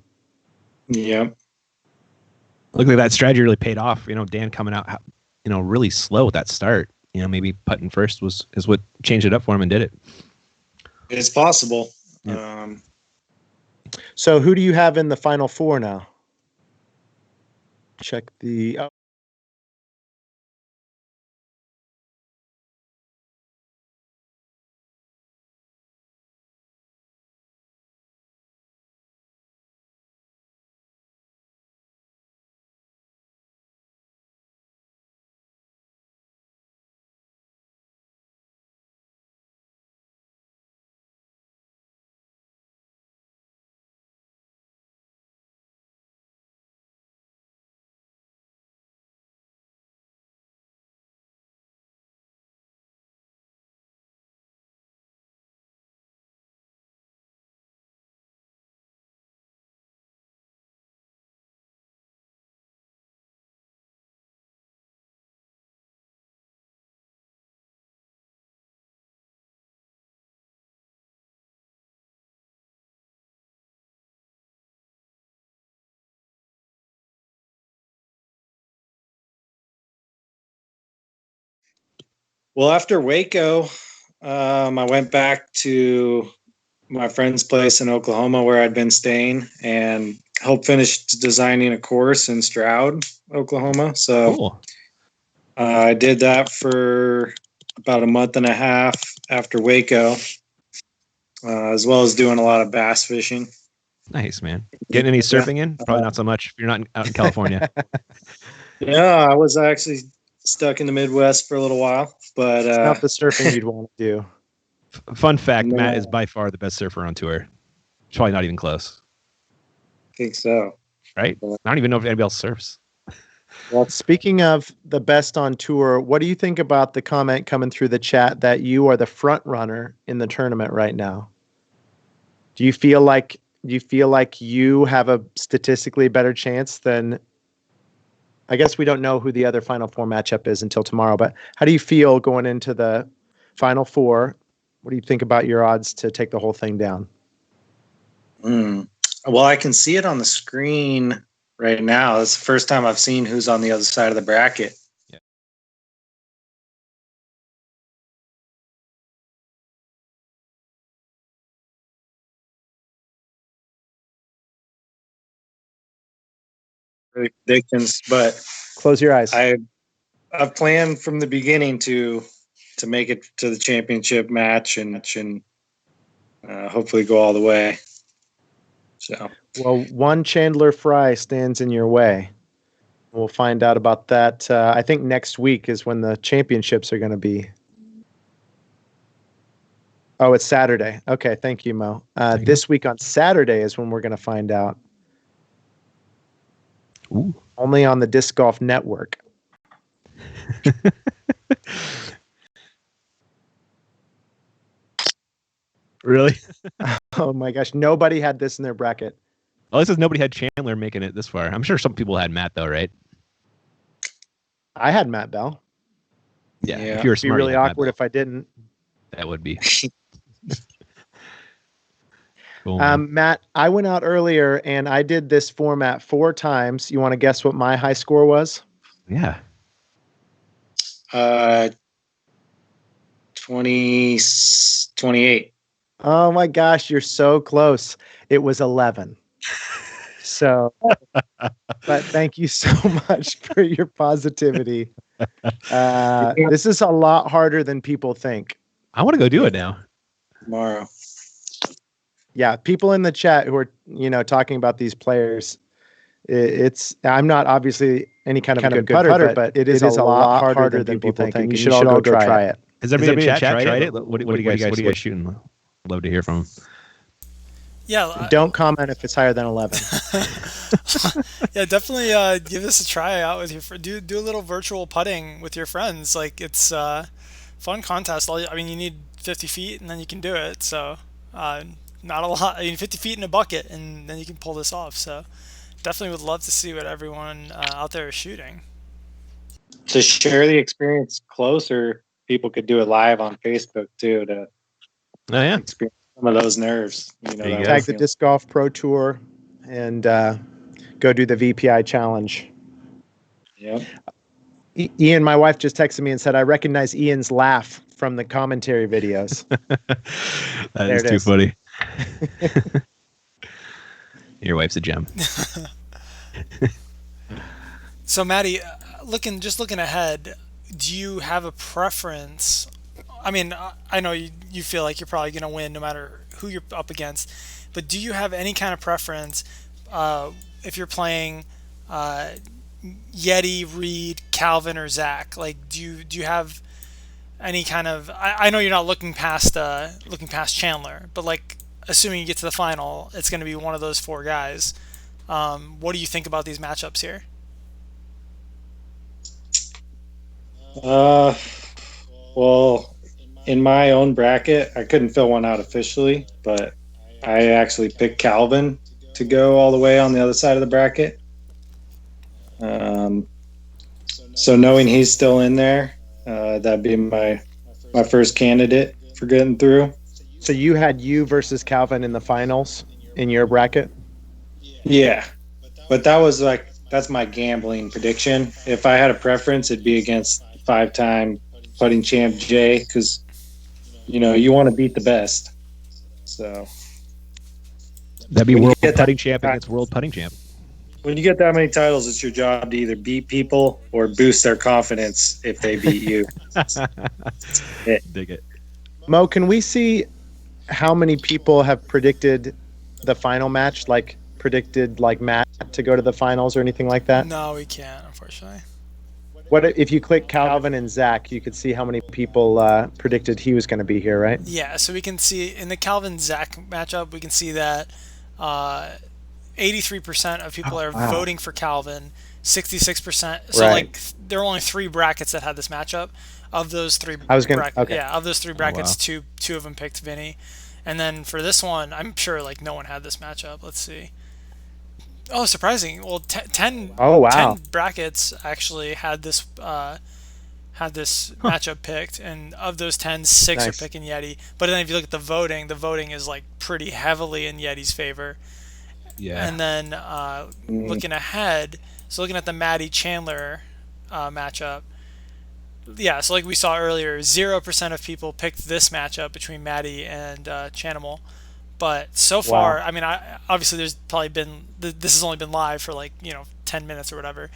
Yeah. Look like that strategy really paid off. You know, Dan coming out, you know, really slow with that start. You know, maybe putting first is what changed it up for him and did it. It's possible. Yeah. So who do you have in the final 4 now? Check the... Oh. Well, after Waco, I went back to my friend's place in Oklahoma where I'd been staying and helped finish designing a course in Stroud, Oklahoma. So cool. I did that for about a month and a half after Waco, as well as doing a lot of bass fishing. Nice, man. Getting any surfing in? Probably not so much if you're not out in California. Yeah, I was actually stuck in the Midwest for a little while, but it's not the surfing you'd want to do. Fun fact, Matt is by far the best surfer on tour. It's probably not even close. I think so. Right? I don't even know if anybody else surfs. Well, speaking of the best on tour, what do you think about the comment coming through the chat that you are the front runner in the tournament right now? Do you feel like you have a statistically better chance than... I guess we don't know who the other Final Four matchup is until tomorrow, but how do you feel going into the Final Four? What do you think about your odds to take the whole thing down? Well, I can see it on the screen right now. It's the first time I've seen who's on the other side of the bracket. Yeah. Predictions, but close your eyes. I've planned from the beginning to make it to the championship match and hopefully go all the way. So, well, one Chandler Frye stands in your way. We'll find out about that. I think next week is when the championships are going to be. Oh, it's Saturday. Okay, thank you, Mo. This week on Saturday is when we're going to find out. Ooh. Only on the Disc Golf Network. Really? Oh my gosh, nobody had this in their bracket. Well, this is nobody had Chandler making it this far. I'm sure some people had Matt though, right? I had Matt Bell. Yeah. If you were smart, it'd be really awkward if I didn't. That would be. Cool, Matt, I went out earlier and I did this format 4 times. You want to guess what my high score was? Yeah. 28. Oh my gosh, you're so close. It was 11. So, but thank you so much for your positivity. This is a lot harder than people think. I want to go do it now. Tomorrow. Yeah, people in the chat who are, talking about these players, I'm not obviously any kind of good putter, but it is a lot harder than people think. And you should all go try it. Has everybody in chat tried it? What do you guys shooting? Love to hear from them. Yeah. Don't comment if it's higher than 11. Yeah, definitely give this a try out with your do a little virtual putting with your friends. Like, it's fun contest. I mean, you need 50 feet and then you can do it. So not a lot. I mean, 50 feet in a bucket and then you can pull this off. So definitely would love to see what everyone out there is shooting. To share the experience closer, people could do it live on Facebook too to experience some of those nerves. Tag the Disc Golf Pro Tour and go do the VPI challenge. Yep. Ian, my wife just texted me and said, I recognize Ian's laugh from the commentary videos. That is too funny. Your wife's a gem. So, Maddie, looking ahead, do you have a preference? I mean, I know you feel like you're probably going to win no matter who you're up against, but do you have any kind of preference if you're playing Yeti, Reed, Calvin, or Zach? Like, do you have any kind of? I know you're not looking past Chandler, but like, assuming you get to the final, it's going to be one of those four guys. What do you think about these matchups here? Well, in my own bracket, I couldn't fill one out officially, but I actually picked Calvin to go all the way on the other side of the bracket. So knowing he's still in there, that'd be my first candidate for getting through. So you had you versus Calvin in the finals in your bracket? Yeah, but that's my gambling prediction. If I had a preference, it'd be against 5-time putting champ Jay, because you want to beat the best. So that'd be world putting champ against world putting champ. When you get that many titles, it's your job to either beat people or boost their confidence if they beat you. Dig it. Mo, can we see how many people have predicted the final match, like predicted like Matt to go to the finals or anything like that? No, we can't, unfortunately. What if you click Calvin and Zach, you could see how many people predicted he was going to be here, right? Yeah, so we can see in the Calvin-Zach matchup, we can see that 83% of people are voting for Calvin, 66%. So like there are only 3 brackets that had this matchup. Of those 3 of those 3 brackets, two of them picked Vinny. And then for this one, I'm sure like no one had this matchup. Let's see. Oh, surprising. Well, 10 brackets actually had this matchup picked, and of those 10, 6 are picking Yeti. But then if you look at the voting is like pretty heavily in Yeti's favor. Yeah. And then looking ahead, so looking at the Maddie Chandler matchup, yeah, so like we saw earlier, 0% of people picked this matchup between Maddie and Chanimal. But so far, I mean, obviously there's probably been, this has only been live for like, 10 minutes or whatever.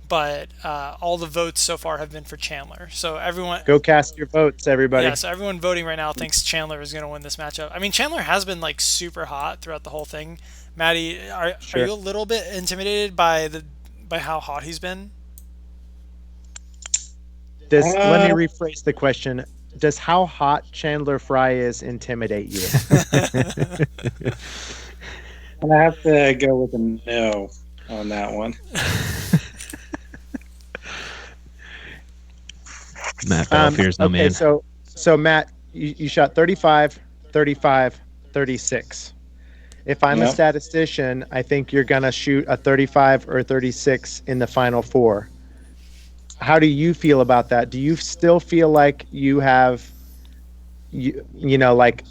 But all the votes so far have been for Chandler. So everyone... Go cast your votes, everybody. Yeah, so everyone voting right now thinks Chandler is going to win this matchup. I mean, Chandler has been like super hot throughout the whole thing. Maddie, are you a little bit intimidated by how hot he's been? Let me rephrase the question. Does how hot Chandler Frye is intimidate you? I have to go with a no on that one. Matt Bell fears no man. So Matt, you shot 35, 35, 36. If I'm a statistician, I think you're going to shoot a 35 or 36 in the final 4. How do you feel about that? Do you still feel like you have, like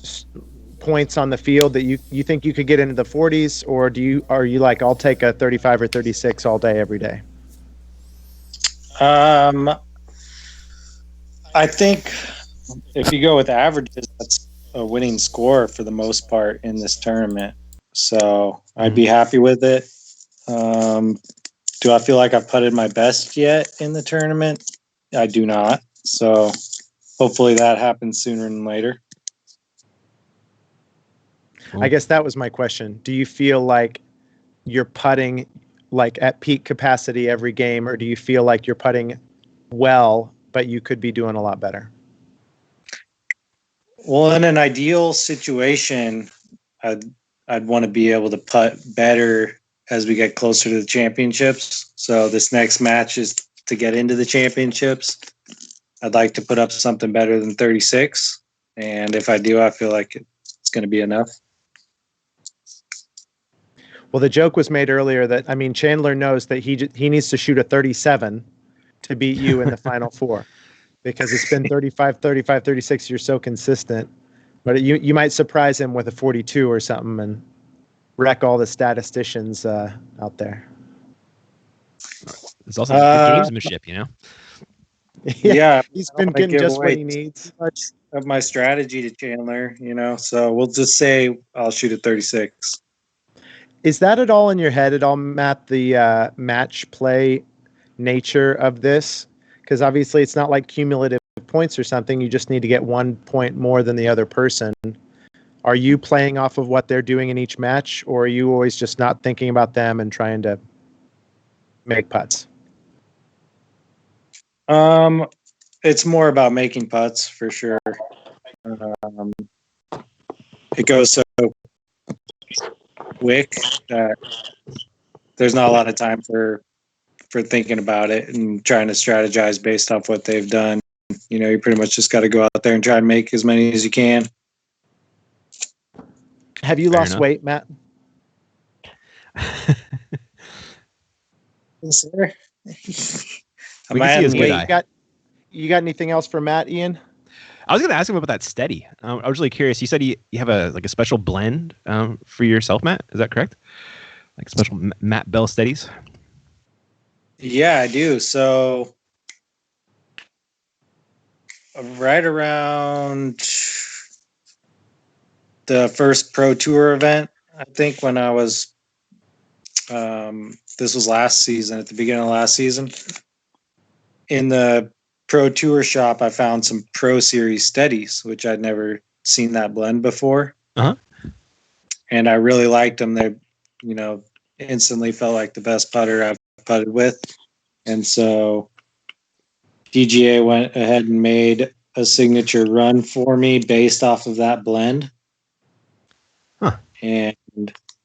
points on the field that you think you could get into the 40s, or are you like, I'll take a 35 or 36 all day, every day? I think if you go with averages, that's a winning score for the most part in this tournament. So I'd be happy with it. Do I feel like I've putted my best yet in the tournament? I do not. So hopefully that happens sooner than later. I guess that was my question. Do you feel like you're putting like at peak capacity every game, or do you feel like you're putting well, but you could be doing a lot better? Well, in an ideal situation, I'd want to be able to putt better as we get closer to the championships. So this next match is to get into the championships. I'd like to put up something better than 36. And if I do, I feel like it's going to be enough. Well, the joke was made earlier that, I mean, Chandler knows that he needs to shoot a 37 to beat you in the final four, because it's been 35, 35, 36. You're so consistent, but you might surprise him with a 42 or something and wreck all the statisticians out there. It's also good gamesmanship, you know? Yeah, he's been getting just what he needs. Much of my strategy to Chandler, you know, so we'll just say I'll shoot a 36. Is that at all in your head at all, Matt, the match play nature of this? Because obviously it's not like cumulative points or something. You just need to get 1 point more than the other person. Are you playing off of what they're doing in each match, or are you always just not thinking about them and trying to make putts? It's more about making putts for sure. It goes so quick that there's not a lot of time for thinking about it and trying to strategize based off what they've done. You know, you pretty much just got to go out there and try and make as many as you can. Have you lost weight, Matt? Yes, sir. We can see his good eye. You got anything else for Matt, Ian? I was going to ask him about that steady. I was really curious. You said you have a special blend for yourself, Matt. Is that correct? Like special Matt Bell steadies? Yeah, I do. So right around the first Pro Tour event, I think when I was, this was last season, at the beginning of last season, in the Pro Tour shop, I found some Pro Series steadies, which I'd never seen that blend before. Uh-huh. And I really liked them. They, you know, instantly felt like the best putter I've putted with. And so DGA went ahead and made a signature run for me based off of that blend. Huh. And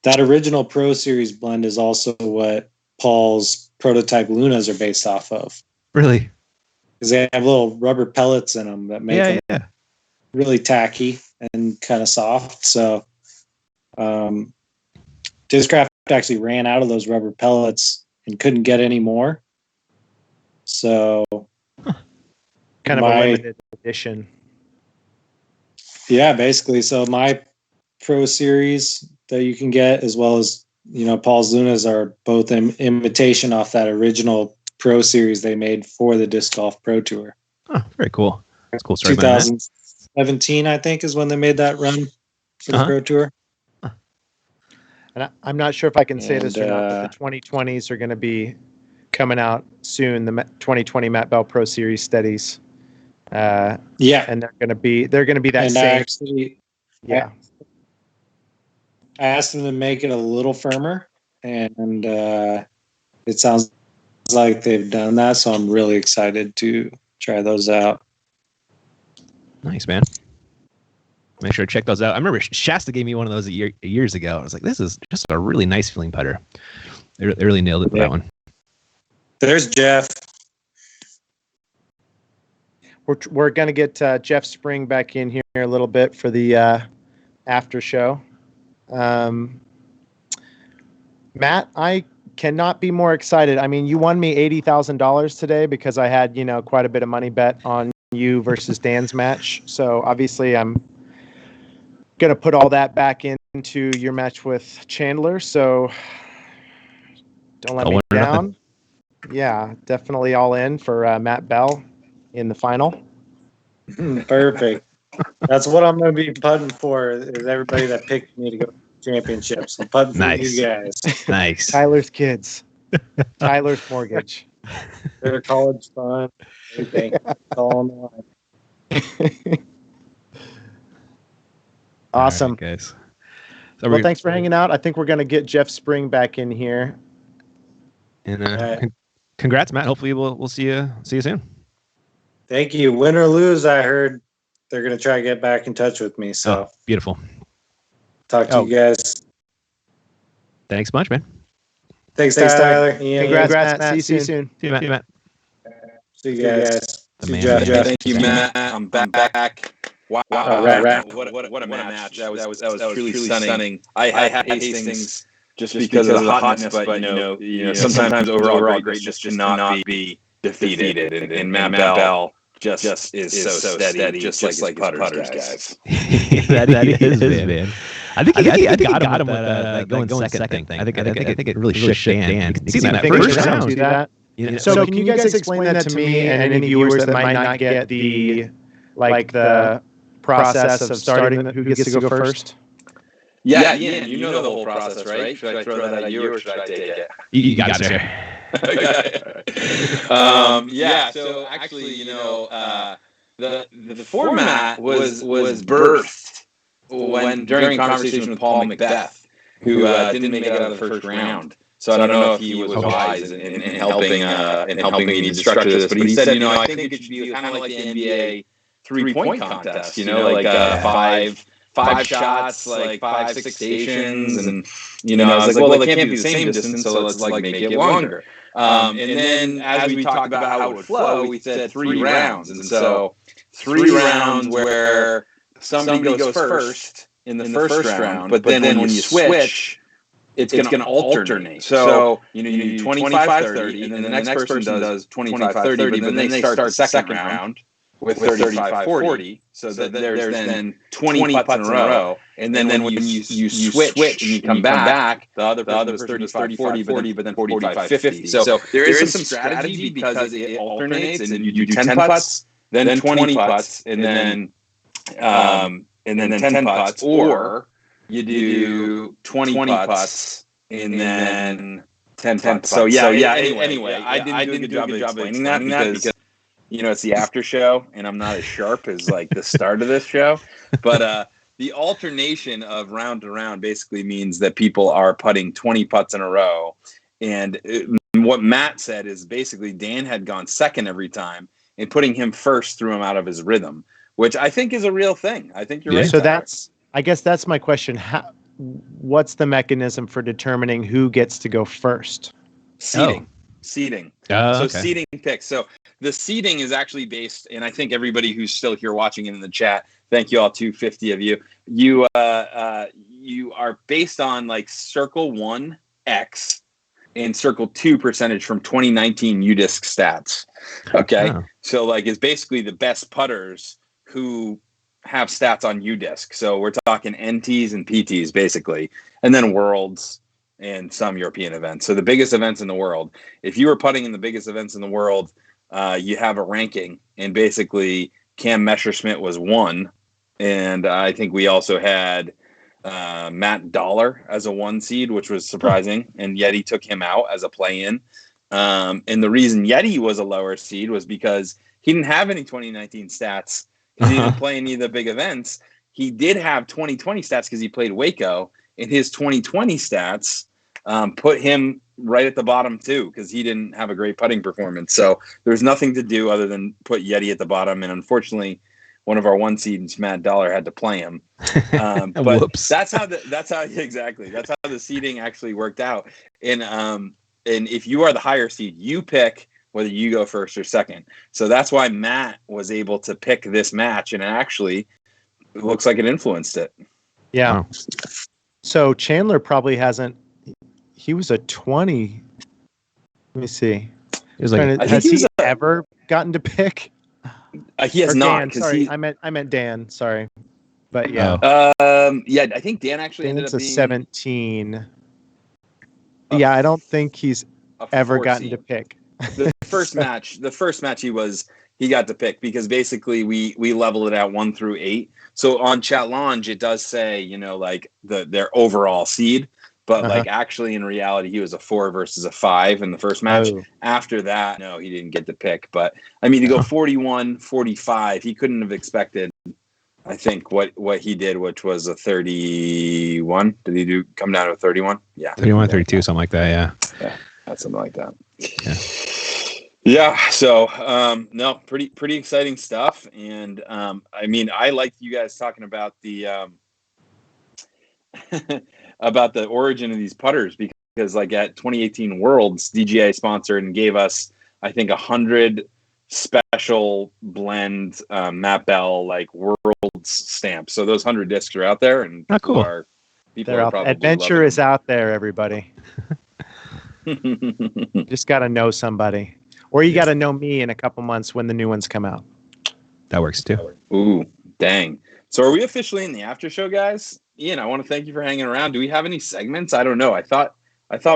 that original Pro Series blend is also what Paul's prototype Lunas are based off of. Really? Because they have little rubber pellets in them that make them really tacky and kind of soft. So Discraft actually ran out of those rubber pellets and couldn't get any more. So kind of a limited edition. Yeah, basically. So my Pro Series that you can get, as well as, you know, Paul's Lunas, are both an imitation off that original Pro Series they made for the Disc Golf Pro Tour. Oh, very cool. That's cool. 2017, I think, is when they made that run for the Pro Tour. And I'm not sure if I can say this or not, but the 2020s are going to be coming out soon. The 2020 Matt Bell Pro Series steadies. And they're going to be that same. I asked them to make it a little firmer, and it sounds like they've done that. So I'm really excited to try those out. Nice, man. Make sure to check those out. I remember Shasta gave me one of those years ago. I was like, this is just a really nice feeling putter. They really nailed it for that one. There's Jeff. We're going to get Jeff Spring back in here a little bit for the after show. Matt, I cannot be more excited. I mean, you won me $80,000 today because I had, you know, quite a bit of money bet on you versus Dan's match. So obviously I'm going to put all that back into your match with Chandler. So don't let me down. Yeah, definitely all in for Matt Bell in the final. Perfect. That's what I'm going to be putting for, is everybody that picked me to go to championships. I'm putting for you guys. Nice. Tyler's kids. Tyler's mortgage. Their college fund. Everything. It's all on the line. Awesome. All right, guys. So well, thanks for hanging out. I think we're going to get Jeff Spring back in here. And congrats, Matt. Hopefully we'll see you soon. Thank you. Win or lose, I heard they're going to try to get back in touch with me. So beautiful. Talk to you guys. Thanks much, man. Thanks, Tyler. Congrats, Matt. See you soon. See you, Matt. See you guys. The man. Thank you, Matt. I'm back. Wow. What a match. That was truly stunning. I had Hastings just because of the hotness, but you know, sometimes overall greatness just cannot be defeated. And Matt Bell just is so steady, just like his putters guys. that is, man. I think he got him with that going second thing. I think it really shook Dan. See that first round. Do that. So can you guys explain that to me and any viewers that might not get the process of starting who gets to go first? Yeah, you know the whole process, right? Should I throw that at you or should I take it? You got it, sir. So actually, the format was birthed during conversation with Paul Macbeth, who didn't make it out of the first round. So I don't know if he was wise in helping me structure this, but he said, I think it should be kind of like the NBA 3-point contest, five shots, like 5-6 stations, and I was like, well, it can't be the same distance, so let's make it longer. And then as we talked about how it would flow, we said 3 rounds, and so 3 rounds where somebody goes first in the first round, but then when you switch, it's going to alternate. So you do 25-30, and then the next person does 25-30, but then they start the second round with 35-40, so that there's then 20 putts in a row, and then when you switch and you come back, the other person is 35-40, but then 45-50. So there is some strategy because it alternates, and you do 10 putts, then 20 putts, and then 10 putts, or you do 20 putts and then 10 putts. So anyway, I didn't do a good job of explaining that because it's the after show, and I'm not as sharp as like the start of this show. But the alternation of round to round basically means that people are putting 20 putts in a row. And what Matt said is basically Dan had gone second every time, and putting him first threw him out of his rhythm, which I think is a real thing. I think you're right. So I guess that's my question. What's the mechanism for determining who gets to go first? Seeding. Okay. Seeding picks. So the seeding is actually based, and I think everybody who's still here watching in the chat, thank you all, 250 of you. You are based on like Circle 1 X and Circle 2 percentage from 2019 UDisc stats. Okay, so like it's basically the best putters who have stats on UDisc. So we're talking NTs and PTs basically, and then Worlds and some European events. So the biggest events in the world. If you were putting in the biggest events in the world, you have a ranking, and basically Cam Messerschmidt was 1, and I think we also had Matt Dollar as a 1 seed, which was surprising, and Yeti took him out as a play-in. And the reason Yeti was a lower seed was because he didn't have any 2019 stats. He didn't play any of the big events. He did have 2020 stats because he played Waco, and his 2020 stats put him right at the bottom too, because he didn't have a great putting performance. So there's nothing to do other than put Yeti at the bottom. And unfortunately, one of our 1 seeds, Matt Dollar, had to play him. But Whoops. that's how the seeding actually worked out. And if you are the higher seed, you pick whether you go first or second. So that's why Matt was able to pick this match, and it looks like it influenced it. Yeah. Wow. So Chandler probably hasn't. He was a 20. Let me see. Has he ever gotten to pick? He has not. Sorry, I meant Dan. Sorry, but yeah. I think Dan actually ended up being 17. Yeah, I don't think he's ever gotten to pick. The first match he got to pick because basically we level it out 1 through 8. So on Chat Lounge it does say their overall seed, but like actually in reality he was a 4 versus a 5 in the first match. After that, no, he didn't get to pick. But I mean, to go 41, 45, he couldn't have expected. I think what he did, which was a 31. Did he come down to a 31? Yeah, 31, 32, something like that. Yeah. something like that. Yeah. So, no, pretty exciting stuff. And, I mean, I liked you guys talking about the, about the origin of these putters because like at 2018 Worlds, DGA sponsored and gave us, I think 100 special blend, Matt Bell, like Worlds stamps. So those 100 discs are out there and cool. People are probably Adventure loving is out there, everybody. Just got to know somebody. Or you got to know me in a couple months when the new ones come out. That works too. Ooh, dang. So are we officially in the after show, guys? Ian, I want to thank you for hanging around. Do we have any segments? I don't know. I thought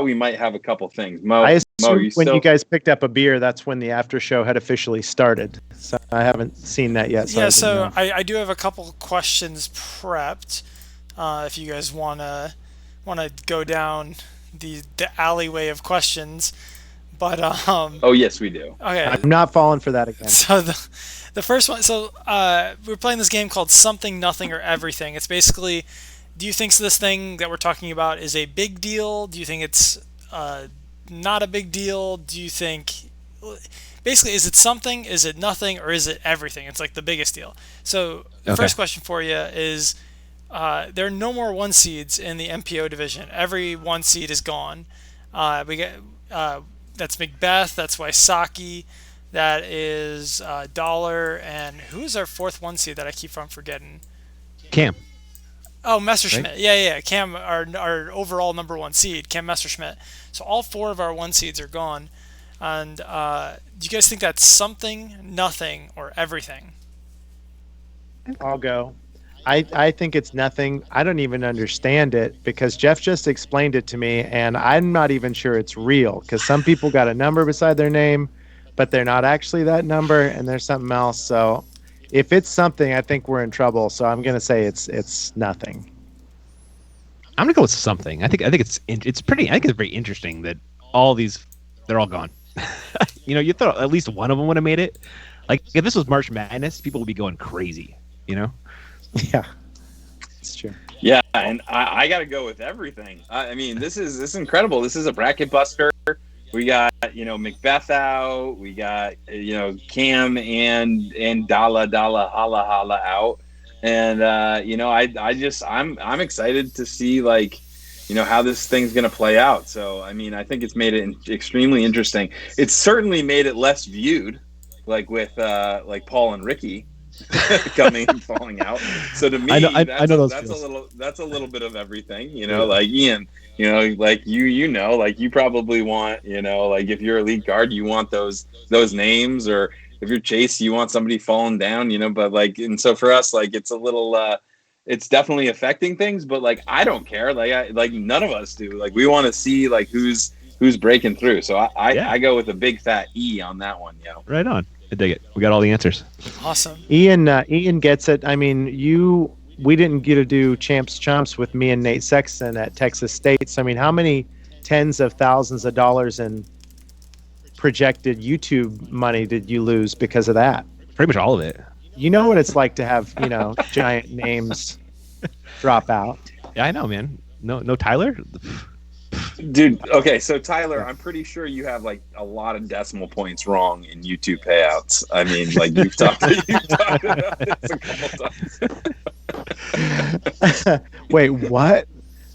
we might have a couple things. I assume when you guys picked up a beer, that's when the after show had officially started. So I haven't seen that yet. So I do have a couple questions prepped. If you guys wanna go down the alleyway of questions. But oh yes, we do. Okay, I'm not falling for that again. So the first one. So we're playing this game called Something, Nothing, or Everything. It's basically, do you think this thing that we're talking about is a big deal? Do you think it's not a big deal? Do you think basically is it something? Is it nothing? Or is it everything? It's like the biggest deal. So the first question for you is, there are no more 1 seeds in the MPO division. Every 1 seed is gone. We get. That's Macbeth, that's Wysocki, that is Dollar, and who's our 4th 1 seed that I keep on forgetting? Cam. Oh, Messerschmitt. Right? Yeah. Cam, our overall number 1 seed, Cam Messerschmitt. So all 4 of our 1 seeds are gone. And do you guys think that's something, nothing, or everything? I'll go. I think it's nothing. I don't even understand it because Jeff just explained it to me, and I'm not even sure it's real because some people got a number beside their name, but they're not actually that number, and there's something else. So if it's something, I think we're in trouble. So I'm gonna say it's nothing. I'm gonna go with something. I think it's pretty. I think it's very interesting that all these they're all gone. You thought at least one of them would have made it. Like if this was March Madness, people would be going crazy. Yeah, it's true. Yeah, and I got to go with everything. I mean, this is incredible. This is a bracket buster. We got Macbeth out. We got Cam and Dala Hala out. And I'm excited to see how this thing's gonna play out. So I mean, I think it's made it extremely interesting. It's certainly made it less viewed, like with Paul and Ricky. Coming and falling out. So to me, that's a little bit of everything, like Ian, like you probably want, like if you're a elite guard, you want those names, or if you're Chase, you want somebody falling down, but and so for us, it's a little, it's definitely affecting things, but I don't care. None of us do. We want to see who's breaking through. So I go with a big fat E on that one. Right on. I dig it. We got all the answers. Awesome. Ian gets it. I mean, we didn't get to do Champs Chumps with me and Nate Sexton at Texas State. So, I mean, how many tens of thousands of dollars in projected YouTube money did you lose because of that? Pretty much all of it. You know what it's like to have, giant names drop out. Yeah, I know, man. No Tyler? Dude, okay, so Tyler, I'm pretty sure you have a lot of decimal points wrong in YouTube payouts. I mean, you've talked about this a couple times. Wait, what?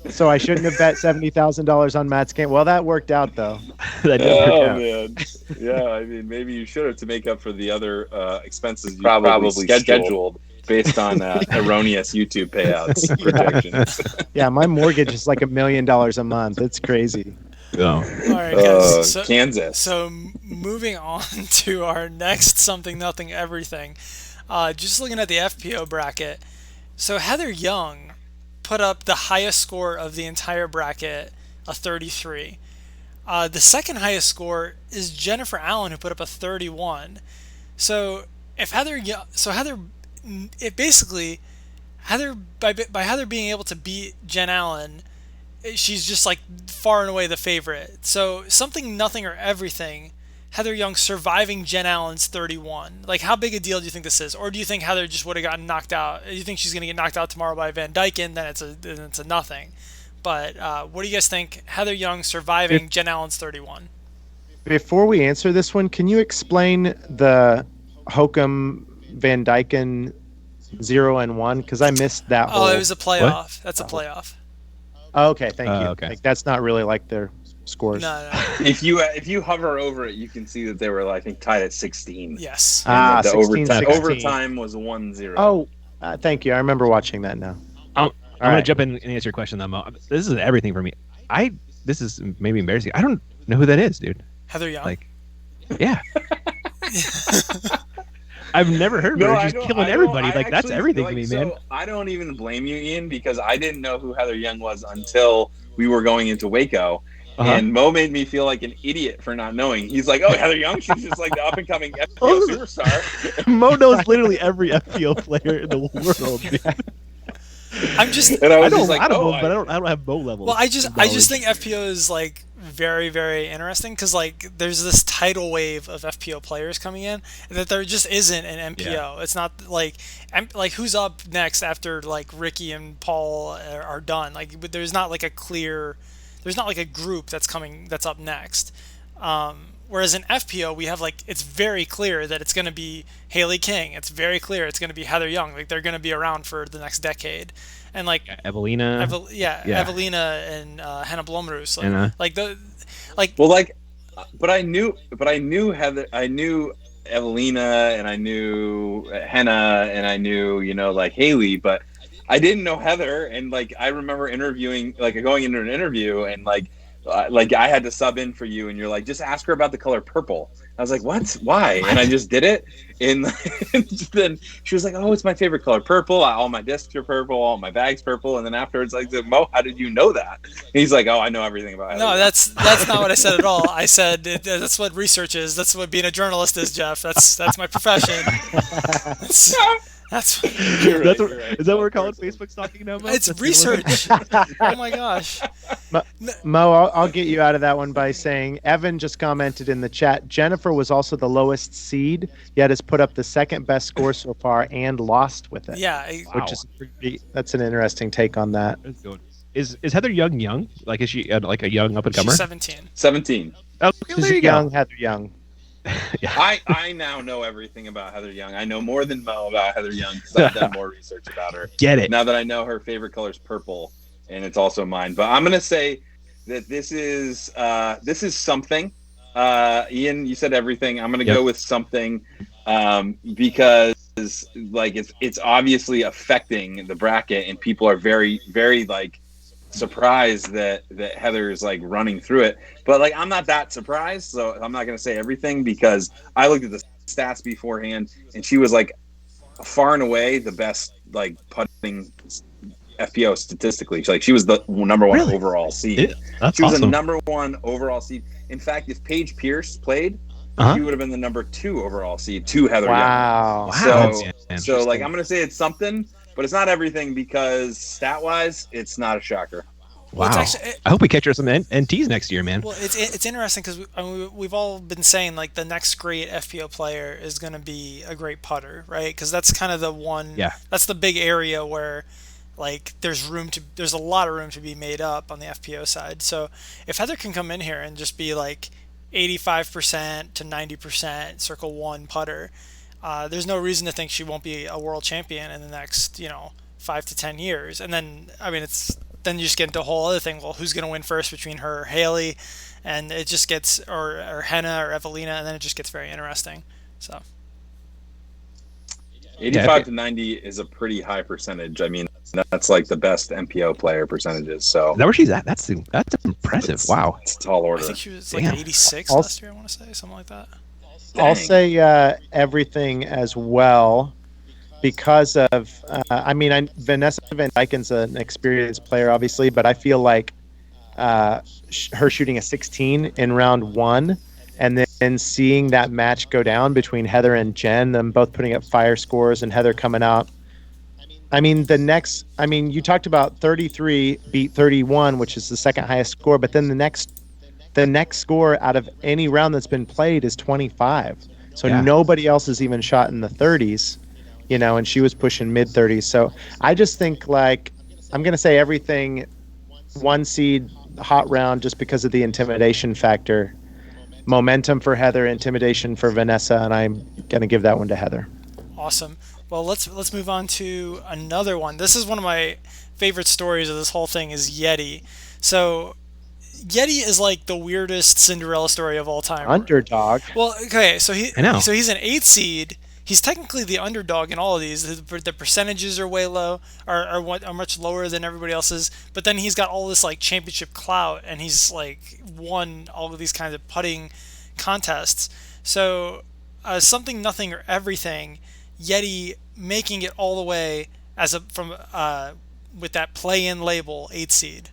So I shouldn't have bet $70,000 on Matt's game. Well, that worked out though. Man, yeah. I mean, maybe you should have to make up for the other expenses you probably scheduled based on erroneous YouTube payouts projections. Yeah, my mortgage is $1 million a month. It's crazy. Oh. All right, guys. Kansas. So moving on to our next Something, Nothing, Everything. Just looking at the FPO bracket. So Heather Young put up the highest score of the entire bracket, a 33. The second highest score is Jennifer Allen, who put up a 31. So Heather by Heather being able to beat Jen Allen, she's just far and away the favorite. So Something, Nothing, or Everything, Heather Young surviving Jen Allen's 31. How big a deal do you think this is? Or do you think Heather just would have gotten knocked out? Do you think she's going to get knocked out tomorrow by Van Dyken? Then it's a nothing. But what do you guys think? Heather Young surviving Jen Allen's 31. Before we answer this one, can you explain the Hokum Van Dyken 0 and 1? Because I missed that whole. Oh, it was a playoff. That's a playoff. Oh, okay, thank you. Okay. Like, that's not really like their scores. No. If you hover over it, you can see that they were, I think, tied at 16. Yes. And the 16, 16. overtime was 1-0. Oh, thank you. I remember watching that now. I'm going to jump in and answer your question, though, Mo. This is everything for me. This is maybe embarrassing. I don't know who that is, dude. Heather Young. Like, yeah. I've never heard of her. She's killing everybody. That's everything to me, man. I don't even blame you, Ian, because I didn't know who Heather Young was until we were going into Waco. And Mo made me feel like an idiot for not knowing. He's like, "Oh, Heather Young, she's just like the up and coming FPO superstar." Mo knows literally every FPO player in the world, dude. I'm just. And I was know just like, a lot of "Oh, them, but I don't have Mo levels. Well, I just think FPO is like very, very interesting because like there's this tidal wave of FPO players coming in that there just isn't an MPO. Yeah. It's not like who's up next after like Ricky and Paul are done. Like there's not like a group that's up next. Whereas in FPO we have it's very clear that it's going to be Haley King. It's very clear it's going to be Heather Young. Like they're going to be around for the next decade. And like Evelina, Evelina and Hannah Blomroos. But I knew Heather. I knew Evelina, and I knew Hannah, and I knew Haley, but I didn't know Heather. And I remember interviewing, going into an interview, and I had to sub in for you, and you're like, just ask her about the color purple. I was like, what? Why? And I just did it. And then she was like, oh, it's my favorite color, purple. All my discs are purple. All my bags purple. And then afterwards, Mo, how did you know that? And he's like, oh, I know everything about it. No, that's not what I said at all. I said that's what research is. That's what being a journalist is, Jeff. That's my profession. Is that what we're calling Facebook stalking now, Mo? It's research. Oh my gosh. Mo, I'll get you out of that one by saying Evan just commented in the chat. Jennifer was also the lowest seed, yet has put up the second best score so far and lost with it. Yeah, that's an interesting take on that. Is Heather Young? Like, is she like a young up and comer? She's 17. 17. Oh, she's a young Heather Young. Yeah. I now know everything about Heather Young. I know more than Mo about Heather Young because I've done more research about her. Get it. Now that I know her favorite color is purple, and it's also mine. But I'm gonna say that this is something. Ian, you said everything. I'm gonna go with something because it's obviously affecting the bracket, and people are very, very surprised that Heather is running through it, but I'm not that surprised, so I'm not going to say everything because I looked at the stats beforehand, and she was far and away the best putting FPO statistically. She was the number one overall seed. She was awesome. a number one overall seed. In fact, if Paige Pierce played, she would have been the number 2 overall seed to Heather Young. So I'm going to say it's something. But it's not everything because stat-wise, it's not a shocker. Wow! I hope we catch her some NTs next year, man. Well, it's interesting because we've all been saying the next great FPO player is going to be a great putter, right? Because that's kind of the one. Yeah. That's the big area where there's a lot of room to be made up on the FPO side. So if Heather can come in here and just be 85% to 90% circle 1 putter. There's no reason to think she won't be a world champion in the next, 5 to 10 years. And then, then you just get into a whole other thing. Well, who's going to win first between her or Haley? And it just gets, or Hannah or Evelina, and then it just gets very interesting. So 85 to 90 is a pretty high percentage. That's the best MPO player percentages. So is that where she's at? That's impressive. Wow. It's a tall order. I think she was 86 last year, I want to say, something like that. I'll say everything as well because of, Vanessa Van Dyken's an experienced player, obviously, but I feel like her shooting a 16 in round 1 and then seeing that match go down between Heather and Jen, them both putting up fire scores and Heather coming out. You talked about 33 beat 31, which is the second highest score, but then the next score out of any round that's been played is 25. So nobody else has even shot in the 30s, and she was pushing mid 30s. So I just think I'm going to say everything 1 seed hot round just because of the intimidation factor. Momentum for Heather, intimidation for Vanessa, and I'm going to give that one to Heather. Awesome. Well, let's move on to another one. This is one of my favorite stories of this whole thing is Yeti. So Yeti is like the weirdest Cinderella story of all time. Underdog. Well, okay, so I know. he's an 8 seed. He's technically the underdog in all of these. The percentages are way low, are much lower than everybody else's. But then he's got all this like championship clout, and he's like won all of these kinds of putting contests. So something, nothing, or everything. Yeti making it all the way with that play-in label 8 seed.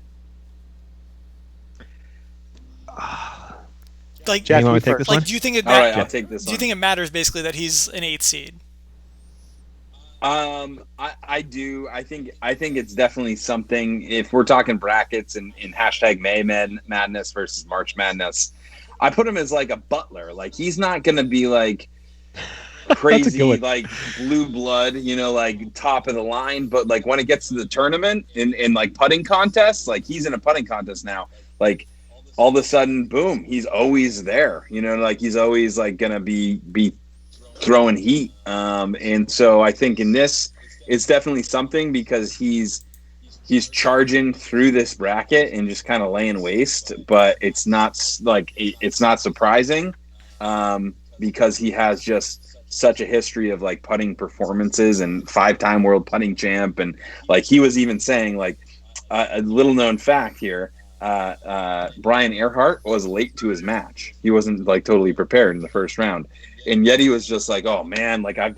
Like, Jack, you want to take this one? do you think it? All right, I'll take this. Do you think it matters basically that he's an 8 seed? I do. I think it's definitely something. If we're talking brackets and in hashtag May Madness versus March Madness, I put him as like a butler. Like he's not gonna be like crazy like blue blood, like top of the line. But like when it gets to the tournament in like putting contests, like he's in a putting contest now. Like all of a sudden, boom, he's always there. Like he's always like gonna be throwing heat. And so I think in this, it's definitely something because he's charging through this bracket and just kind of laying waste. But it's not surprising because he has just such a history of like putting performances and 5-time world putting champ. And like he was even saying like a little known fact here. Brian Earhart was late to his match. He wasn't like totally prepared in the first round. And Yeti was just like, oh man, like I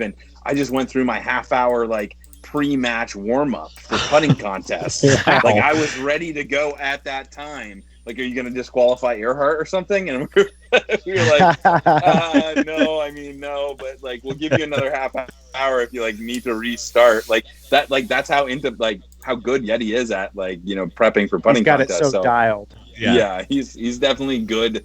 just went through my half-hour like pre-match warm-up for putting contests. Wow. Like I was ready to go at that time. Like, are you going to disqualify Earhart or something? And we were like, no, but like we'll give you another half hour if you like need to restart. Like that, like that's how into like how good Yeti is at like prepping for putting contests. He's got it so dialed. Yeah, he's definitely good.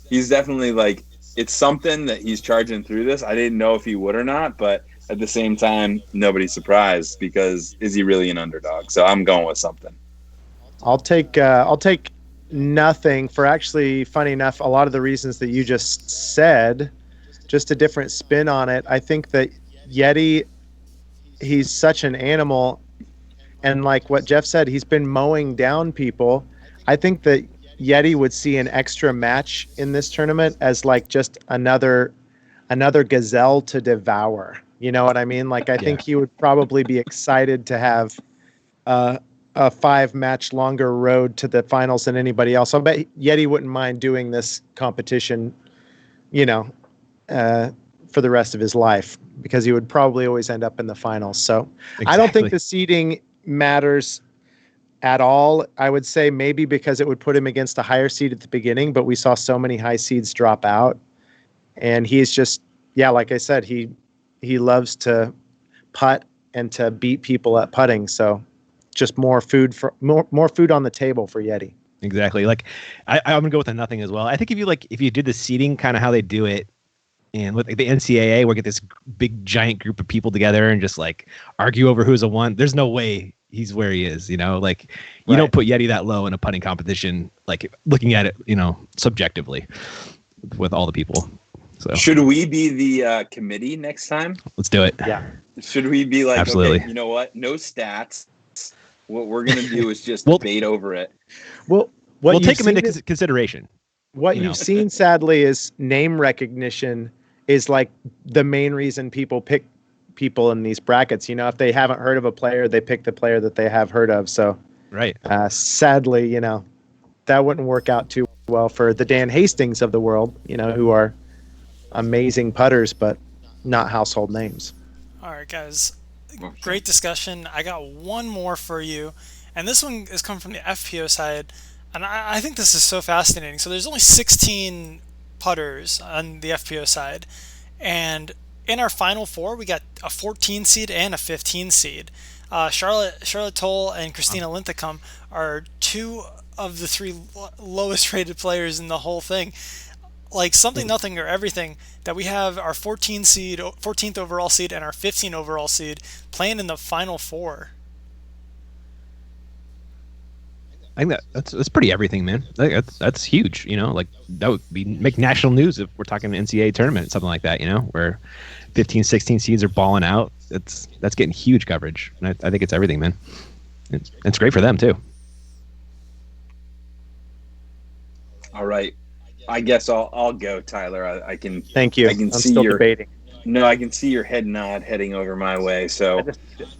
He's definitely like it's something that he's charging through this. I didn't know if he would or not, but at the same time, nobody's surprised because is he really an underdog? So I'm going with something. I'll take nothing for actually, funny enough, a lot of the reasons that you just said, just a different spin on it. I think that Yeti, he's such an animal. And like what Jeff said, he's been mowing down people. I think that Yeti would see an extra match in this tournament as like just another gazelle to devour. You know what I mean? Like I think he would probably be excited to have a 5-match longer road to the finals than anybody else. I bet Yeti wouldn't mind doing this competition, for the rest of his life because he would probably always end up in the finals. So exactly. I don't think the seeding matters at all. I would say maybe because it would put him against a higher seed at the beginning, but we saw so many high seeds drop out. And he's just, like I said, he loves to putt and to beat people at putting. So just more food on the table for Yeti. Exactly. Like I'm gonna go with a nothing as well. I think if you did the seeding kind of how they do it, and with the NCAA, we get this big giant group of people together and just like argue over who's a 1. There's no way he's where he is. Like you don't put Yeti that low in a putting competition. Like looking at it, subjectively with all the people. So should we be the committee next time? Let's do it. Yeah. Should we be like, absolutely. Okay, you know what? No stats. What we're going to do is just debate over it. Well, we'll take them into consideration. What you've seen, sadly, is name recognition is like the main reason people pick people in these brackets. If they haven't heard of a player, they pick the player that they have heard of. So, right. Sadly, that wouldn't work out too well for the Dan Hastings of the world, who are amazing putters, but not household names. All right, guys. Great discussion. I got one more for you, and this one is coming from the FPO side, and I think this is so fascinating. So there's only 16 putters on the FPO side, and in our final 4, we got a 14 seed and a 15 seed. Charlotte Towle and Christina Linthicum are 2 of the 3 lowest rated players in the whole thing. Like something, nothing, or everything that we have our 14th overall seed and our 15 overall seed playing in the final 4. I think that's pretty everything, man. That's huge. Like that would make national news if we're talking an NCAA tournament, something like that. Where 15, 16 seeds are balling out. That's getting huge coverage. And I think it's everything, man. It's great for them too. All right, I guess I'll go, Tyler. I can. Thank you. I can I'm see still your debating. No, I can see your head nod heading over my way. So,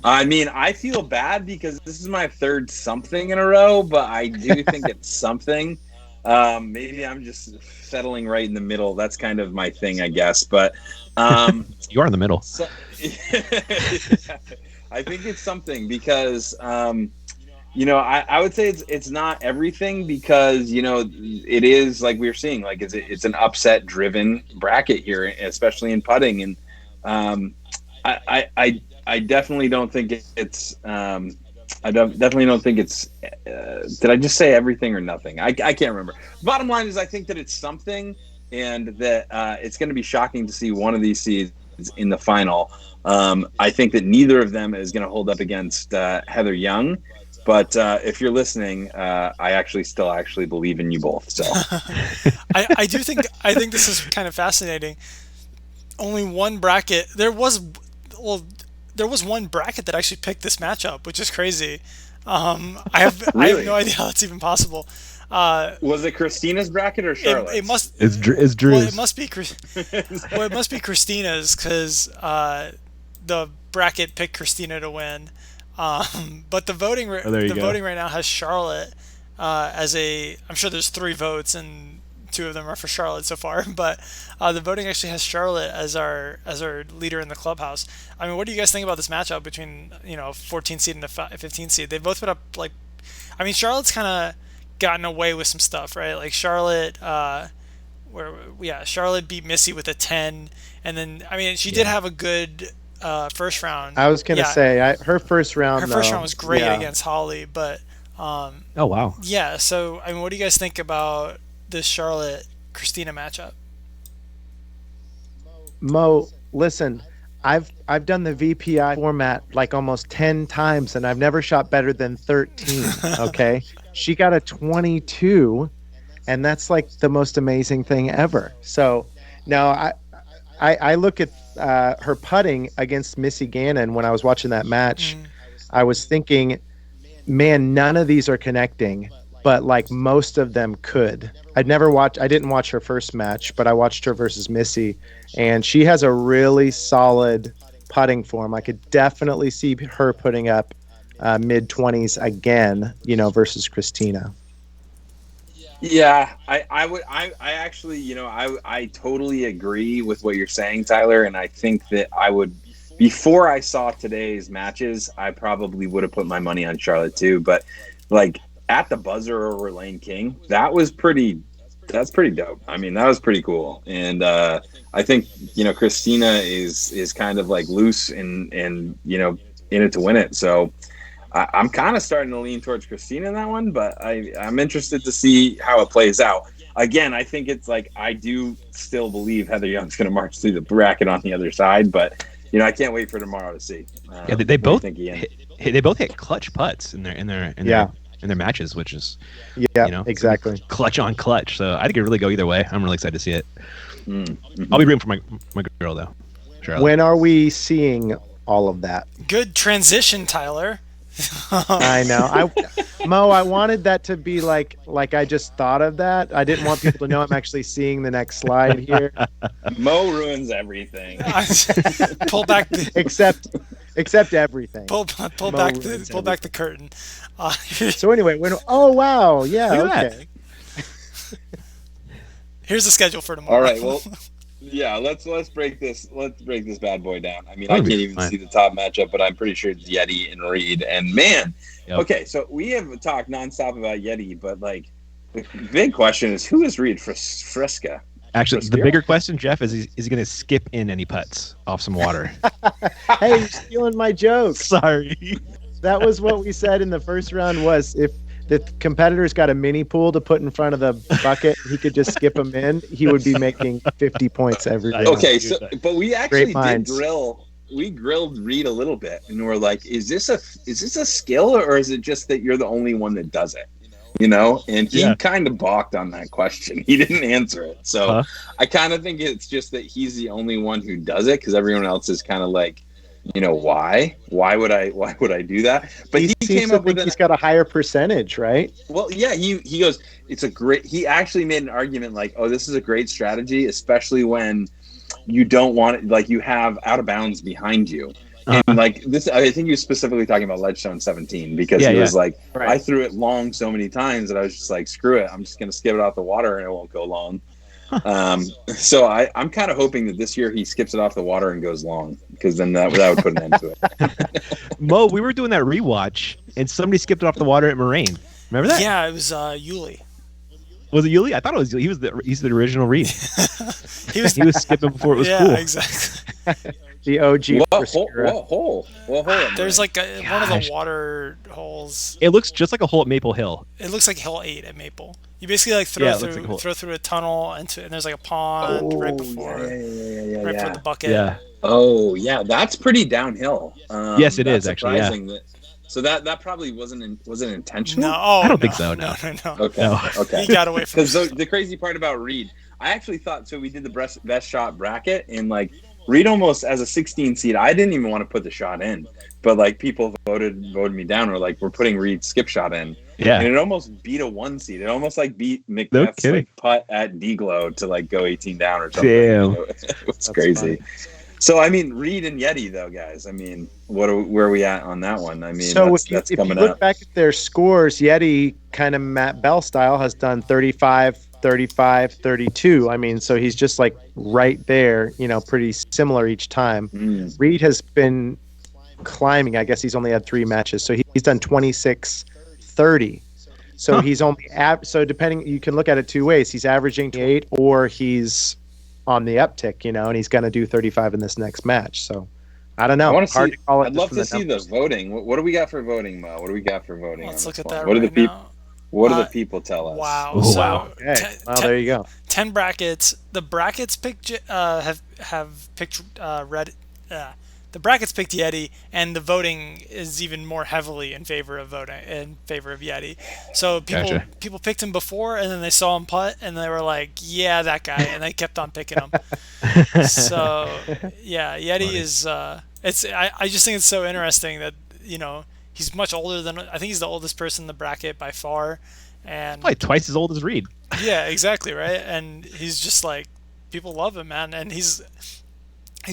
I mean, I feel bad because this is my third something in a row, but I do think it's something. Maybe I'm just settling right in the middle. That's kind of my thing, I guess. But you are in the middle. So, I think it's something because I would say it's not everything because it is like we were seeing, like it's an upset driven bracket here, especially in putting, and I definitely don't think it's definitely don't think it's did I just say everything or nothing? I can't remember. Bottom line is I think that it's something, and that it's going to be shocking to see one of these seeds in the final. I think that neither of them is going to hold up against Heather Young. But if you're listening, I still believe in you both. So I think this is kind of fascinating. Only one bracket. There was one bracket that actually picked this matchup, which is crazy. I have no idea how that's even possible. Was it Christina's bracket or Charlotte's? It's Drew's. Well, it must be it must be Christina's because the bracket picked Christina to win. But the voting voting right now has Charlotte as I'm sure there's 3 votes and 2 of them are for Charlotte so far, but the voting actually has Charlotte as our leader in the clubhouse. I mean, what do you guys think about this matchup between 14 seed and a 15 seed? They both put up Charlotte's kind of gotten away with some stuff, right? Like Charlotte Charlotte beat Missy with a 10, and then she did have a good first round. I was gonna say her first round. Her first round was great against Holly, but oh wow. Yeah. So what do you guys think about this Charlotte Christina matchup? Mo, listen, I've done the VPI format like almost 10 times, and I've never shot better than 13. Okay, she got a 22, and that's like the most amazing thing ever. So now I look at her putting against Missy Gannon when I was watching that match. I was thinking, man, none of these are connecting, but like most of them could. I didn't watch her first match, but I watched her versus Missy, and she has a really solid putting form. I could definitely see her putting up mid-20s again, versus Christina. Yeah, I actually, I totally agree with what you're saying, Tyler. And I think that before I saw today's matches, I probably would have put my money on Charlotte too. But like at the buzzer over Elaine King, that's pretty dope. I mean, that was pretty cool. And I think, Christina is kind of like loose and in it to win it. So I'm kind of starting to lean towards Christina in that one, but I'm interested to see how it plays out. Again, I think it's like I do still believe Heather Young's going to march through the bracket on the other side, but I can't wait for tomorrow to see. They both hit clutch putts in their matches, which is exactly clutch on clutch. So I think it really go either way. I'm really excited to see it. I'll be rooting for my girl though. Charlotte. When are we seeing all of that? Good transition, Tyler. I know. Mo, I wanted that to be like I just thought of that. I didn't want people to know I'm actually seeing the next slide here. Mo ruins everything. Pull back except everything. Pull back the curtain. So anyway, oh wow, yeah, okay. Here's the schedule for tomorrow. All right, well, yeah, let's break this bad boy down. I mean, I can't even see the top matchup, but I'm pretty sure it's Yeti and Reed. And man, okay, so we have talked nonstop about Yeti, but like the big question is who is Reed Frisca? Actually, the bigger question, Jeff, is he going to skip in any putts off some water? Hey, you're stealing my joke. Sorry. That was what we said in the first round was if the competitor's got a mini pool to put in front of the bucket, he could just skip them in. He would be making 50 points every round. Okay, but we actually did grilled Reed a little bit, and we're like, is this a skill, or is it just that you're the only one that does it? you know, and he kind of balked on that question. He didn't answer it. So I kind of think it's just that he's the only one who does it, because everyone else is kind of like, you know, why would I do that? But he came up with he's got a higher percentage, right? Well, yeah, he goes, he actually made an argument like, oh, this is a great strategy, especially when you don't want it, like you have out of bounds behind you. And like this, I think he was specifically talking about Ledgestone 17, because he was like, I threw it long so many times that I was just like, screw it, I'm just going to skip it out the water and it won't go long. So I'm kind of hoping that this year he skips it off the water and goes long, because then that would put an end to it. Mo, we were doing that rewatch and somebody skipped it off the water at Moraine. Remember that? Yeah, it was Yuli. Was it Yuli? I thought it was Yuli. He's the original Reed. he was skipping before it was cool. Yeah, exactly. The OG. What hole? There's like one of the water holes. It looks just like a hole at Maple Hill. It looks like Hill 8 at Maple. You basically like throw through a tunnel and there's like a pond right before the bucket. Yeah. Oh yeah, that's pretty downhill. Yes, it is actually. Yeah. So that probably wasn't intentional. No, I don't think so. No. Okay. He got away from it. Because the crazy part about Reed, I actually thought, so we did the best shot bracket, and like Reed almost as a 16 seed, I didn't even want to put the shot in, but like people voted me down, or like we're putting Reed's skip shot in. Yeah. And it almost beat a 1 seed. It almost like beat McNeff's like putt at D-Glow to like go 18 down or something. Damn. It was crazy. Funny. So I mean, Reed and Yeti though, guys. I mean, where are we at on that one? I mean, so that's if coming you look up. back at their scores, Yeti, kind of Matt Bell style, has done 35, 35, 32. I mean, so he's just like right there, you know, pretty similar each time. Reed has been climbing. I guess he's only had 3 matches, so he's done 26, 30. So he's only so depending, you can look at it 2 ways. He's averaging 8, or he's on the uptick, you know, and he's going to do 35 in this next match. So I don't know. I'd love to see the voting. What do we got for voting, Mo? What do we got for voting? Let's look at that. What do the people tell us? Wow. Ooh, so wow. Okay. Well, there you go. 10 brackets. The brackets picked have picked the brackets picked Yeti, and the voting is even more heavily in favor of Yeti. So people picked him before, and then they saw him putt, and they were like, "Yeah, that guy," and they kept on picking him. So yeah, Yeti is. I just think it's so interesting that, you know, he's much older than, I think he's the oldest person in the bracket by far, and probably twice as old as Reed. Yeah, exactly right, and he's just like, people love him, man, and he's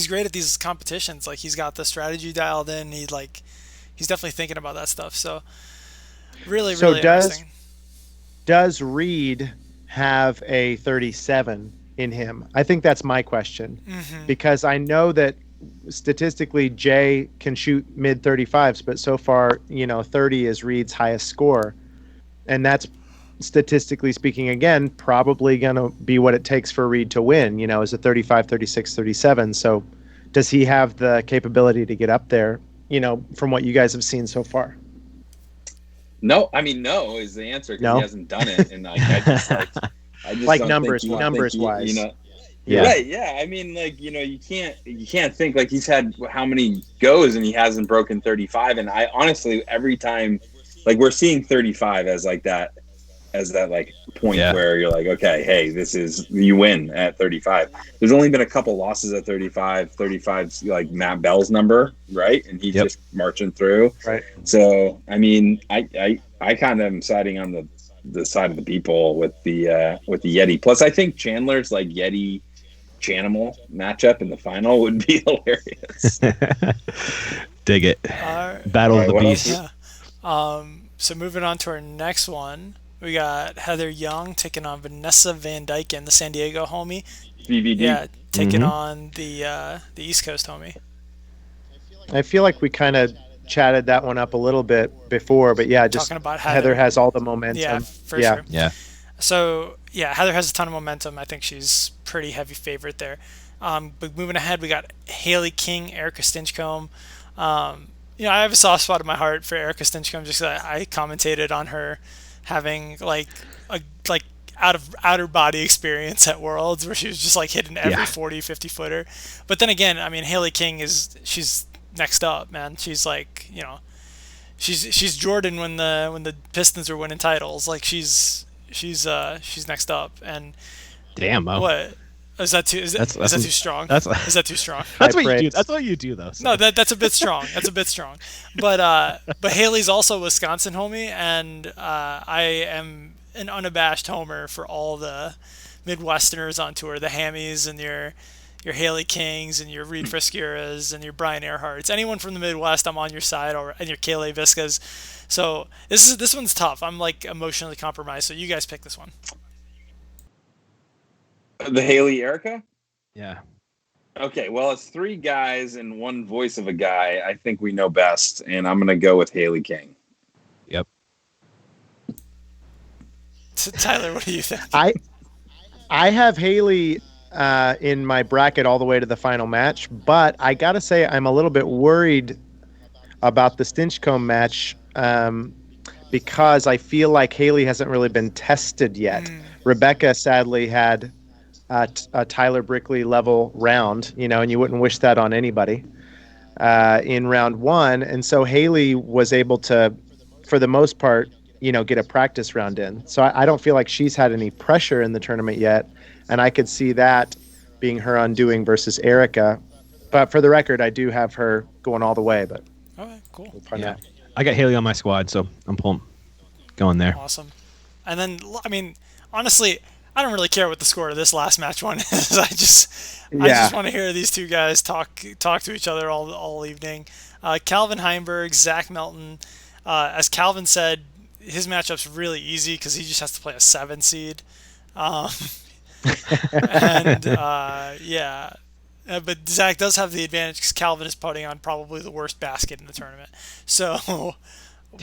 great at these competitions. Like, he's got the strategy dialed in. He's definitely thinking about that stuff. So really interesting. Does Reed have a 37 in him? I think that's my question, because I know that statistically Jay can shoot mid 35s, but so far, you know, 30 is Reed's highest score, and that's, statistically speaking, again, probably going to be what it takes for Reed to win, you know, is a 35, 36, 37. So does he have the capability to get up there, you know, from what you guys have seen so far? No, I mean, no is the answer, because he hasn't done it. And like, I just like don't numbers think wise. You know, right. Yeah. I mean, like, you know, you can't think, like, he's had how many goes and he hasn't broken 35. And I honestly, every time, like, we're seeing 35 as like that, like point where you're like, okay, hey, you win at 35. There's only been a couple losses at 35. 35's like Matt Bell's number, right? And he's just marching through. Right. So I mean, I kind of am siding on the side of the people with the Yeti. Plus, I think Chandler's like Yeti Chanimal matchup in the final would be hilarious. Dig it. Battle of the Beasts. Yeah. So moving on to our next one. We got Heather Young taking on Vanessa Van Dyken, the San Diego homie. VVD. Yeah, taking on the East Coast homie. I feel like we kind of chatted that one up a little bit before, but yeah, just talking about Heather has all the momentum. Yeah, for sure. Yeah. So yeah, Heather has a ton of momentum. I think she's pretty heavy favorite there. But moving ahead, we got Haley King, Erica Stinchcomb. You know, I have a soft spot in my heart for Erica Stinchcomb, just because I commentated on her having like a outer body experience at Worlds, where she was just like hitting every 40-50 footer. But then again, I mean, Haley King she's next up, man. She's like, you know, she's Jordan when the Pistons are winning titles. Like she's next up. And damn, Mo. What is that too? Is that too strong? Is that too strong? That's what you do. That's what you do, though. So. No, that's a bit strong. That's a bit strong. But Haley's also a Wisconsin homie, and I am an unabashed homer for all the Midwesterners on tour, the Hammies and your Haley Kings and your Reed Friskeras and your Brian Earharts. Anyone from the Midwest, I'm on your side, and your Kaylee Viscas. So this one's tough. I'm like emotionally compromised. So you guys pick this one. The Haley Erica? Yeah. Okay, well, it's 3 guys and 1 voice of a guy. I think we know best, and I'm going to go with Haley King. Yep. Tyler, what do you think? I have Haley in my bracket all the way to the final match, but I got to say I'm a little bit worried about the Stinchcomb match because I feel like Haley hasn't really been tested yet. Rebecca sadly had a Tyler Brickley level round, and you wouldn't wish that on anybody in round 1. And so Haley was able to, for the most part, get a practice round in. So I don't feel like she's had any pressure in the tournament yet. And I could see that being her undoing versus Erica. But for the record, I do have her going all the way. But all right, cool. Yeah. I got Haley on my squad, so I'm going there. Awesome. And then, I mean, honestly, I don't really care what the score of this last match one is. I just want to hear these 2 guys talk to each other all evening. Calvin Heimberg, Zach Melton. As Calvin said, his matchup's really easy because he just has to play a 7 seed. But Zach does have the advantage because Calvin is putting on probably the worst basket in the tournament. So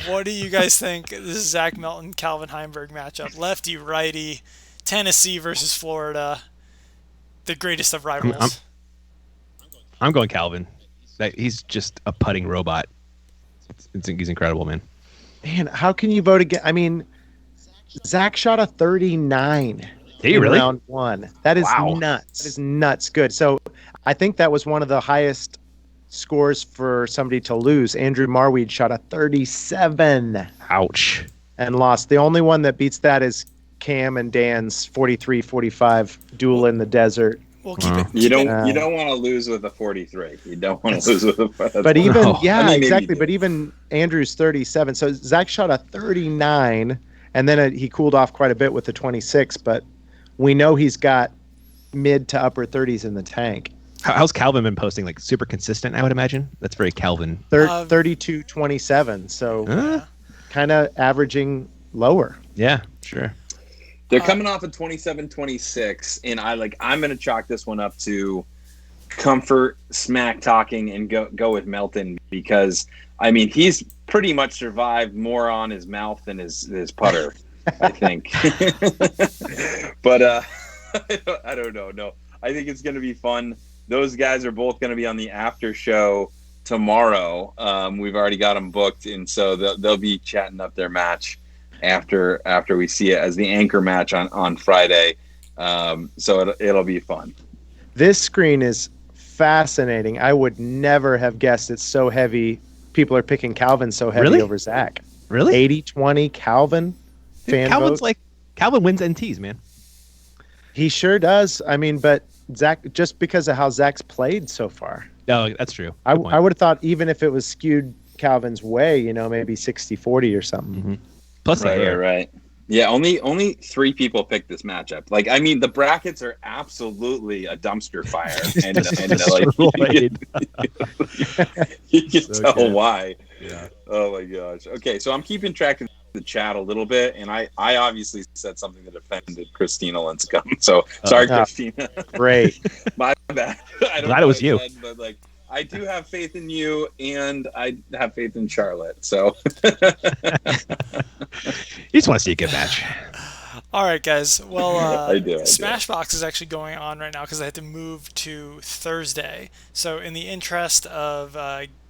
what do you guys think? This is Zach Melton, Calvin Heimberg matchup. Lefty, righty. Tennessee versus Florida, the greatest of rivals. I'm going Calvin. He's just a putting robot. He's incredible, man. Man, how can you vote again? I mean, Zach shot a 39 in round 1. That is nuts. That is nuts. Good. So I think that was one of the highest scores for somebody to lose. Andrew Marweed shot a 37. Ouch. And lost. The only one that beats that is Cam and Dan's 43-45 duel in the desert. We'll keep it. You don't want to lose with a 43. You don't want to lose with a. But even exactly. But even Andrew's 37. So Zach shot a 39, and then he cooled off quite a bit with the 26. But we know he's got mid to upper 30s in the tank. How's Calvin been posting? Like super consistent, I would imagine. That's very Calvin. 32-27. So kind of averaging lower. Yeah, sure. They're coming off of 27-26, and I'm going to chalk this one up to comfort, smack talking, and go with Melton because, I mean, he's pretty much survived more on his mouth than his putter, I think. But I don't know. No, I think it's going to be fun. Those guys are both going to be on the after show tomorrow. We've already got them booked, and so they'll be chatting up their match after we see it as the anchor match on Friday. So it'll be fun. This screen is fascinating. I would never have guessed it's so heavy. People are picking Calvin so heavy over Zach. Really? 80-20 Calvin. Dude, Calvin's vote. Calvin wins NTs, man. He sure does. I mean, but Zach, just because of how Zach's played so far. No, that's true. I would have thought even if it was skewed Calvin's way, maybe 60-40 or something. Mm-hmm. Plus right. Yeah, only 3 people picked this matchup. The brackets are absolutely a dumpster fire, and you can tell why. Yeah. Oh my gosh. Okay, so I'm keeping track of the chat a little bit, and I obviously said something that offended Christina Linthicum. So sorry, Christina. Great. My bad. I don't Glad it was you. But I do have faith in you, and I have faith in Charlotte. So you just want to see a good match. All right, guys. Well, I do. Smashbox is actually going on right now because I had to move to Thursday. So in the interest of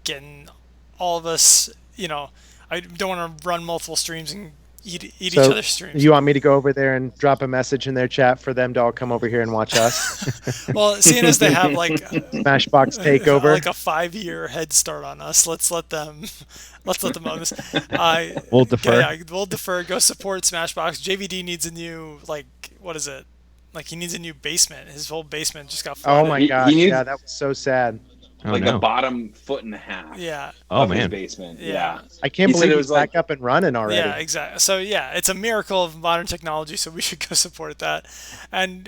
getting all of us, I don't want to run multiple streams and eat each So other's streams. you want me to go over there and drop a message in their chat for them to all come over here and watch us? Well, seeing as they have like Smashbox takeover, like a 5-year head start on us, let's let them own this. We'll defer. Yeah, we'll defer. Go support Smashbox. JVD needs a new, like, what is it? Like, he needs a new basement. His whole basement just got flooded. oh my gosh, yeah, that was so sad. Like the bottom foot and a half. Yeah. Of his basement. Yeah. I can't believe he's back up and running already. Yeah, exactly. So yeah, it's a miracle of modern technology. So we should go support that. And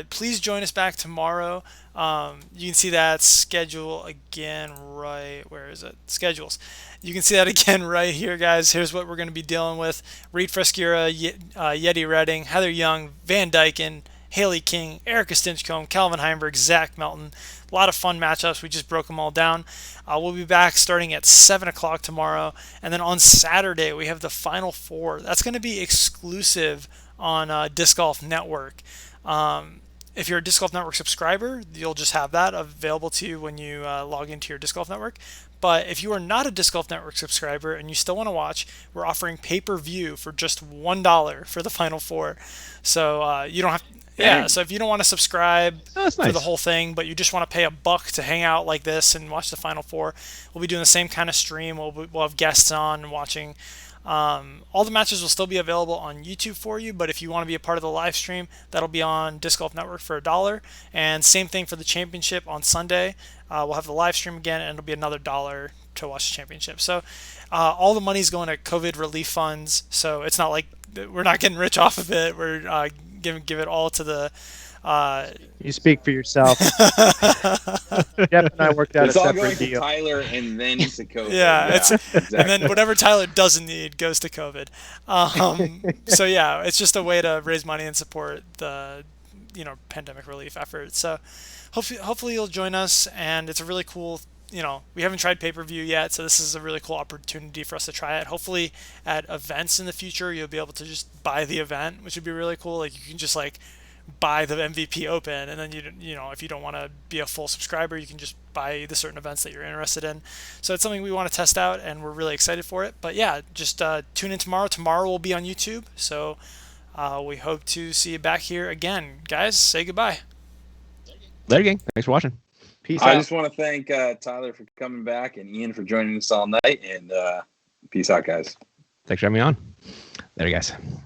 please join us back tomorrow. You can see that schedule again right. Where is it? Schedules. You can see that again right here, guys. Here's what we're going to be dealing with: Reed Frescura, Yeti Redding, Heather Young, Van Dyken, Haley King, Erica Stinchcomb, Calvin Heimberg, Zach Melton. A lot of fun matchups. We just broke them all down. We'll be back starting at 7 o'clock tomorrow. And then on Saturday, we have the Final Four. That's going to be exclusive on Disc Golf Network. If you're a Disc Golf Network subscriber, you'll just have that available to you when you log into your Disc Golf Network. But if you are not a Disc Golf Network subscriber and you still want to watch, we're offering pay-per-view for just $1 for the Final Four. So you don't have... Yeah, so if you don't want to subscribe for the whole thing, but you just want to pay $1 to hang out like this and watch the Final Four, we'll be doing the same kind of stream. We'll have guests on and watching. All the matches will still be available on YouTube for you, but if you want to be a part of the live stream, that'll be on Disc Golf Network for $1. And same thing for the championship on Sunday. We'll have the live stream again, and it'll be another $1 to watch the championship. So all the money's going to COVID relief funds, so it's not like we're not getting rich off of it. We're give it all to the you speak for yourself. Jeff and I worked out it's a all separate going deal. to Tyler and then to COVID. Yeah, exactly. And then whatever Tyler doesn't need goes to COVID. So yeah, it's just a way to raise money and support the pandemic relief effort. So hopefully you'll join us, and it's a really cool. We haven't tried pay-per-view yet, so this is a really cool opportunity for us to try it. Hopefully at events in the future, you'll be able to just buy the event, which would be really cool. Like, you can just buy the MVP Open, and then if you don't want to be a full subscriber, you can just buy the certain events that you're interested in. So it's something we want to test out, and we're really excited for it. But yeah, just tune in tomorrow. Tomorrow will be on YouTube, so we hope to see you back here again. Guys, say goodbye. Later, gang. Thanks for watching. Peace I out. just want to thank Tyler for coming back and Ian for joining us all night. And peace out, guys. Thanks for having me on. Later, guys.